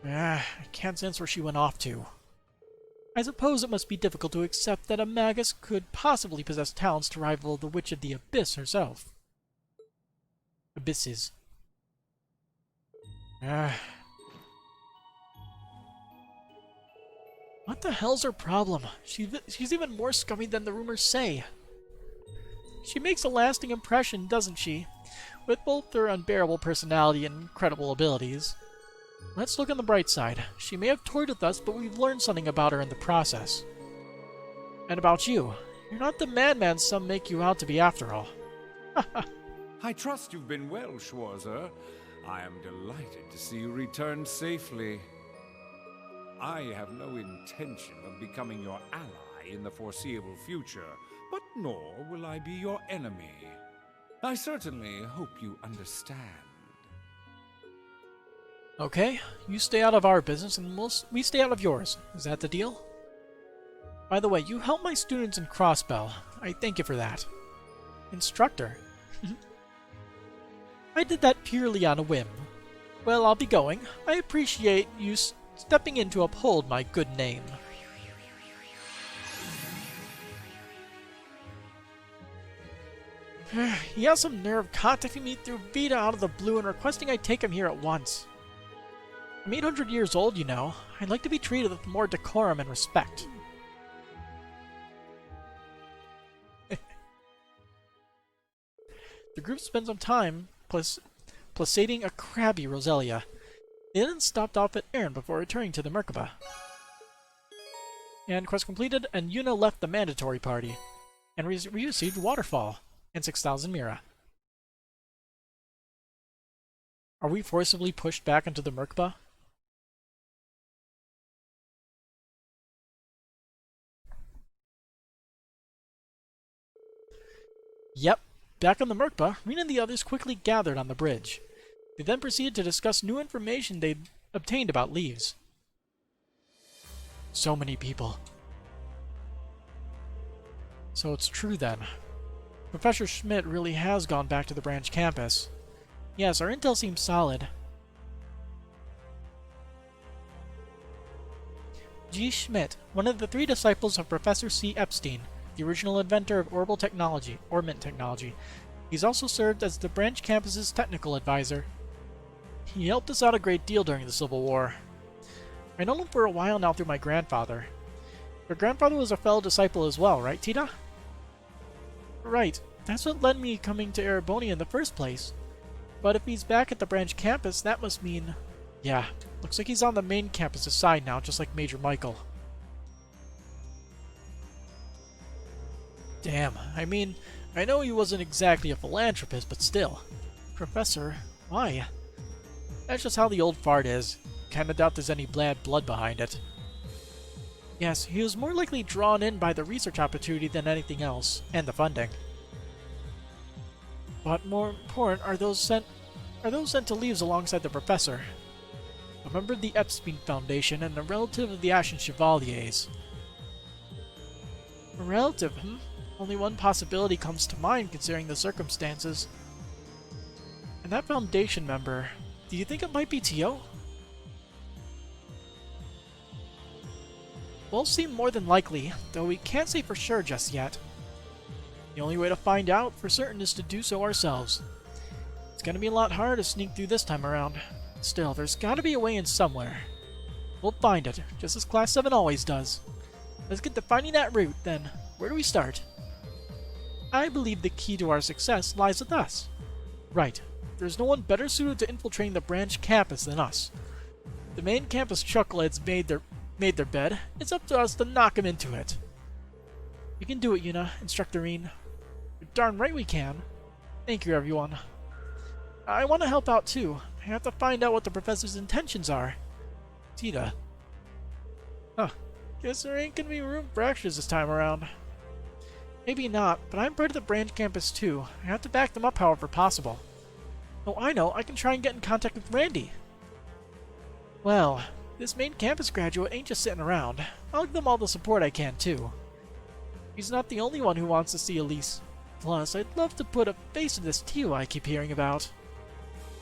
I can't sense where she went off to. I suppose it must be difficult to accept that a Magus could possibly possess talents to rival the Witch of the Abyss herself. Abysses. What the hell's her problem? She's even more scummy than the rumors say. She makes a lasting impression, doesn't she? With both her unbearable personality and incredible abilities. Let's look on the bright side. She may have toyed with us, but we've learned something about her in the process. And about you. You're not the madman some make you out to be after all. I trust you've been well, Schwarzer. I am delighted to see you return safely. I have no intention of becoming your ally in the foreseeable future, but nor will I be your enemy. I certainly hope you understand. Okay, you stay out of our business and we stay out of yours. Is that the deal? By the way, you helped my students in Crossbell. I thank you for that. Instructor? I did that purely on a whim. Well, I'll be going. I appreciate you stepping in to uphold my good name. He has some nerve contacting me through Vita out of the blue and requesting I take him here at once. I'm 800 years old, you know. I'd like to be treated with more decorum and respect. The group spent some time placating a crabby Roselia. They then stopped off at Aaron before returning to the Merkaba. And quest completed, and Yuna left the mandatory party. And received Waterfall and 6,000 Mira. Are we forcibly pushed back into the Merkaba? Yep. Back on the Merkaba, Rena and the others quickly gathered on the bridge. They then proceeded to discuss new information they'd obtained about Leeves. So many people. So it's true then. Professor Schmidt really has gone back to the branch campus. Yes, our intel seems solid. G. Schmidt, one of the 3 disciples of Professor C. Epstein, the original inventor of Orbal technology, or Mint technology. He's also served as the branch campus's technical advisor. He helped us out a great deal during the Civil War. I know him for a while now through my grandfather. Your grandfather was a fellow disciple as well, right, Tita? Right. That's what led me coming to Erebonia in the first place. But if he's back at the branch campus, that must mean... Yeah, looks like he's on the main campus's side now, just like Major Michael. Damn, I mean, I know he wasn't exactly a philanthropist, but still. Professor, why? That's just how the old fart is. Kinda doubt there's any bad blood behind it. Yes, he was more likely drawn in by the research opportunity than anything else, and the funding. But more important are those sent to Leeves alongside the professor. A member of the Epstein Foundation and a relative of the Ashen Chevaliers. A relative, Only one possibility comes to mind considering the circumstances. And that Foundation member, do you think it might be Tio? Both seem more than likely, though we can't say for sure just yet. The only way to find out for certain is to do so ourselves. It's gonna be a lot harder to sneak through this time around. Still, there's gotta be a way in somewhere. We'll find it, just as Class 7 always does. Let's get to finding that route, then. Where do we start? I believe the key to our success lies with us. Right. There's no one better suited to infiltrating the branch campus than us. The main campus chuckleheads made their bed. It's up to us to knock them into it. We can do it, Yuna, Instructor Reen. You're darn right we can. Thank you, everyone. I want to help out, too. I have to find out what the professor's intentions are. Tita. Huh. Guess there ain't gonna be room for extras this time around. Maybe not, but I'm part of the branch campus, too. I have to back them up however possible. Oh, I know. I can try and get in contact with Randy. Well, this main campus graduate ain't just sitting around. I'll give them all the support I can, too. He's not the only one who wants to see Elise. Plus, I'd love to put a face to this Tio I keep hearing about.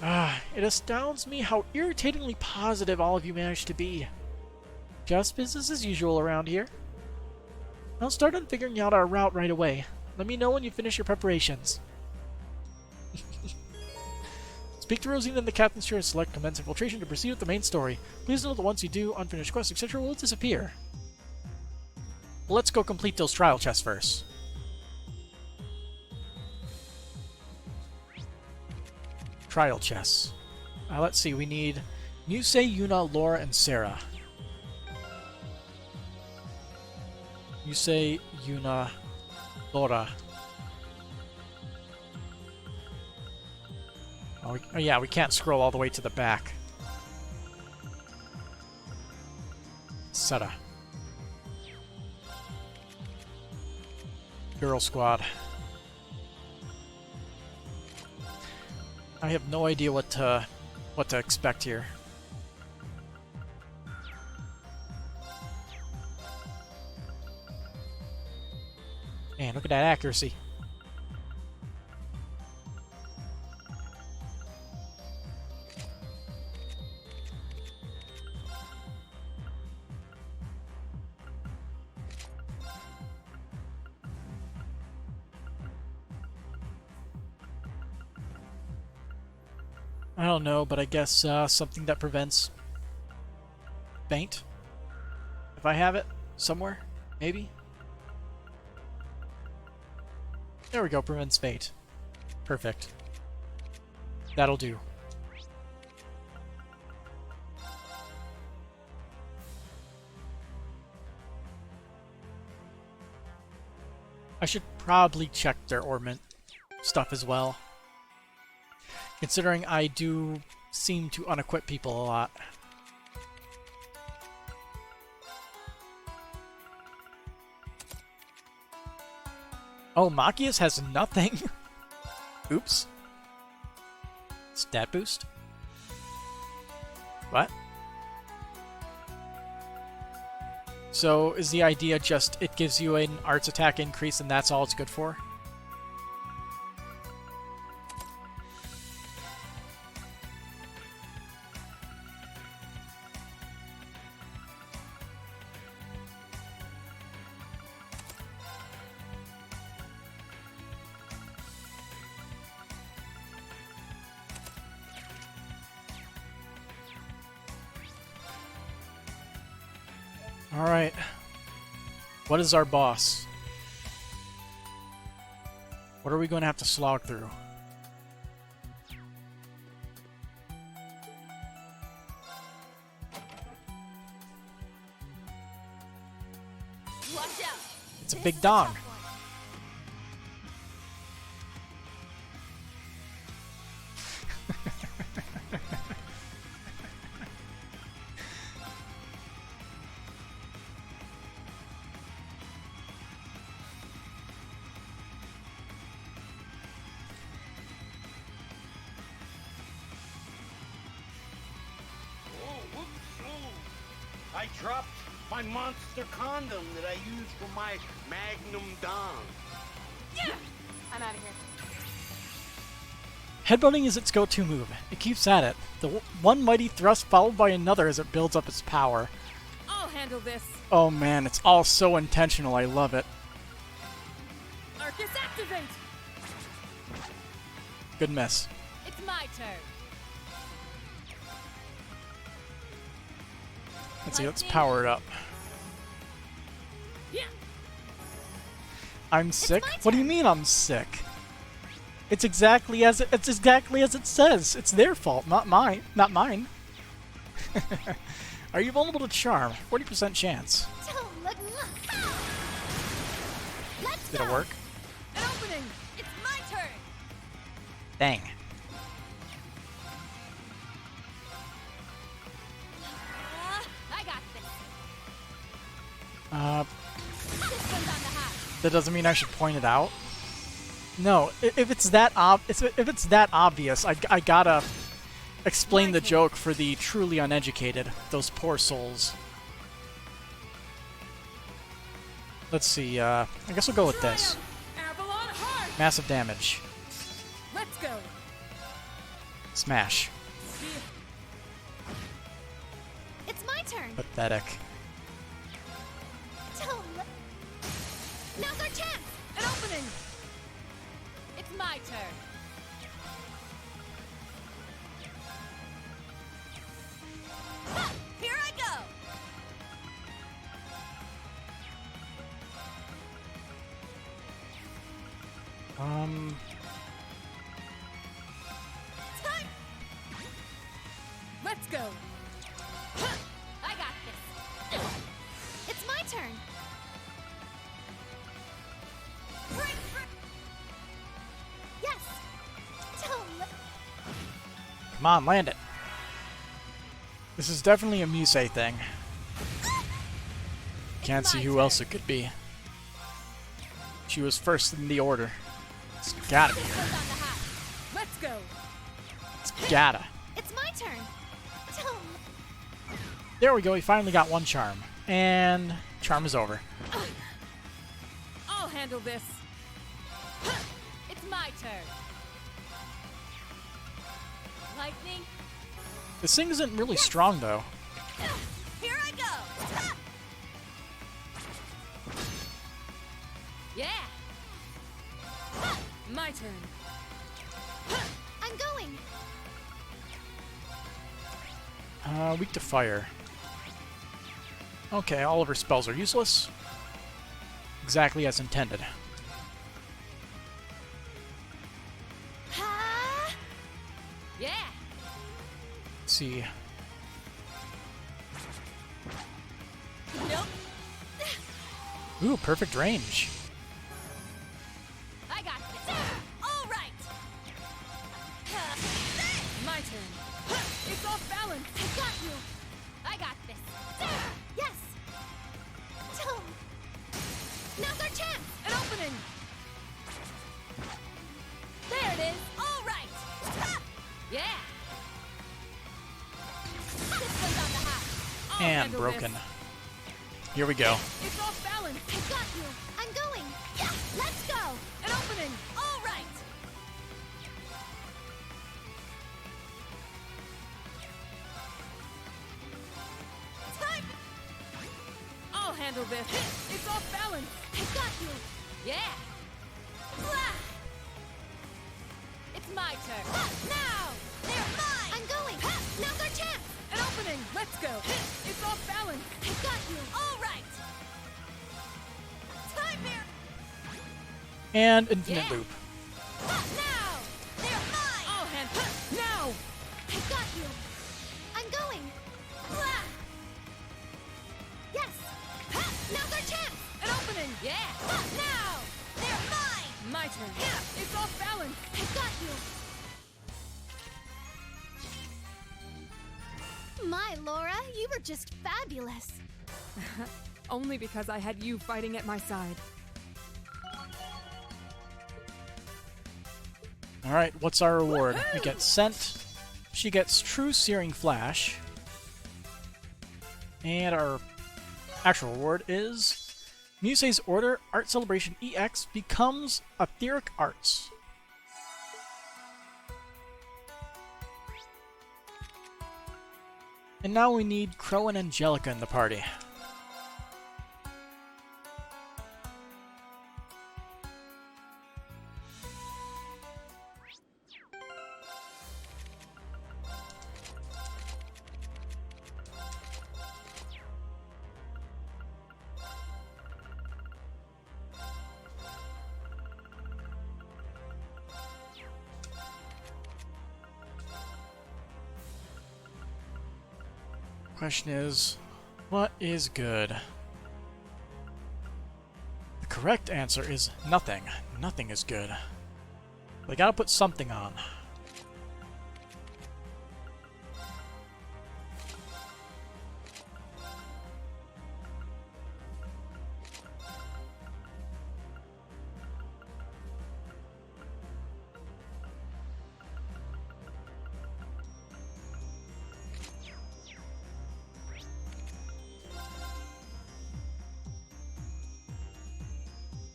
It astounds me how irritatingly positive all of you manage to be. Just business as usual around here. I'll start on figuring out our route right away. Let me know when you finish your preparations. Speak to Rosine and the captain's chair and select commence infiltration to proceed with the main story. Please note that once you do, unfinished quests, etc. will disappear. Let's go complete those trial chests first. Trial chests. Let's see, we need Muse, Yuna, Laura, and Sarah. Muse, Yuna, Laura. Oh, yeah, we can't scroll all the way to the back. Sarah. Girl Squad. I have no idea what to expect here. Man, look at that accuracy. I don't know, but I guess something that prevents faint. If I have it somewhere, maybe. There we go, prevents fate. Perfect. That'll do. I should probably check their ornament stuff as well. Considering I do seem to unequip people a lot. Oh, Machias has nothing? Oops. Stat boost? What? So, is the idea just it gives you an arts attack increase and that's all it's good for? Alright. What is our boss? What are we going to have to slog through? Watch out! It's a big dong. I dropped my monster condom that I used for my Magnum Dong. Yeah! I'm out of here. Headbutting is its go-to move. It keeps at it. The one mighty thrust followed by another as it builds up its power. I'll handle this. Oh man, it's all so intentional. I love it. Arcus, activate! Good miss. It's my turn. Let's see, let's power it up. Yeah! I'm sick? What do you mean I'm sick? It's exactly as it says. It's their fault, not mine. Not mine. Are you vulnerable to charm? 40% chance. Don't look. Let's Did it go. work? An opening! It's my turn! Dang. I got this. This one's on the hot. That doesn't mean I should point it out. No, if it's that obvious, I gotta explain the joke for the truly uneducated. Those poor souls. Let's see. I guess we'll go with this. Avalon Heart! Massive damage. Let's go! Smash. It's my turn. Pathetic. Don't look. Now's our chance. An opening! It's my turn. Ha! Here I go! Time! Let's go! Ha! I got this! It's my turn. Yes. Don't look. Come on, land it. This is definitely a Musei thing. Can't see who else it could be. She was first in the order. It's gotta be This her. one's on the hot. Let's go! It's gotta. It's my turn. Don't look. There we go, we finally got one charm. And charm is over. I'll handle this. Ha! It's my turn. Lightning. This thing isn't really strong though. Here I go. Ha! Yeah. Ha! My turn. Ha! I'm going. Weak to fire. Okay, all of her spells are useless. Exactly as intended. Ha! Yeah. Let's see. Nope. Ooh, perfect range. I got this. All right. My turn. Ha! It's off balance. I got you. I got this. Yes. Don't. Now's our chance. An opening. There it is. All right. Ha! Yeah. This one's on the hot. I'll And handle broken. this. Here we go. It's off balance. I got you. I'm going. Yeah. Let's go. An opening. All right. Time. I'll handle this. It's off balance. I got you. Yeah. Blah. It's my turn. Now. They're mine. I'm going. Now's our chance. An opening. Let's go. It's off balance. I got you. All right. Time here. And infinite Yeah. loop. Now. They're mine. I'll handle. Now. I got you. I'm going. Blah. Yes. Now's our chance. An opening. Yeah. Now. They're mine. My turn. It's off balance. I got you. My Laura, you were just fabulous. Only because I had you fighting at my side. Alright, what's our reward? We get Scent. She gets True Searing Flash. And our actual reward is Musei's Order Art Celebration EX becomes Etheric Arts. And now we need Crow and Angelica in the party. Question is, what is good? The correct answer is nothing. Nothing is good. They gotta put something on.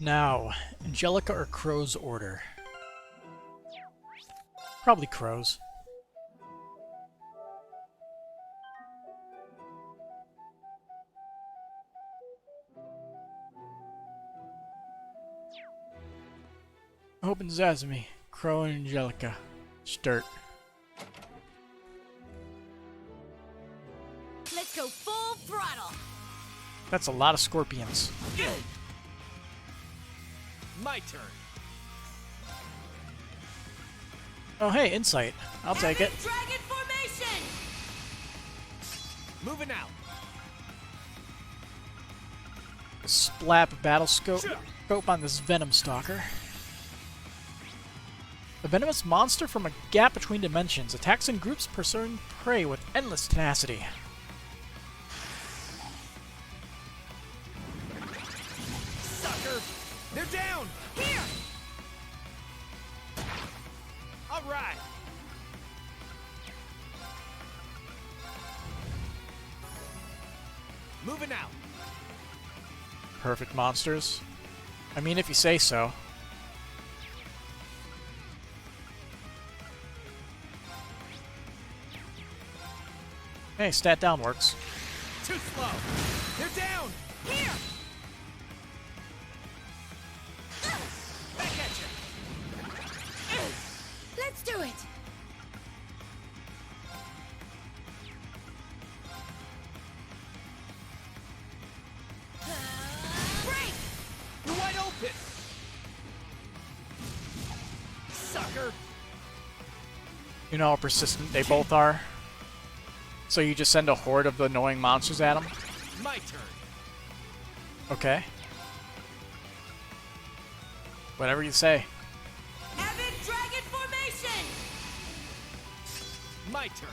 Now, Angelica or Crow's order? Probably Crow's. Open Sesame, Crow and Angelica. Start. Let's go full throttle. That's a lot of scorpions. My turn. Oh hey, insight. I'll take it. Dragon formation. Moving out. Splap battle scope on this Venom Stalker. A venomous monster from a gap between dimensions attacks in groups pursuing prey with endless tenacity. Sucker! They're down! Here. All right. Moving out. Perfect monsters. I mean, if you say so. Hey, stat down works. Too slow. They're down. Here. Back at you. Let's do it. Break. You're wide open. Sucker. You know how persistent they both are? So you just send a horde of the annoying monsters at them? My turn. Okay. Whatever you say. Avid dragon formation. My turn.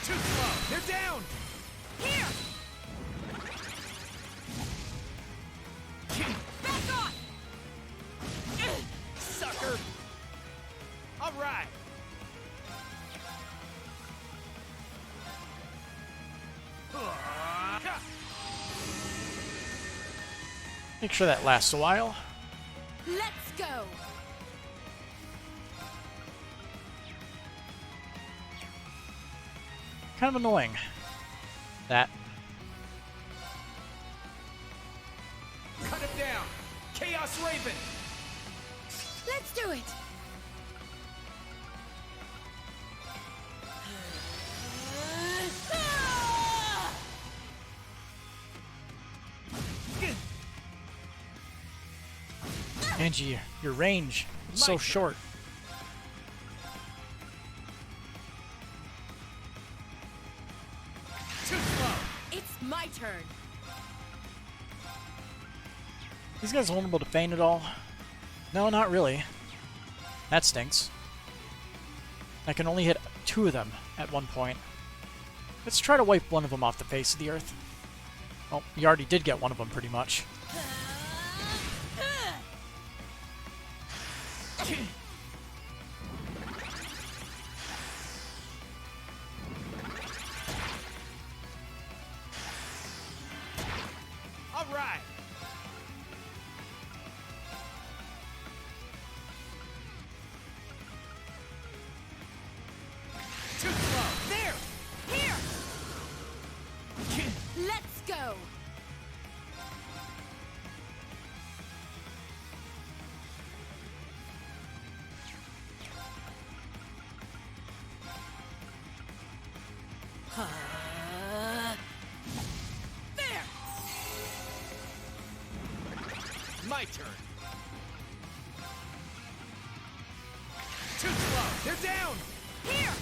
Too slow. They're down. Here. Back off. Sucker. All right. Make sure that lasts a while. Let's go. Kind of annoying. That. Cut him down. Chaos Raven. Let's do it. Angie, your range is so short. Too slow. It's my turn. These guys vulnerable to Feint at all? No, not really. That stinks. I can only hit 2 of them at one point. Let's try to wipe one of them off the face of the earth. Well, you already did get one of them pretty much. All right. Too slow. There. Here! Let's go! There! My turn. Too slow. They're down. Here!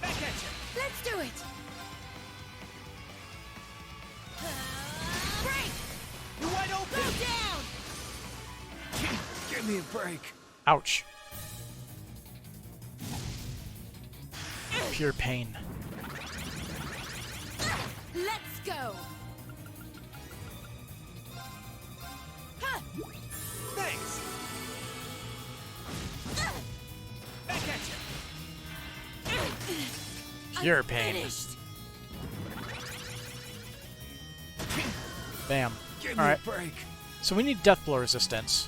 Back at you. Let's do it! Break! You're wide Go open. down! Give me a break. Ouch. Pure pain. Let's go! Ha! Thanks. Back at you. Pure I'm pain. finished. Bam. Give me Alright, a break. so we need death blow resistance.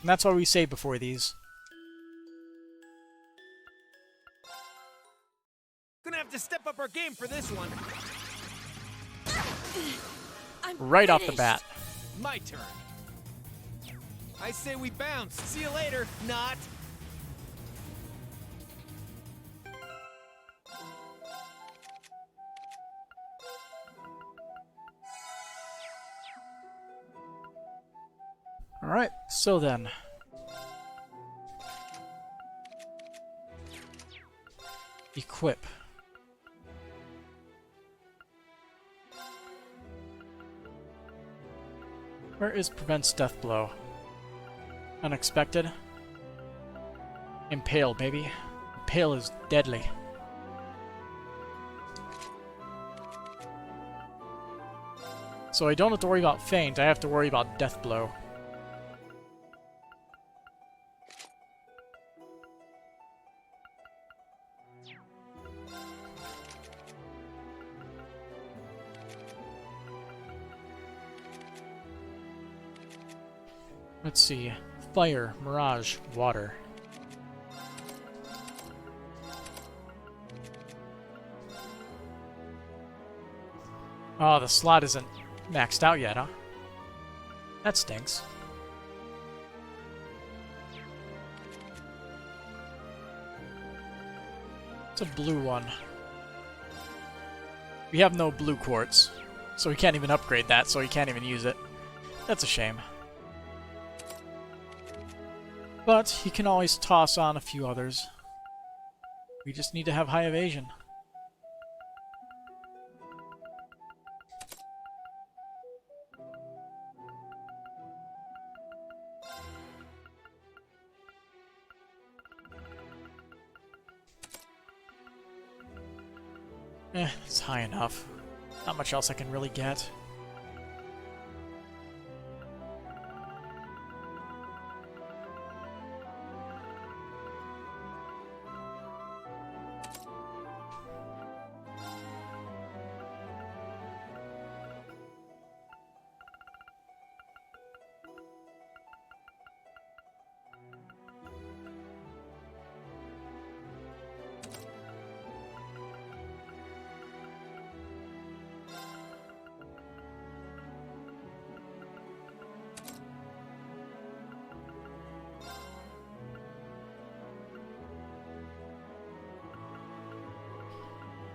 And that's why we save before these. Gonna have to step up our game for this one. I'm Right off the finished. bat. My turn. I say we bounce. See you later. Not. Alright, so then. Equip. Where is prevents death blow? Unexpected. Impale, baby. Impale is deadly. So I don't have to worry about feint, I have to worry about death blow. Let's see. Fire, mirage, water. Oh, the slot isn't maxed out yet, huh? That stinks. It's a blue one. We have no blue quartz, so we can't even upgrade that, so we can't even use it. That's a shame. But he can always toss on a few others. We just need to have high evasion. It's high enough. Not much else I can really get.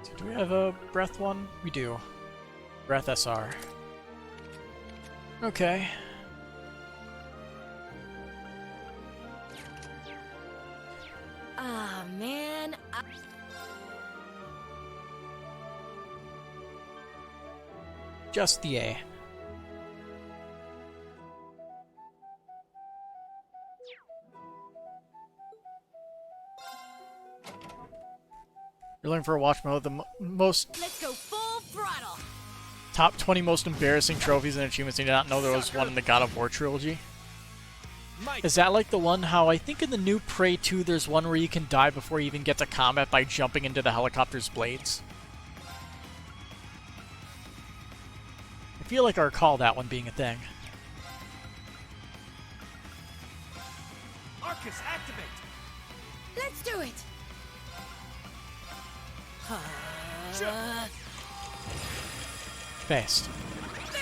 So do we have a breath one? We do. Breath SR. Okay. Ah, man. Just the A. You're looking for a watch mode. The most Let's go full throttle. Top 20 most embarrassing trophies and achievements. I did not know there was one in the God of War trilogy. Is that like the one how I think in the new Prey 2 there's one where you can die before you even get to combat by jumping into the helicopter's blades? I feel like I recall that one being a thing. Arcus, activate! Let's do it! Fast. There!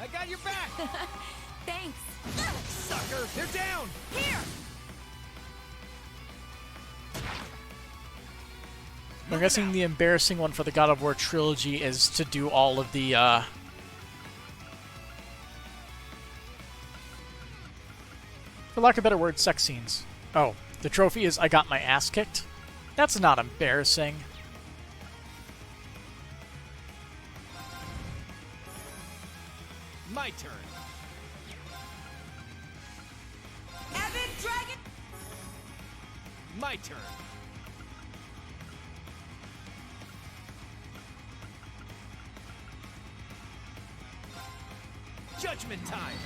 I got your back! Thanks. Sucker! They're down! Here! I'm guessing the embarrassing one for the God of War trilogy is to do all of the, for lack of a better word, sex scenes. Oh, the trophy is I got my ass kicked? That's not embarrassing. My turn. Avid Dragon! My turn. Judgment time!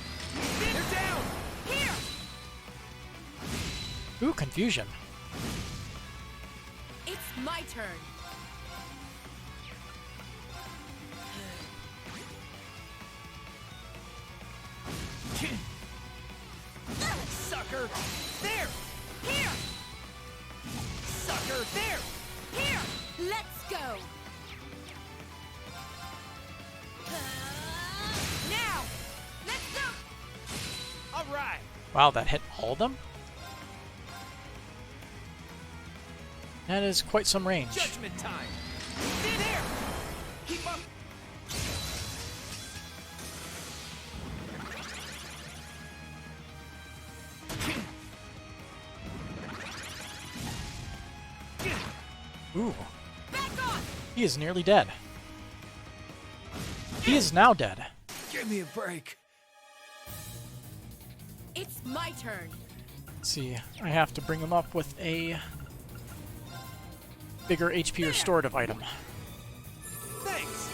They're down! Here! Ooh, confusion. It's my turn. Sucker! There! Here! Sucker! There! Here! Let's go! Now! Let's go! All right! Wow, that hit all of them? That is quite some range. Judgment time! There! Keep up! Ooh, Back off! he is nearly dead. He is now dead. Give me a break. It's my turn. Let's see, I have to bring him up with a bigger HP restorative item. Thanks!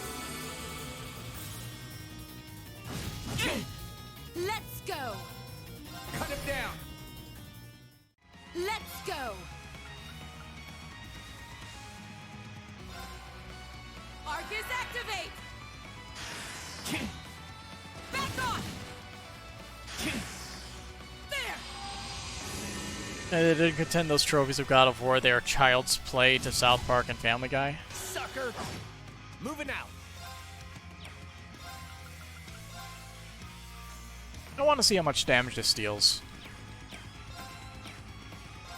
Let's go! Cut him down! Let's go! Arcus activate! Back off! There! They didn't contend those trophies of God of War. They are child's play to South Park and Family Guy. Sucker! Moving out! I want to see how much damage this deals.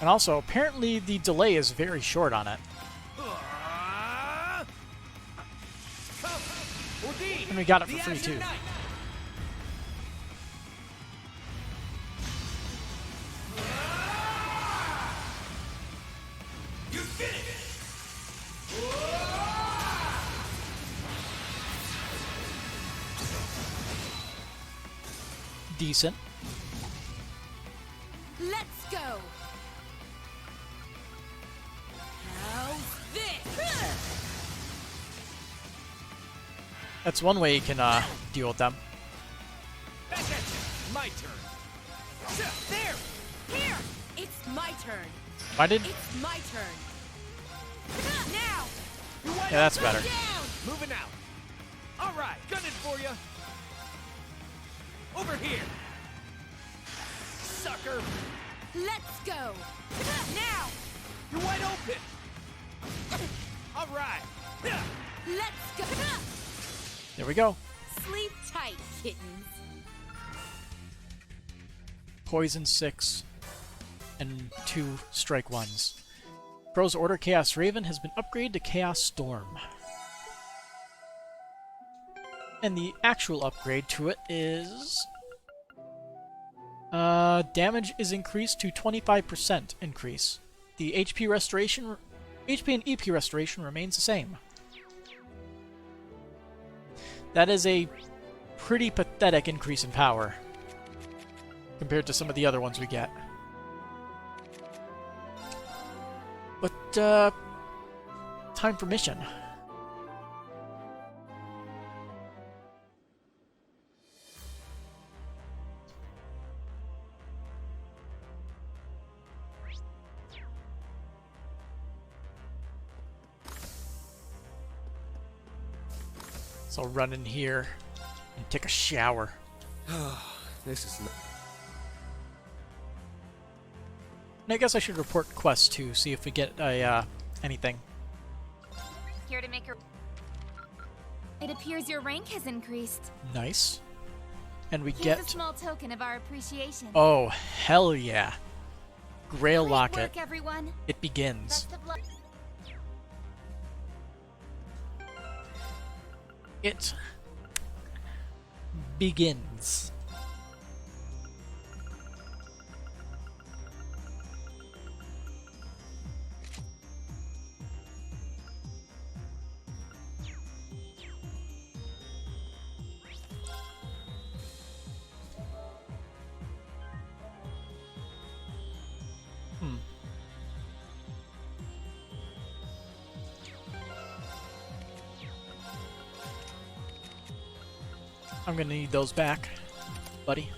And also, apparently the delay is very short on it. And we got it for free too. Decent. Let's go! How's this? That's one way you can deal with them. Back at you! My turn! There! Here! It's my turn. I did. It's my turn. Now! Yeah, that's better. Down! Moving out! Alright, gunning for you! Over here! Sucker! Let's go! Now! You're wide open! Alright! Let's go! There we go. Sleep tight, kittens. Poison 6 and 2 strike 1s. Pro's Order Chaos Raven has been upgraded to Chaos Storm. And the actual upgrade to it is... damage is increased to 25% increase. The HP restoration... HP and EP restoration remains the same. That is a pretty pathetic increase in power compared to some of the other ones we get. But, time for mission. So I'll run in here and take a shower. This is not... And I guess I should report quests too, see if we get anything. Here to make your... It appears your rank has increased. Nice. And we Here's get... a small token of our appreciation. Oh, hell yeah. Grail Great Locket. work, everyone. It begins. Best of luck. It begins. I'm gonna need those back, buddy.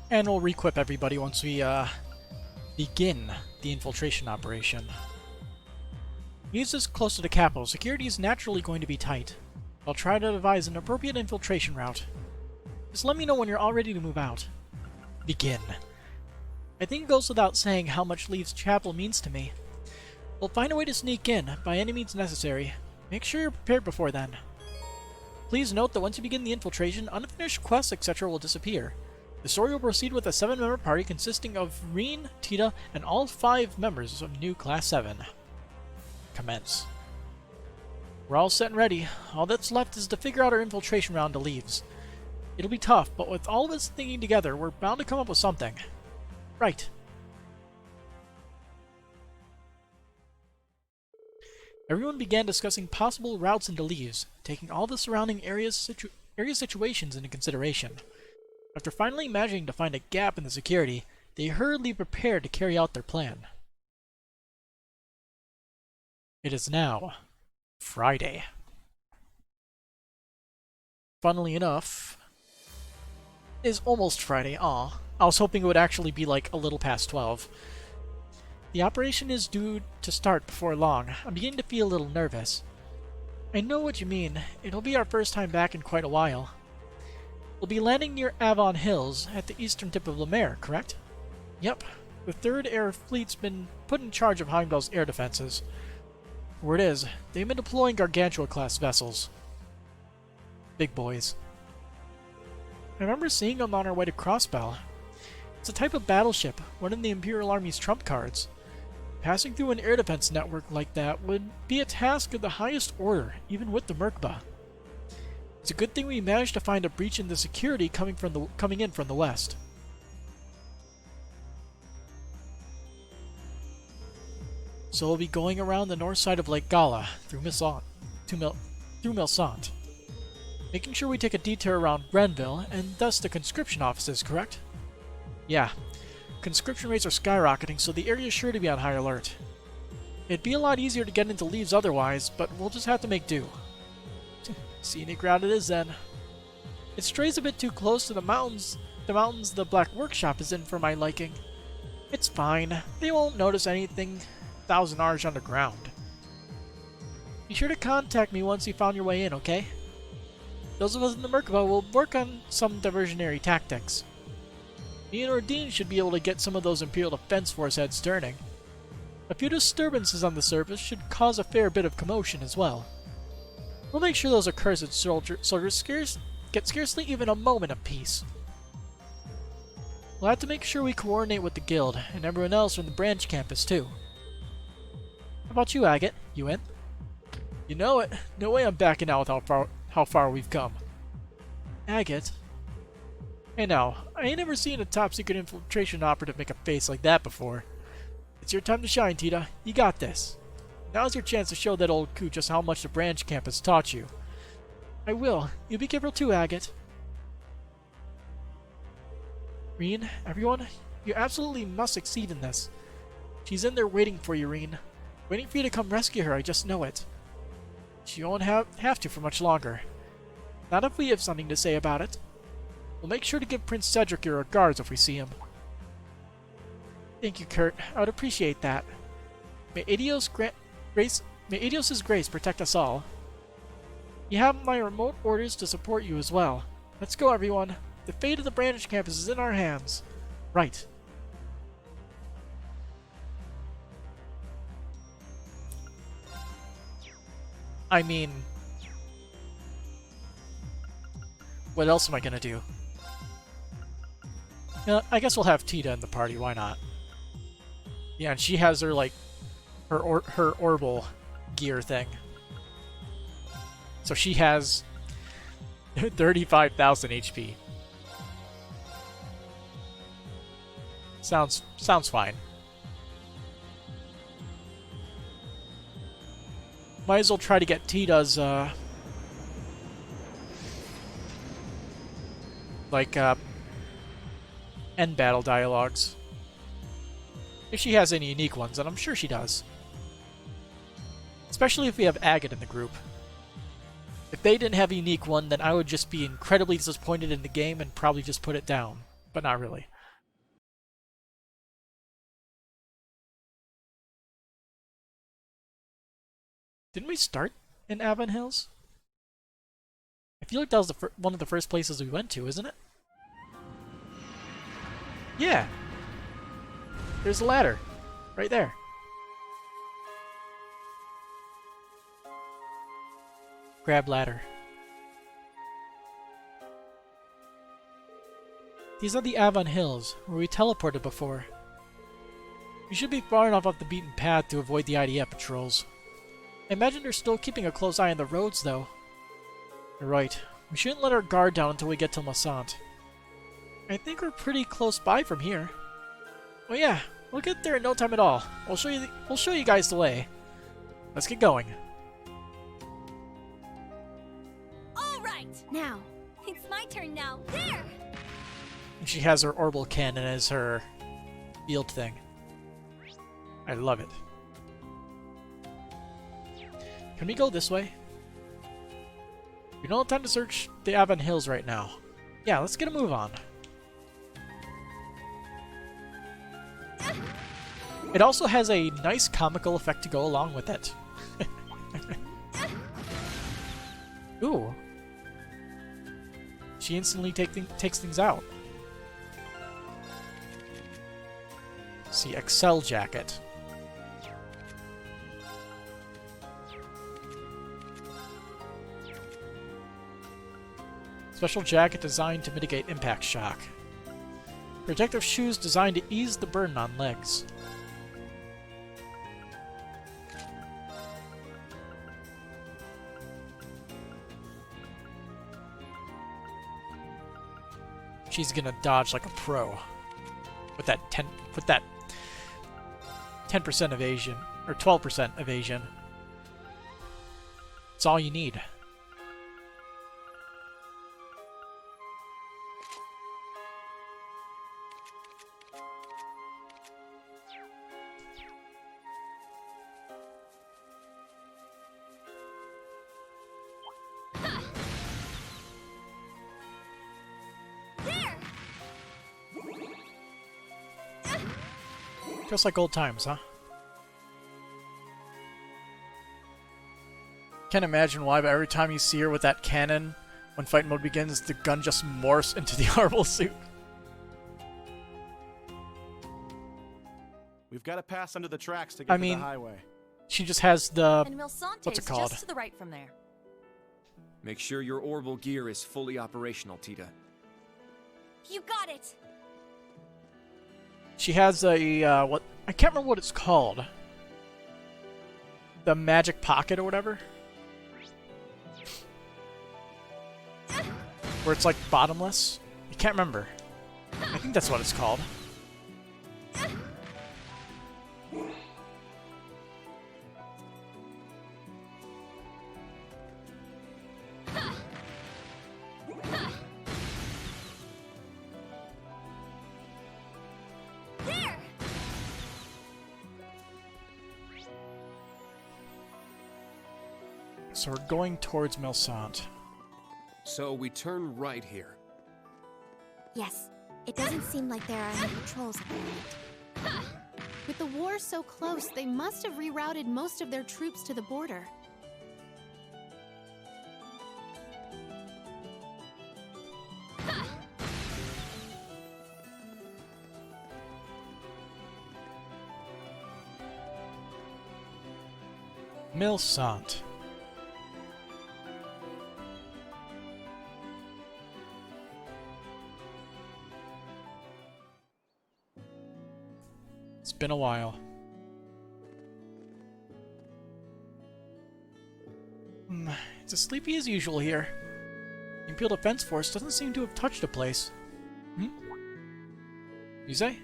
And we'll re-equip everybody once we begin the infiltration operation. Leeves is close to the capital. Security is naturally going to be tight. I'll try to devise an appropriate infiltration route. Just let me know when you're all ready to move out. Begin. I think it goes without saying how much Leeves Chapel means to me. We'll find a way to sneak in, by any means necessary. Make sure you're prepared before then. Please note that once you begin the infiltration, unfinished quests, etc. will disappear. The story will proceed with a 7-member party consisting of Reen, Tita, and all 5 members of new Class 7. Commence. We're all set and ready. All that's left is to figure out our infiltration round to Leeves. It'll be tough, but with all of us thinking together, we're bound to come up with something. Right. Everyone began discussing possible routes into Leeves, taking all the surrounding area situations into consideration. After finally managing to find a gap in the security, they hurriedly prepared to carry out their plan. It is now Friday. Funnily enough, it is almost Friday. Aw, I was hoping it would actually be like a little past 12. The operation is due to start before long. I'm beginning to feel a little nervous. I know what you mean. It'll be our first time back in quite a while. We'll be landing near Avon Hills at the eastern tip of Lemaire, correct? Yep. The 3rd Air Fleet's been put in charge of Heimdall's air defenses. Word is, they've been deploying Gargantua-class vessels. Big boys. I remember seeing them on our way to Crossbell. It's a type of battleship, one of the Imperial Army's trump cards. Passing through an air defense network like that would be a task of the highest order, even with the Merkaba. It's a good thing we managed to find a breach in the security coming in from the west. So we'll be going around the north side of Lake Gala through Milsant, making sure we take a detour around Grenville and thus the conscription offices, correct? Yeah, conscription rates are skyrocketing, so the area is sure to be on high alert. It'd be a lot easier to get into Leeves otherwise, but we'll just have to make do. Scenic route it is then. It strays a bit too close to the mountains the Black Workshop is in for my liking. It's fine. They won't notice anything 1,000 R's underground. Be sure to contact me once you found your way in, okay? Those of us in the Merkaba will work on some diversionary tactics. Me and Ordine should be able to get some of those Imperial Defense Force heads turning. A few disturbances on the surface should cause a fair bit of commotion as well. We'll make sure those accursed soldiers get scarcely even a moment of peace. We'll have to make sure we coordinate with the guild, and everyone else from the branch campus too. How about you, Agate? You in? You know it. No way I'm backing out with how far we've come. Agate? Hey now, I ain't ever seen a top-secret infiltration operative make a face like that before. It's your time to shine, Tita. You got this. Now's your chance to show that old coot just how much the branch campus taught you. I will. You be careful too, Agate. Reen, everyone, you absolutely must succeed in this. She's in there waiting for you, Reen. Waiting for you to come rescue her, I just know it. She won't have to for much longer. Not if we have something to say about it. We'll make sure to give Prince Cedric your regards if we see him. Thank you, Kurt. I would appreciate that. May Adios' grace protect us all. You have my remote orders to support you as well. Let's go, everyone. The fate of the Brandish campus is in our hands. Right. I mean, what else am I gonna do? I guess we'll have Tita in the party. Why not? Yeah, and she has her like her Orbal gear thing. So she has 35,000 HP. Sounds fine. Might as well try to get Tita's end battle dialogues. If she has any unique ones, and I'm sure she does. Especially if we have Agate in the group. If they didn't have a unique one, then I would just be incredibly disappointed in the game and probably just put it down. But not really. Didn't we start in Avon Hills? I feel like that was one of the first places we went to, isn't it? Yeah! There's a ladder. Right there. Grab ladder. These are the Avon Hills, where we teleported before. We should be far enough off the beaten path to avoid the IDF patrols. I imagine they're still keeping a close eye on the roads, though. You're right. We shouldn't let our guard down until we get to Massant. I think we're pretty close by from here. Oh yeah, we'll get there in no time at all. We'll show you guys the way. Let's get going. All right, now it's my turn now. There. And she has her Orbal cannon as her field thing. I love it. Can we go this way? We don't have time to search the Avon Hills right now. Yeah, let's get a move on. It also has a nice comical effect to go along with it. Ooh. She instantly takes things out. See, Excel Jacket. Special jacket designed to mitigate impact shock. Protective shoes designed to ease the burden on legs. She's gonna dodge like a pro. With that 10% evasion, or 12% evasion. It's all you need. Just like old times, huh? Can't imagine why, but every time you see her with that cannon, when fight mode begins, the gun just morphs into the Orbal suit. We've got to pass under the tracks to get to the highway. She just has the... And what's it called? Just to the right from there. Make sure your Orbal gear is fully operational, Tita. You got it. She has a, what... I can't remember what it's called. The magic pocket or whatever? Where it's like bottomless? I can't remember. I think that's what it's called. So we're going towards Milsant. So we turn right here. Yes. It doesn't seem like there are any patrols at the moment. With the war so close, they must have rerouted most of their troops to the border. Milsant. It's been a while. It's as sleepy as usual here. The Imperial Defense Force doesn't seem to have touched the place. You say?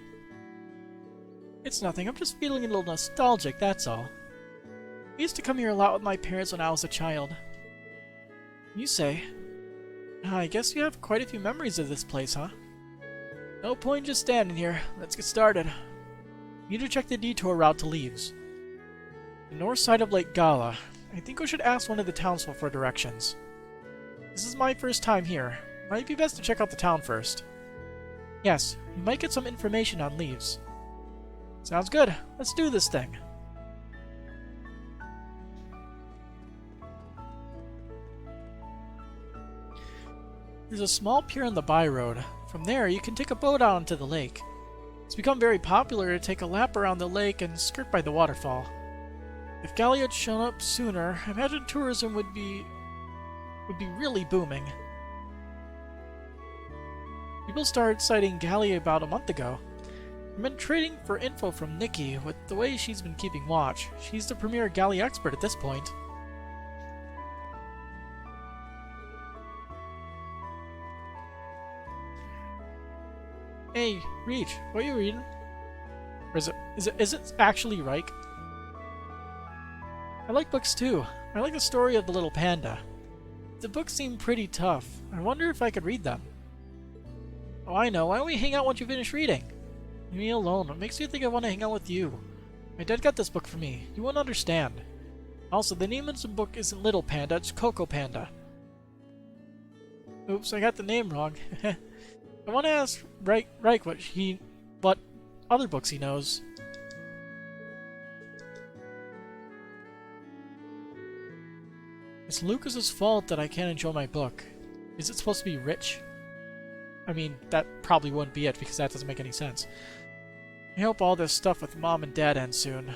It's nothing, I'm just feeling a little nostalgic, that's all. I used to come here a lot with my parents when I was a child. You say? I guess you have quite a few memories of this place, huh? No point just standing here. Let's get started. You need to check the detour route to Leeves. The north side of Lake Gala. I think we should ask one of the townsfolk for directions. This is my first time here. Might be best to check out the town first. Yes, you might get some information on Leeves. Sounds good. Let's do this thing. There's a small pier on the byroad. From there, you can take a boat out onto the lake. It's become very popular to take a lap around the lake and skirt by the waterfall. If Galley had shown up sooner, I imagine tourism would be really booming. People started citing Galley about a month ago. I've been trading for info from Nikki with the way she's been keeping watch. She's the premier Galley expert at this point. Hey, Reach, what are you reading? Or is it actually Reich? I like books too. I like the story of the little panda. The books seem pretty tough. I wonder if I could read them. Oh, I know. Why don't we hang out once you finish reading? Leave me alone. What makes you think I want to hang out with you? My dad got this book for me. You won't understand. Also, the name of the book isn't Little Panda, it's Coco Panda. Oops, I got the name wrong. I want to ask Reich what other books he knows. It's Lucas's fault that I can't enjoy my book. Is it supposed to be rich? I mean, that probably wouldn't be it because that doesn't make any sense. I hope all this stuff with Mom and Dad ends soon.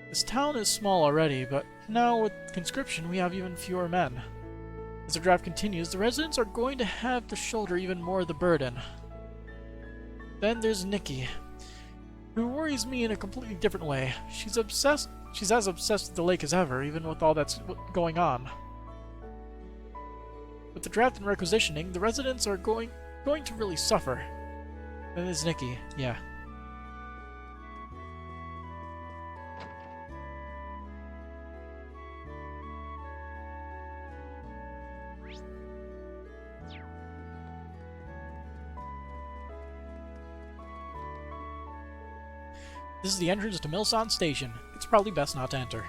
This town is small already, but now with conscription we have even fewer men. As the draft continues, the residents are going to have to shoulder even more of the burden. Then there's Nikki, who worries me in a completely different way. She's as obsessed with the lake as ever, even with all that's going on. With the draft and requisitioning, the residents are going to really suffer. Then there's Nikki, yeah. This is the entrance to Milsant Station. It's probably best not to enter.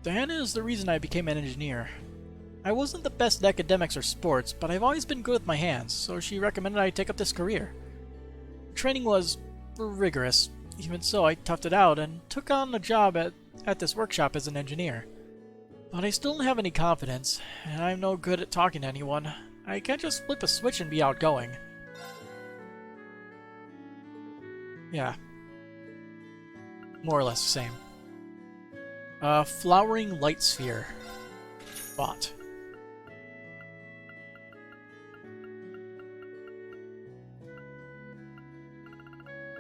Diana is the reason I became an engineer. I wasn't the best at academics or sports, but I've always been good with my hands, so she recommended I take up this career. Training was rigorous. Even so, I toughed it out and took on a job at this workshop as an engineer. But I still don't have any confidence, and I'm no good at talking to anyone. I can't just flip a switch and be outgoing. Yeah. More or less the same. Flowering light sphere. Bought.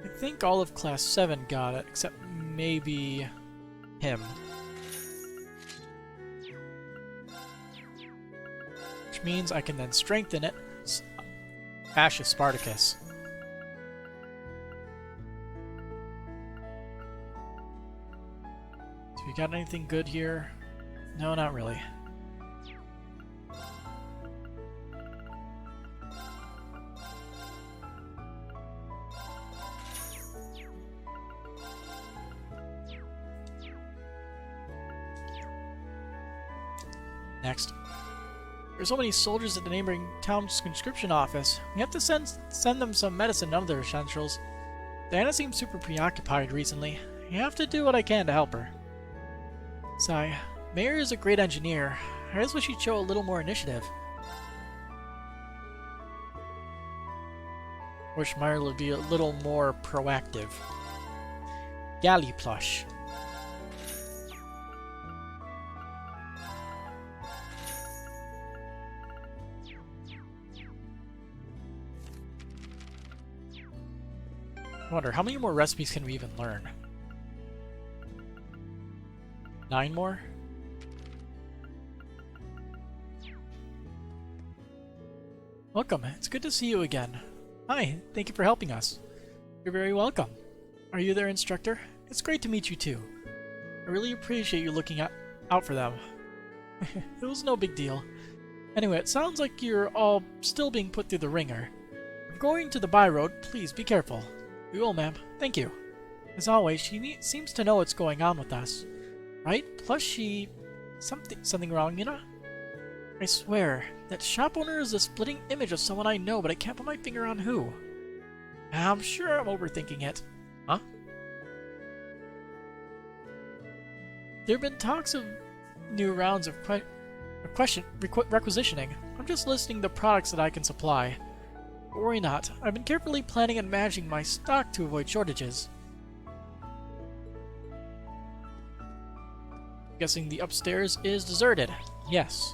I think all of Class 7 got it, except maybe him. means I can then strengthen it. Ash of Spartacus. So we got anything good here? No, not really. Next. There's so many soldiers at the neighboring town's conscription office. We have to send them some medicine and other essentials. Diana seems super preoccupied recently. I have to do what I can to help her. Sigh. Mayor is a great engineer. I just wish he'd show a little more initiative. Wish Meyer would be a little more proactive. Galley plush. I wonder, how many more recipes can we even learn? 9 more? Welcome, it's good to see you again. Hi, thank you for helping us. You're very welcome. Are you their instructor? It's great to meet you too. I really appreciate you looking out for them. It was no big deal. Anyway, it sounds like you're all still being put through the ringer. I'm going to the byroad, please be careful. We will, ma'am. Thank you. As always, she seems to know what's going on with us. Right? Plus she... Something wrong, Mina? I swear, that shop owner is a splitting image of someone I know, but I can't put my finger on who. I'm sure I'm overthinking it. Huh? There have been talks of new rounds of requisitioning. I'm just listing the products that I can supply. But worry not, I've been carefully planning and managing my stock to avoid shortages. Guessing the upstairs is deserted. Yes.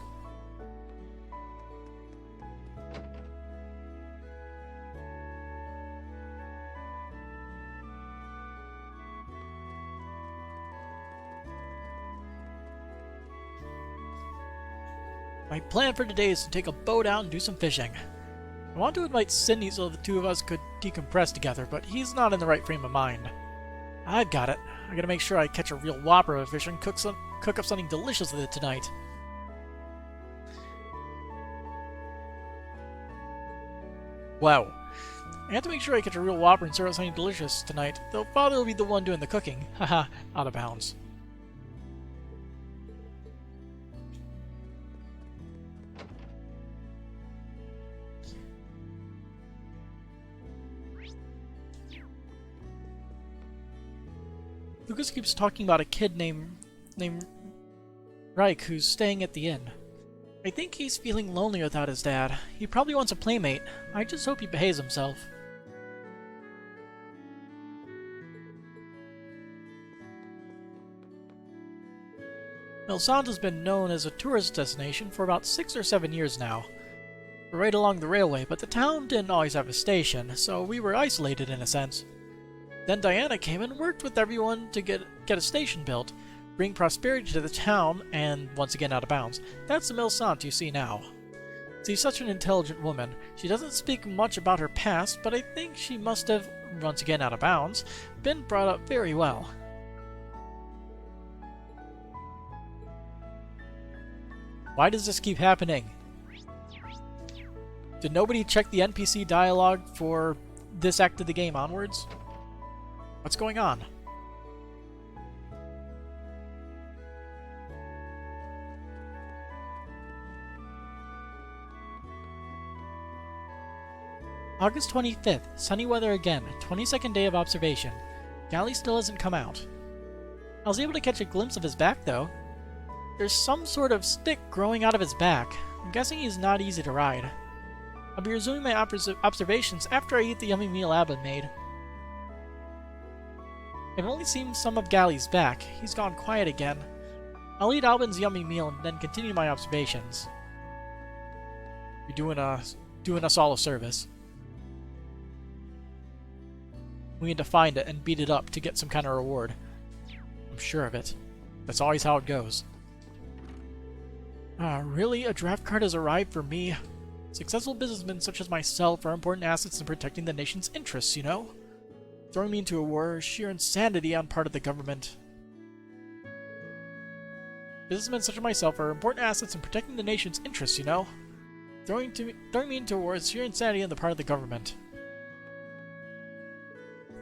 My plan for today is to take a boat out and do some fishing. I want to invite Sydney so the two of us could decompress together, but he's not in the right frame of mind. I've got it. I gotta make sure I catch a real whopper of a fish and cook up something delicious with it tonight. Wow. I have to make sure I catch a real whopper and serve up something delicious tonight, though Father will be the one doing the cooking. Haha, out of bounds. Lucas keeps talking about a kid named Reich who's staying at the inn. I think he's feeling lonely without his dad. He probably wants a playmate. I just hope he behaves himself. Milsant has been known as a tourist destination for about 6 or 7 years now. We're right along the railway, but the town didn't always have a station, so we were isolated in a sense. Then Diana came and worked with everyone to get a station built, bring prosperity to the town, and once again out of bounds. That's the Milsant you see now. She's such an intelligent woman. She doesn't speak much about her past, but I think she must have, once again out of bounds, been brought up very well. Why does this keep happening? Did nobody check the NPC dialogue for this act of the game onwards? What's going on? August 25th, sunny weather again, 22nd day of observation. Galley still hasn't come out. I was able to catch a glimpse of his back though. There's some sort of stick growing out of his back. I'm guessing he's not easy to ride. I'll be resuming my observations after I eat the yummy meal Albin made. I've only seen some of Galley's back. He's gone quiet again. I'll eat Albin's yummy meal and then continue my observations. You're doing us all a service. We need to find it and beat it up to get some kind of reward. I'm sure of it. That's always how it goes. Really? A draft card has arrived for me? Successful businessmen such as myself are important assets in protecting the nation's interests, you know? Throwing me into a war is sheer insanity on part of the government. Businessmen such as myself are important assets in protecting the nation's interests, you know? Throwing me into a war is sheer insanity on the part of the government.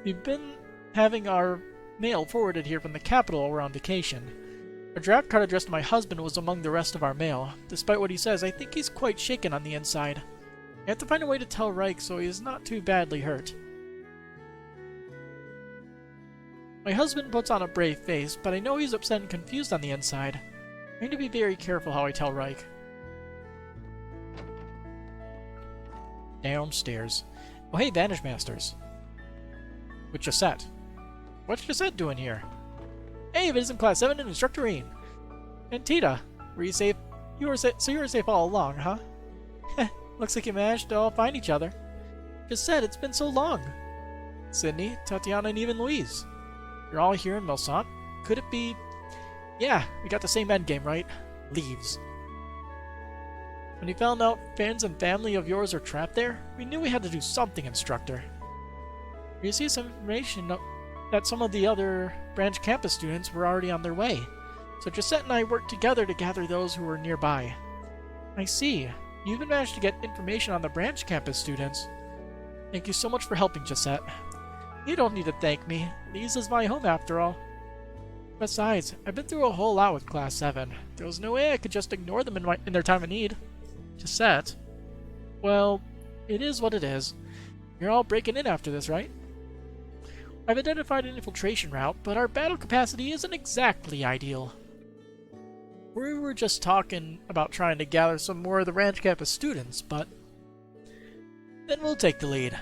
We've been having our mail forwarded here from the capital while we're on vacation. A draft card addressed to my husband was among the rest of our mail. Despite what he says, I think he's quite shaken on the inside. I have to find a way to tell Reich so he is not too badly hurt. My husband puts on a brave face, but I know he's upset and confused on the inside. I need to be very careful how I tell Reich. Downstairs. Oh hey, Vanish Masters. With Josette. What's Josette doing here? Hey, Citizen Class 7 and Instructor Reen. And Tita, were you safe? So you were safe all along, huh? Looks like you managed to all find each other. Josette, it's been so long. Sydney, Tatiana, and even Louise. You're all here in Milsant? Could it be... Yeah, we got the same endgame, right? Leeves. When you found out friends and family of yours are trapped there, we knew we had to do something, Instructor. We received some information that some of the other branch campus students were already on their way, so Josette and I worked together to gather those who were nearby. I see. You even managed to get information on the branch campus students. Thank you so much for helping, Josette. You don't need to thank me. Leeves is my home after all. Besides, I've been through a whole lot with Class 7. There was no way I could just ignore them in their time of need. Josette? Well, it is what it is. You're all breaking in after this, right? I've identified an infiltration route, but our battle capacity isn't exactly ideal. We were just talking about trying to gather some more of the Ranch Campus students, but... Then we'll take the lead.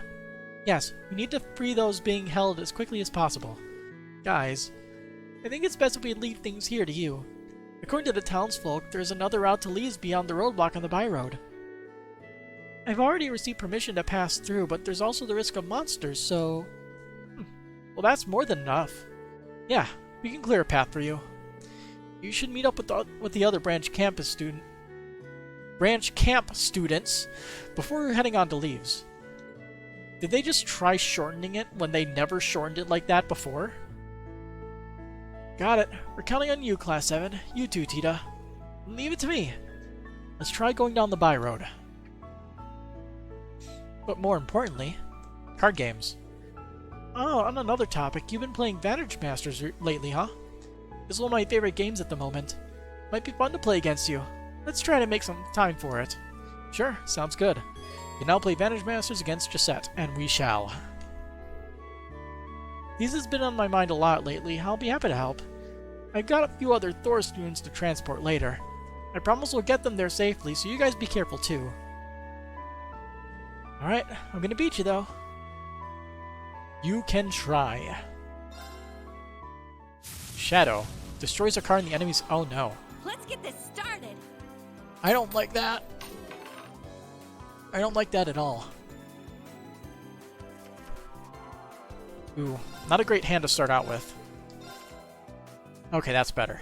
Yes, we need to free those being held as quickly as possible. Guys, I think it's best if we leave things here to you. According to the townsfolk, there's another route to Leeves beyond the roadblock on the byroad. I've already received permission to pass through, but there's also the risk of monsters, so... Well, that's more than enough. Yeah, we can clear a path for you. You should meet up with the other branch camp students before you're heading on to Leeves. Did they just try shortening it when they never shortened it like that before? Got it. We're counting on you, Class 7. You too, Tita. Leave it to me. Let's try going down the byroad. But more importantly, card games. Oh, on another topic, you've been playing Vanish Masters lately, huh? This is one of my favorite games at the moment. Might be fun to play against you. Let's try to make some time for it. Sure, sounds good. You now play Vanish Masters against Josette, and we shall. These has been on my mind a lot lately. I'll be happy to help. I've got a few other Thor students to transport later. I promise we'll get them there safely, so you guys be careful too. Alright, I'm gonna beat you though. You can try. Shadow. Destroys a card in the enemy's... Oh no. Let's get this started. I don't like that. I don't like that at all. Ooh, not a great hand to start out with. Okay, that's better.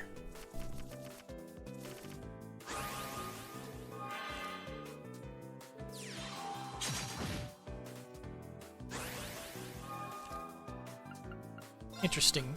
Interesting.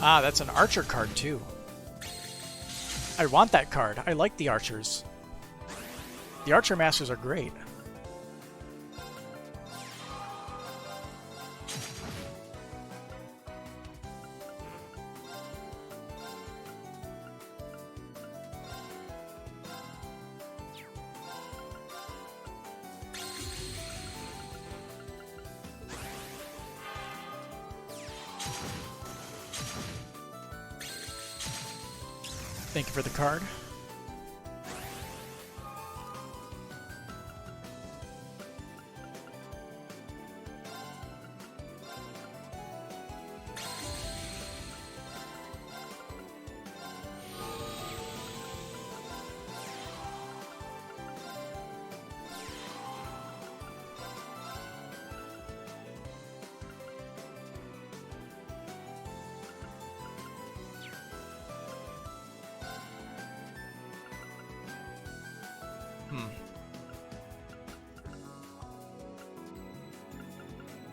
Ah, that's an archer card too. I want that card. I like the archers. The archer masters are great. Thank you for the card.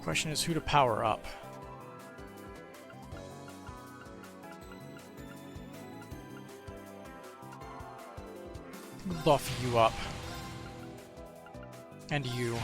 Question is who to power up. Buff you up. And you.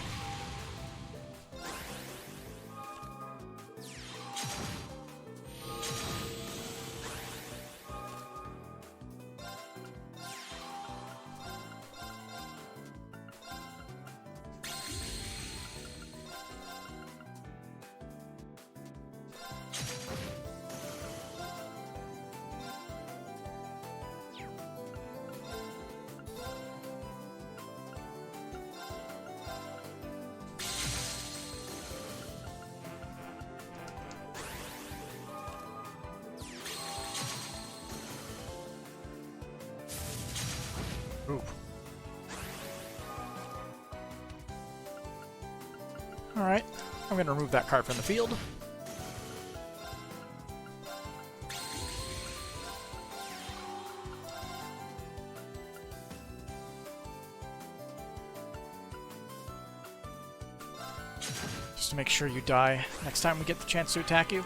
Ooh. Alright, I'm going to remove that card from the field. Just to make sure you die next time we get the chance to attack you.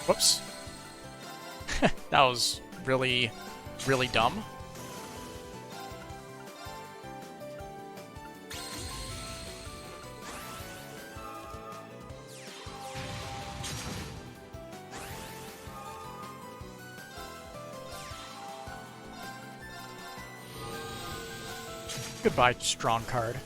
Whoops. That was really, really dumb. Goodbye, strong card.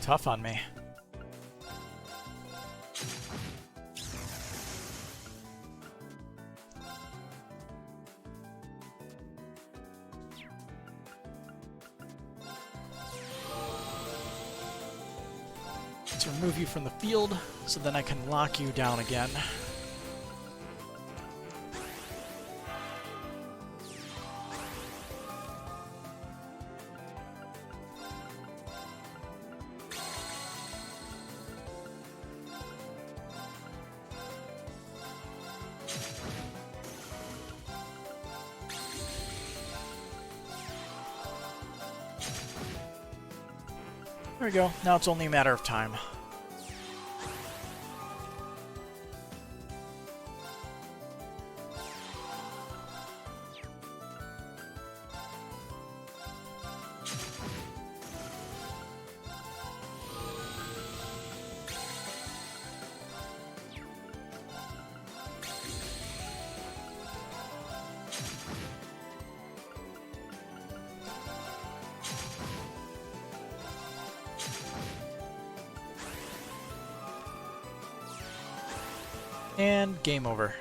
Tough on me. Let's remove you from the field so then I can lock you down again. There we go. Now it's only a matter of time. And game over.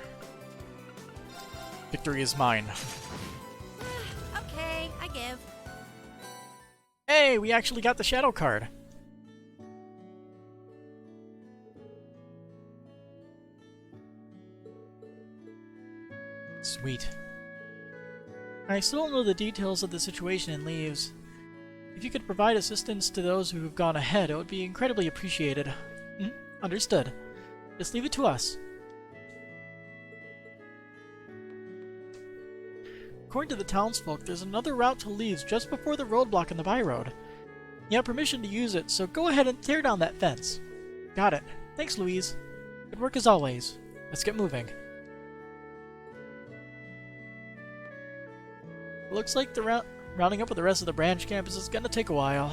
Victory is mine. Okay, I give. Hey, we actually got the shadow card. Sweet. I still don't know the details of the situation in Leeves. If you could provide assistance to those who have gone ahead, it would be incredibly appreciated. Understood. Just leave it to us. According to the townsfolk, there's another route to Leeves just before the roadblock in the byroad. You have permission to use it, so go ahead and tear down that fence. Got it. Thanks, Louise. Good work as always. Let's get moving. Looks like the rounding up with the rest of the branch campus is gonna take a while.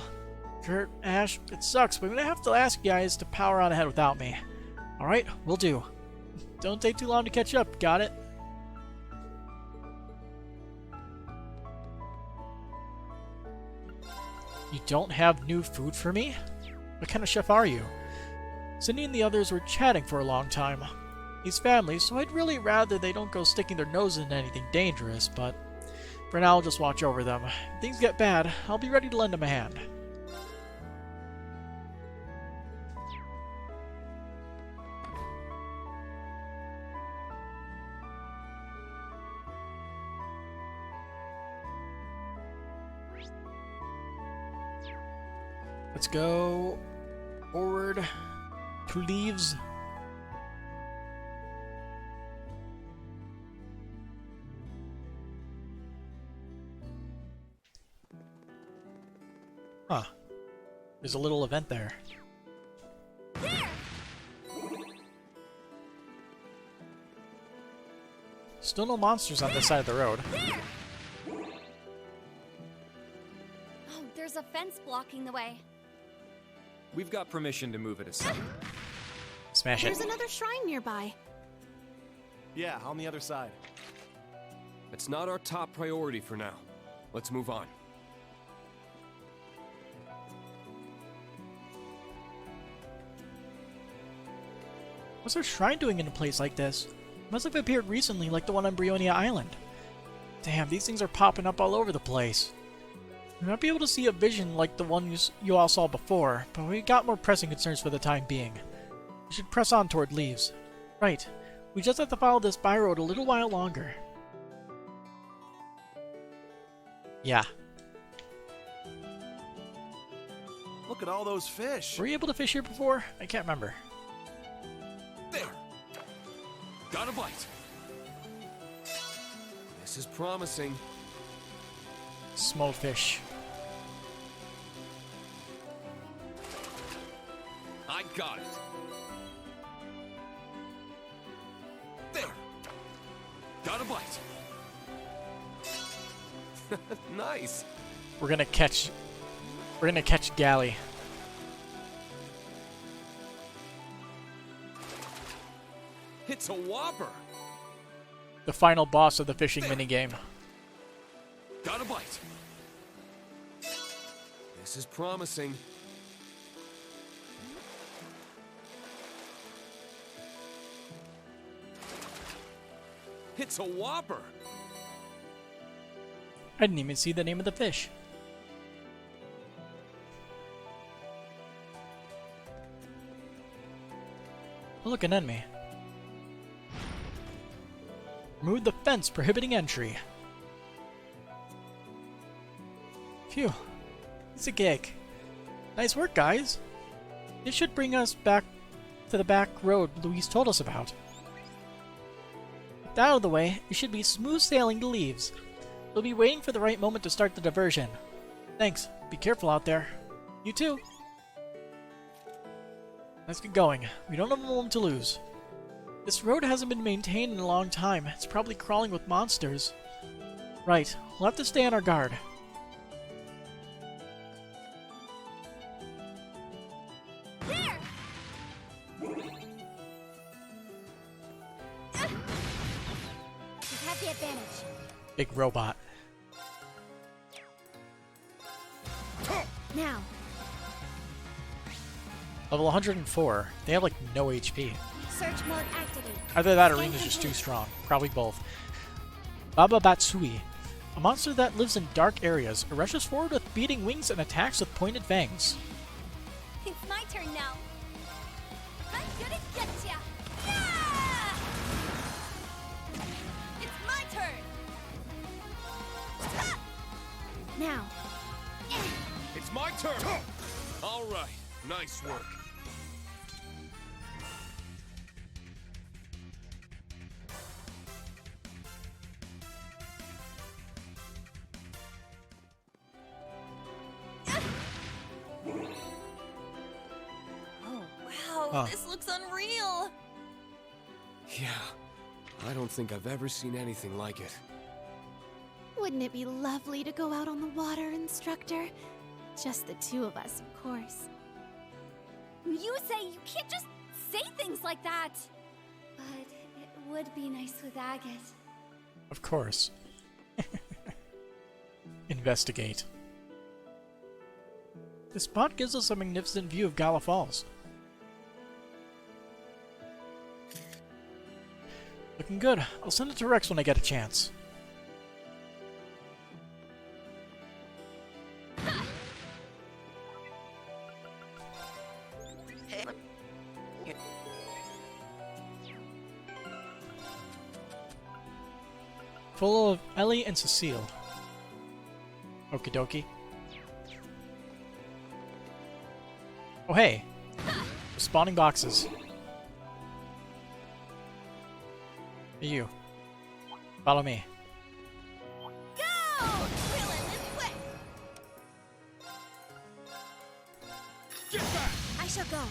Kurt, Ash, it sucks, but I'm gonna have to ask you guys to power on ahead without me. Alright, will do. Don't take too long to catch up, got it? You don't have new food for me? What kind of chef are you? Cindy and the others were chatting for a long time. He's family, so I'd really rather they don't go sticking their nose in anything dangerous, but For now, I'll just watch over them. If things get bad, I'll be ready to lend them a hand. Let's go forward to Leeves. Huh. There's a little event there. Still no monsters on this side of the road. Oh, there's a fence blocking the way. We've got permission to move it aside. Smash it. There's another shrine nearby. Yeah, on the other side. It's not our top priority for now. Let's move on. What's our shrine doing in a place like this? It must have appeared recently like the one on Brionia Island. Damn, these things are popping up all over the place. We might be able to see a vision like the one you all saw before, but we got more pressing concerns for the time being. We should press on toward Leeves. Right. We just have to follow this byroad a little while longer. Yeah. Look at all those fish. Were you able to fish here before? I can't remember. There! Got a bite! This is promising. Small fish. I got it! There! Got a bite! Nice! We're gonna catch Galley. It's a whopper! The final boss of the fishing minigame. Got a bite! This is promising. It's a whopper! I didn't even see the name of the fish. Oh, look, an enemy. Remove the fence prohibiting entry. Phew. It's a gig. Nice work, guys. This should bring us back to the back road Louise told us about. With that out of the way, it should be smooth sailing to Leeves. We'll be waiting for the right moment to start the diversion. Thanks. Be careful out there. You too. Let's get going. We don't have a moment to lose. This road hasn't been maintained in a long time. It's probably crawling with monsters. Right. We'll have to stay on our guard. There! We have the advantage. Big robot. Now. Level 104. They have like no HP. Search mode activated. Either that or Scan Rena's just too complete. strong. Probably both. Baba Batsui. A monster that lives in dark areas. It rushes forward with beating wings and attacks with pointed fangs. It's my turn now. I'm gonna get ya. Yeah! It's my turn. Ah! Now. It's my turn! Alright, nice work. Oh, wow. Huh. This looks unreal. Yeah, I don't think I've ever seen anything like it. Wouldn't it be lovely to go out on the water, Instructor? Just the two of us, of course. You say you can't just say things like that. But it would be nice with Agate. Of course. Investigate. This spot gives us a magnificent view of Gala Falls. Looking good. I'll send it to Rex when I get a chance. Full of Ellie and Cecile. Okie dokie. Oh hey! Spawning boxes. Hey you. Follow me. Go! Wheelin' this way! Get back! I shall go.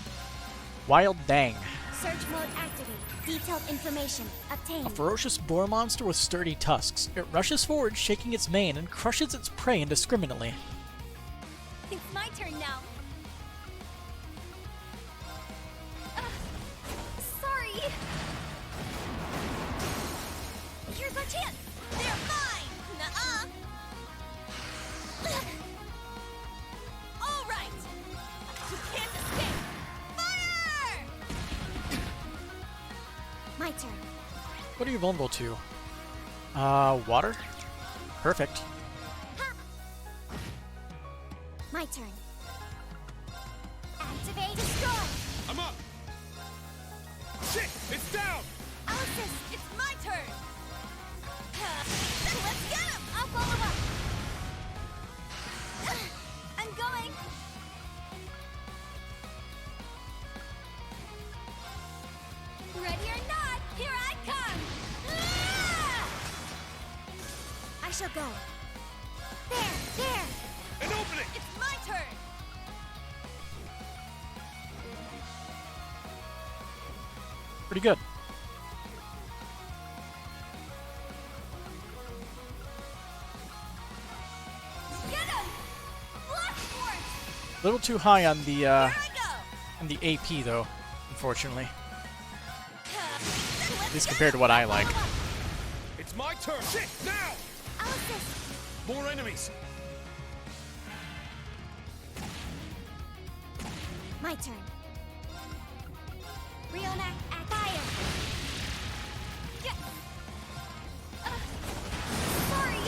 Wild Dang. Search mode activate. Detailed information obtained. A ferocious boar monster with sturdy tusks. It rushes forward, shaking its mane, and crushes its prey indiscriminately. It's my turn now. Sorry. Here's our chance. They're mine. Nuh-uh. All right. You can't escape. Fire! My turn. What are you vulnerable to? Water? Perfect. My turn. Activate. Destroy. I'm up! Shit! It's down! Alice, it's my turn. Then let's get him. I'll follow up. I'm going. Ready or not, here I come. Ah! I shall go. There! An opening! It's my turn. Pretty good. Get him. Blast force. A little too high on the Here I go. on the AP though, unfortunately. Then At least compared to what I like. It's my turn! Shit! Now! Alice! More enemies! My turn. Rionac at fire! Get. Sorry.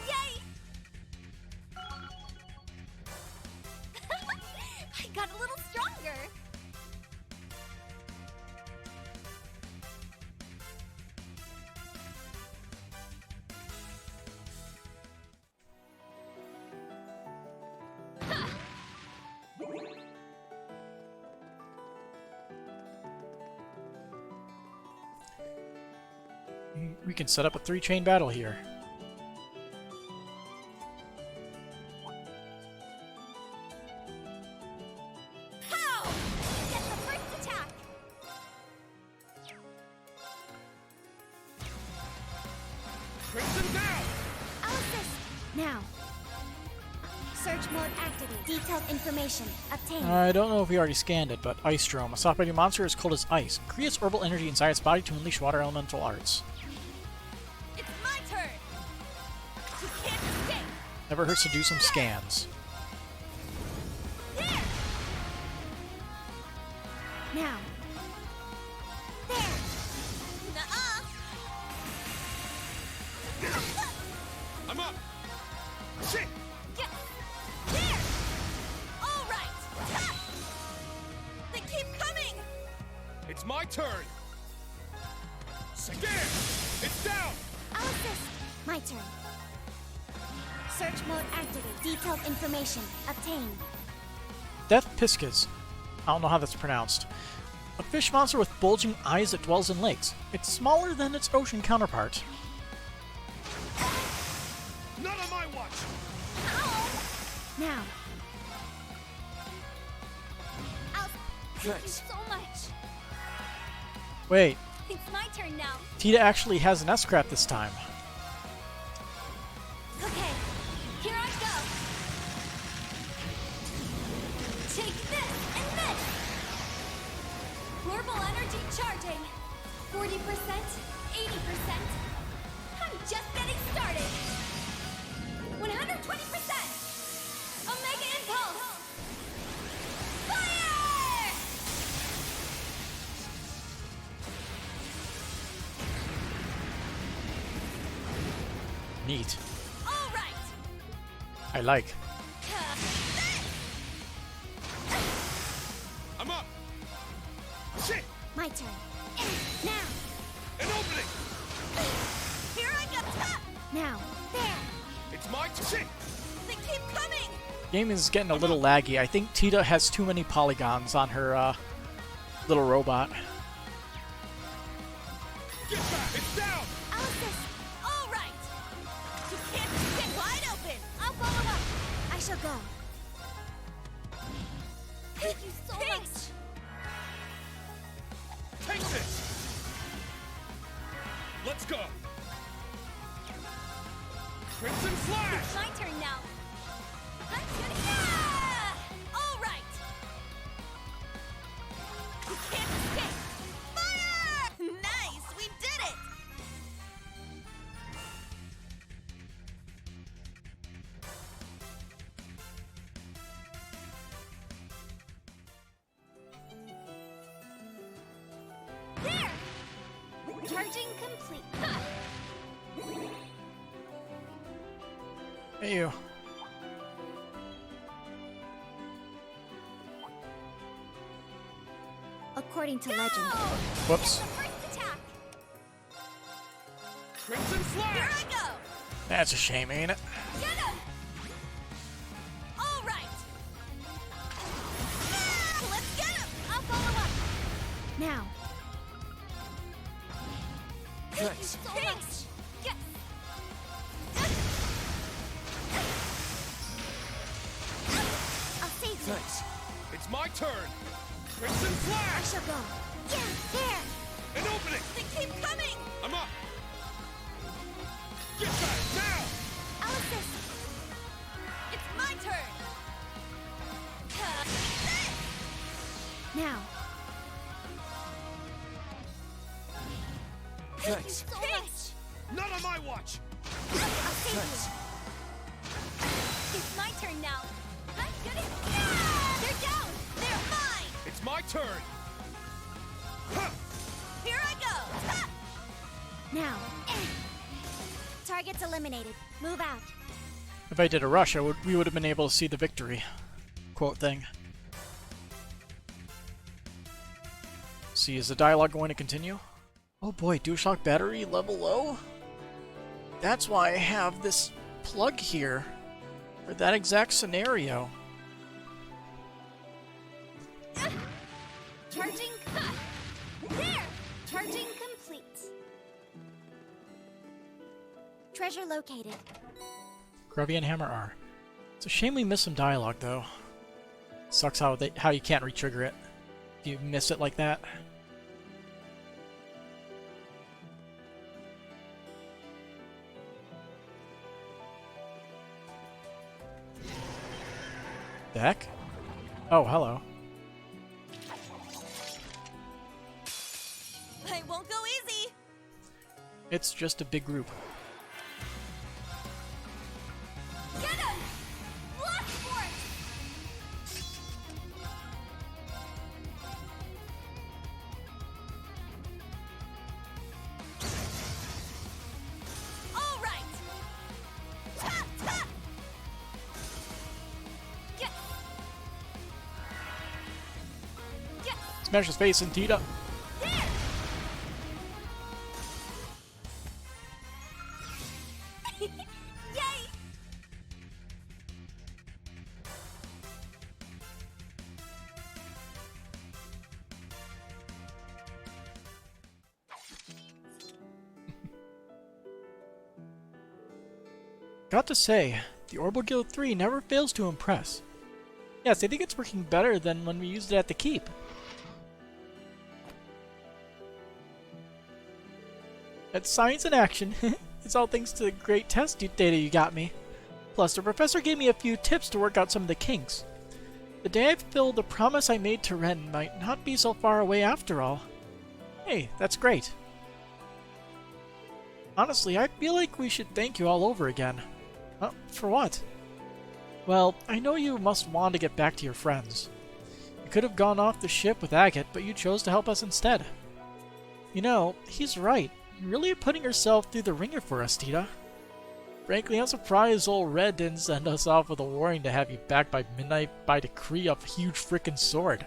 Yay! I got a little stronger. We can set up a 3-chain battle here. Pow! Get the first attack. Crimson down! Alice! Now. Search mode activate. Detailed information obtained. I don't know if we already scanned it, but Ice Drome. A soft-biting monster as cold as ice. Creates Orbal energy inside its body to unleash water elemental arts. It's my turn. You can't escape. Never hurts to do some scans. There. Now. There. Nuh-uh. I'm up! Shit! Get. There. All right. Ha! They keep coming. It's my turn! Scared! It's down! Alice! My turn. Search mode activate. Detailed information obtained. Death Pisces. I don't know how that's pronounced. A fish monster with bulging eyes that dwells in lakes. It's smaller than its ocean counterpart. Not on my watch! Now. Thank you so much. Wait, It's my turn now. Tita actually has an S-Crap this time. Okay, here I go. Take this and this. Orbal energy charging. 40%, 80%. I'm just getting started. 120%. Omega impulse. Fire! Neat. All right. I like. I'm up! Shit! My turn. Shit! They keep coming! Game is getting a little laggy. I think Tita has too many polygons on her little robot. Get back! It's down! Alice, All right! You can't stay wide open! I'll follow up. I shall go. Thank you so much. Take this! Let's go! Crimson Flash! It's my turn now. I'm gonna... Yeah! All right! You can't escape! Fire! Nice! We did it! There! Charging complete. Ha! Hey, you. According to legend. Whoops. First attack. Crimson Here Flash! I go! That's a shame, ain't it? Get him! All right! Ah, let's get him! I'll follow up. Now. Thanks. So much. Yes! I'll save you. Thanks. It's my turn! Crimson I Flash! shall go. Yeah, there. An opening! They keep coming! I'm up! Get back now! Alice, It's my turn! Now. Thanks. so much. Not on my watch! I'll save Thanks. you. It's my turn now. I'm gonna... Yeah! They're down! They're mine! It's my turn! Huh. Here I go! Ha! Now. Target's eliminated. Move out. If I did a rush, we would have been able to see the victory quote thing. See, is the dialogue going to continue? Oh boy, DualShock battery level low? That's why I have this plug here for that exact scenario. Charging. Ha! There. Charging complete. Treasure located. Grubby and Hammer R. It's a shame we missed some dialogue though. Sucks how you can't retrigger it if you miss it like that. The heck? Oh, hello. I won't go easy! It's just a big group. Get him! Blast for it! All right! Ta ta! Get! Get! Smash his face in Tita. There! Yay! Got to say, the Orbal Guild 3 never fails to impress. Yes, I think it's working better than when we used it at the Keep. That's science in action. It's all thanks to the great test data you got me. Plus, the professor gave me a few tips to work out some of the kinks. The day I fulfill the promise I made to Ren might not be so far away after all. Hey, that's great. Honestly, I feel like we should thank you all over again. For what? Well, I know you must want to get back to your friends. You could have gone off the ship with Agate, but you chose to help us instead. You know, he's right. You're really putting yourself through the ringer for us, Tita. Frankly, I'm surprised old Red didn't send us off with a warning to have you back by midnight by decree of a huge frickin' sword.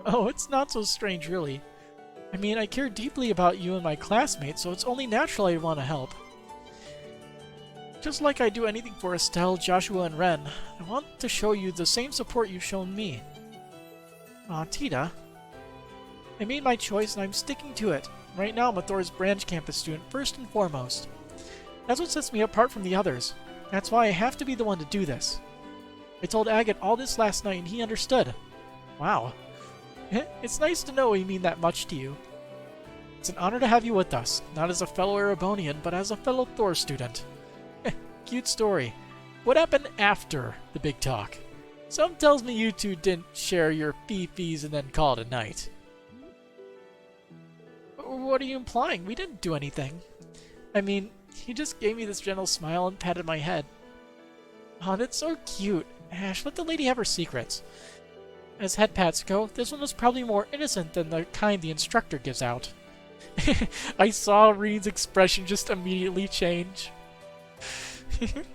Oh, it's not so strange, really. I mean, I care deeply about you and my classmates, so it's only natural I'd want to help. Just like I do anything for Estelle, Joshua, and Ren, I want to show you the same support you've shown me. Aw, Tita. I made my choice and I'm sticking to it. Right now I'm a Thor's branch campus student first and foremost. That's what sets me apart from the others. That's why I have to be the one to do this. I told Agate all this last night and he understood. Wow. It's nice to know we mean that much to you. It's an honor to have you with us, not as a fellow Erebonian, but as a fellow Thor student. Cute story. What happened after the big talk? Some tells me you two didn't share your beefies and then call it a night. What are you implying? We didn't do anything. I mean, he just gave me this gentle smile and patted my head. Oh, that's so cute. Ash, let the lady have her secrets. As head pats go, this one was probably more innocent than the kind the instructor gives out. I saw Reen's expression just immediately change.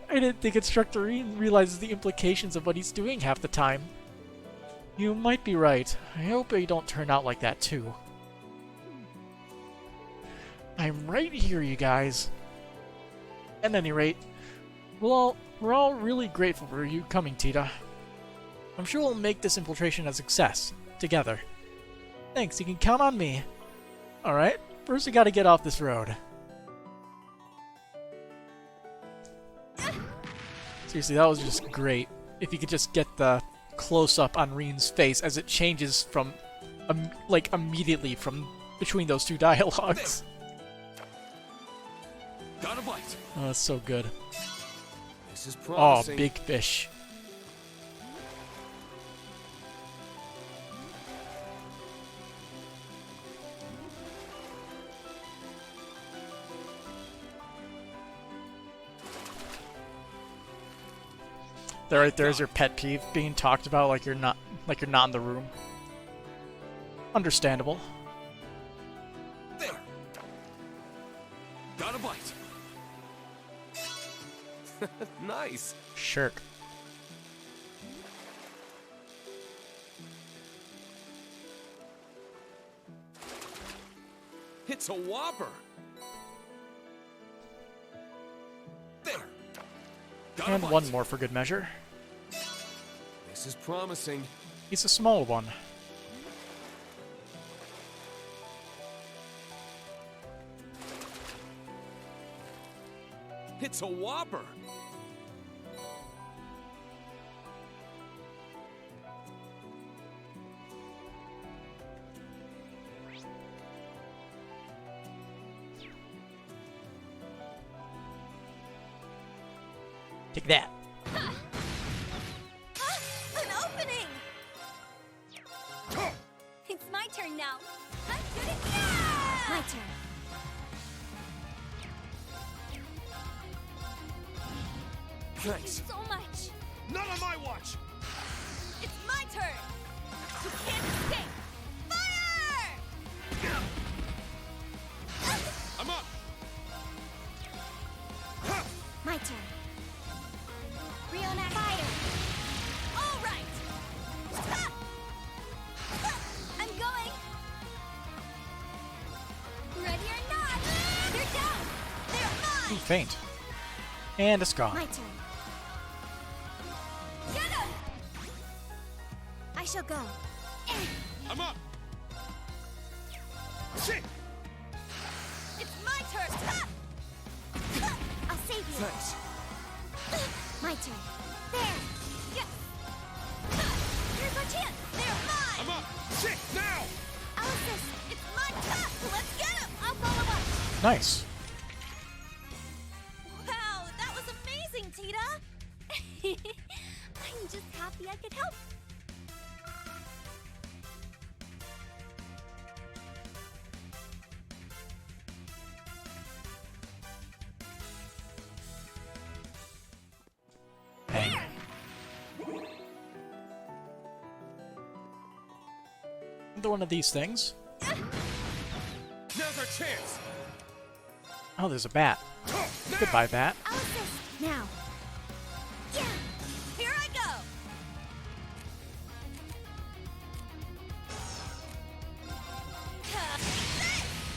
I didn't think Instructor Reen realizes the implications of what he's doing half the time. You might be right. I hope they don't turn out like that too. I'm right here, you guys. At any rate, we're all really grateful for you coming, Tita. I'm sure we'll make this infiltration a success, together. Thanks, you can count on me. Alright, first we gotta get off this road. Seriously, that was just great. If you could just get the close-up on Reen's face as it changes from, like, immediately from between those two dialogues. Got a bite. Oh, that's so good. This is Oh, promising. big fish. There, right there's your pet peeve being talked about like you're not in the room. Understandable. There. Got a bite. Nice. Shirk. It's a whopper. There. Got a And bite. one more for good measure. This is promising. He's a small one. It's a whopper. Take that. An opening! It's my turn now. I'm gonna My turn. Thanks. So much. Not on my watch! It's my turn. You can't escape. Fire! I'm up! My turn. Riona, fire! All right! I'm going! Ready or not, they're down! They're Ooh, mine! faint. And it's gone. My turn. Get him! I shall go. I'm up! Shit! It's my turn! I'll save you. Thanks. My turn. There! Yes! Here's our chance! They're mine! I'm up! Shit! Now! I'll assist! It's my turn! Let's get him! I'll follow up! Nice. Wow, that was amazing, Tita! I'm just happy I could help. Bang. Another one of these things. Now's our chance. Oh, there's a bat. Goodbye, bat. I'll assist now. Yeah! Here I go!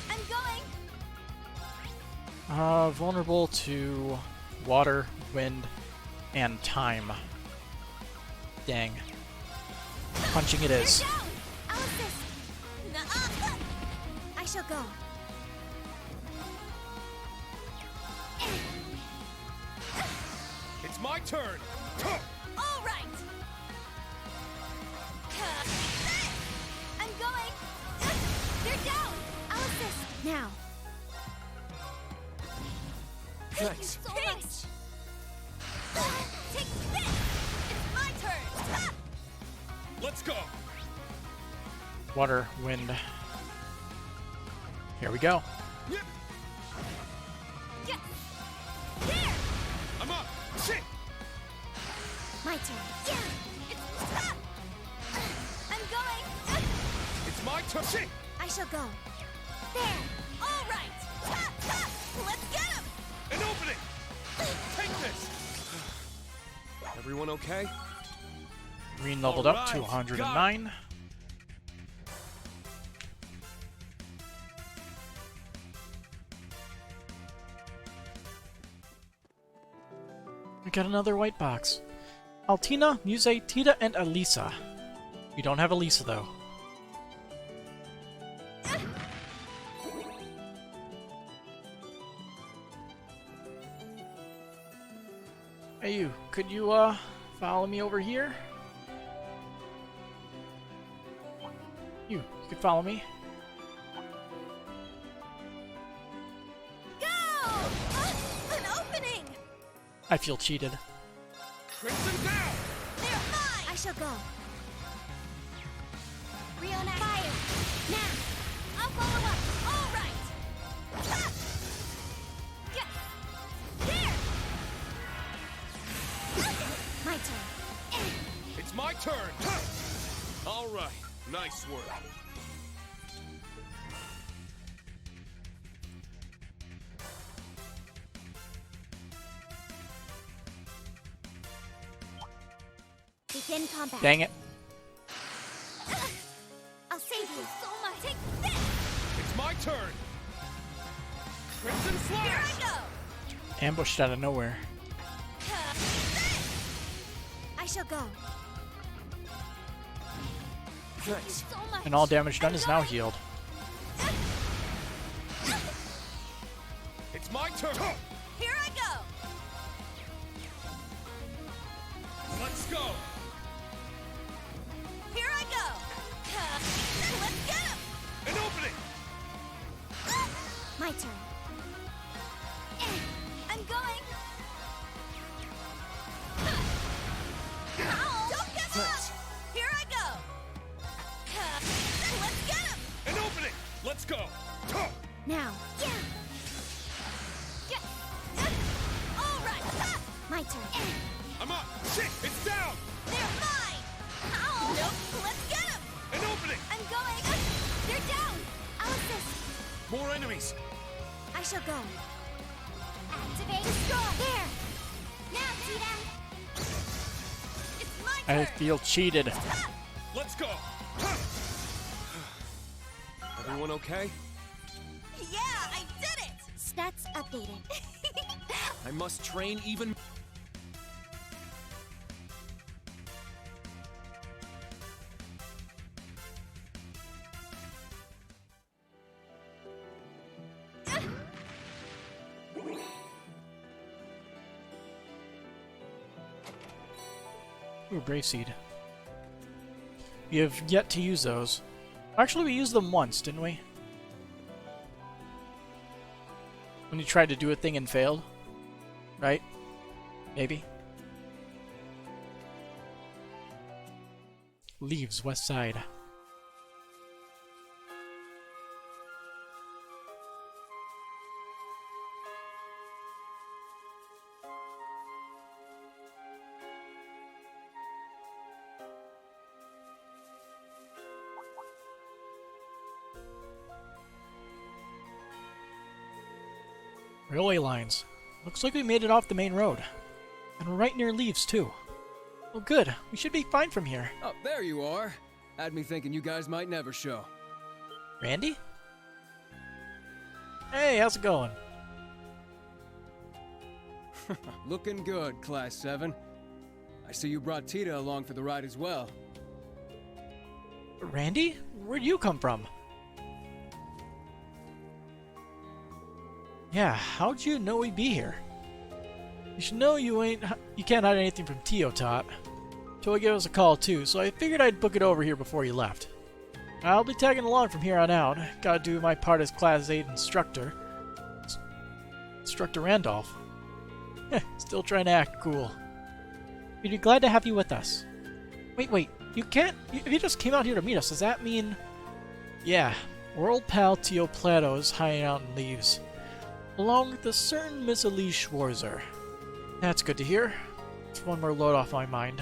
I'm going! Vulnerable to water, wind, and time. Dang. Punching it is. You're down! I'll assist. Nuh-uh. I shall go. It's my turn. All right. I'm going. They're down. I'll assist. Now. Thanks. So much. Take this. It's my turn. Let's go. Water, wind. Here we go. Yep. Yes. There. I'm up. Shit. My turn. Yeah. It's I'm going. It's my turn. Shit. I shall go. There. All right. Let's get him. An opening. Take this. Everyone okay? Green leveled up to Alright, 109. We got another white box. Altina, Muse, Tita, and Elisa. We don't have Elisa though. Hey you, could you follow me over here? You could follow me. Go! An opening! I feel cheated. Crimson down. They're mine! I shall go. Riona, fire! Now! I'll follow up! All right! Ha! Yes! There! My turn. It's my turn. All right. Nice work. Begin combat. Dang it. I'll save you so much. Take this! It's my turn. Crimson Here I Flash. go! Ambushed out of nowhere. I shall go. Thanks. So much. And all damage done is now healed. It's my turn. Here I go. Let's go. Here I go. Let's get him. An opening. My turn. I'm going. Ow. Don't give Thanks. up. Here I go. Let's get him. An opening. Let's go. Now. Yeah. Yes. All right. My turn. I'm up. Shit. It's down. They're mine. Ow. Nope. Let's get him. An opening. I'm going. They're down. I'll assist. More enemies. I shall go. Activate destroy. There. Now, Tita. It's my turn. I feel cheated. Let's go. Everyone okay? Yeah, I did it. Stats updated. I must train even. Ooh, Brave Seed. We have yet to use those. Actually, we used them once, didn't we? When you tried to do a thing and failed. Right? Maybe? Leeves, west side. Railway lines. Looks like we made it off the main road. And we're right near Leeves, too. Well, good. We should be fine from here. Oh, there you are. Had me thinking you guys might never show. Randy? Hey, how's it going? Looking good, Class 7. I see you brought Tita along for the ride as well. Randy? Where'd you come from? Yeah, how'd you know we'd be here? You should know you can't hide anything from Tio Tot. Toy gave us a call too, so I figured I'd book it over here before you left. I'll be tagging along from here on out. Gotta do my part as Class 8 instructor. Instructor Randolph. Still trying to act cool. We'd be glad to have you with us. Wait, you can't... If you just came out here to meet us, does that mean... Yeah, our old pal Tio Plato is hiding out in Leeves, along with a certain Miss Elise Schwarzer. That's good to hear. It's one more load off my mind.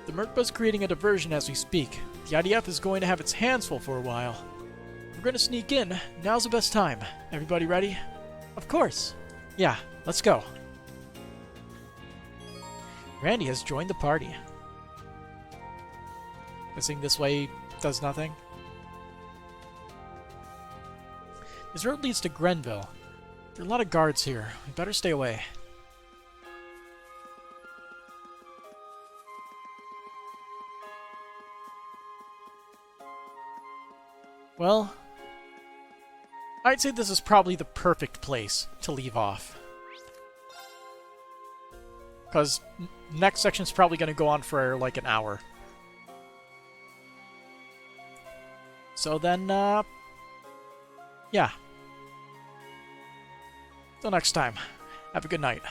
The Merkba's creating a diversion as we speak. The IDF is going to have its hands full for a while. We're going to sneak in. Now's the best time. Everybody ready? Of course. Yeah, let's go. Randy has joined the party. Guessing this way does nothing. This road leads to Grenville. There are a lot of guards here. We better stay away. Well, I'd say this is probably the perfect place to leave off. Because next section's probably going to go on for like an hour. So then, yeah. Till next time, have a good night.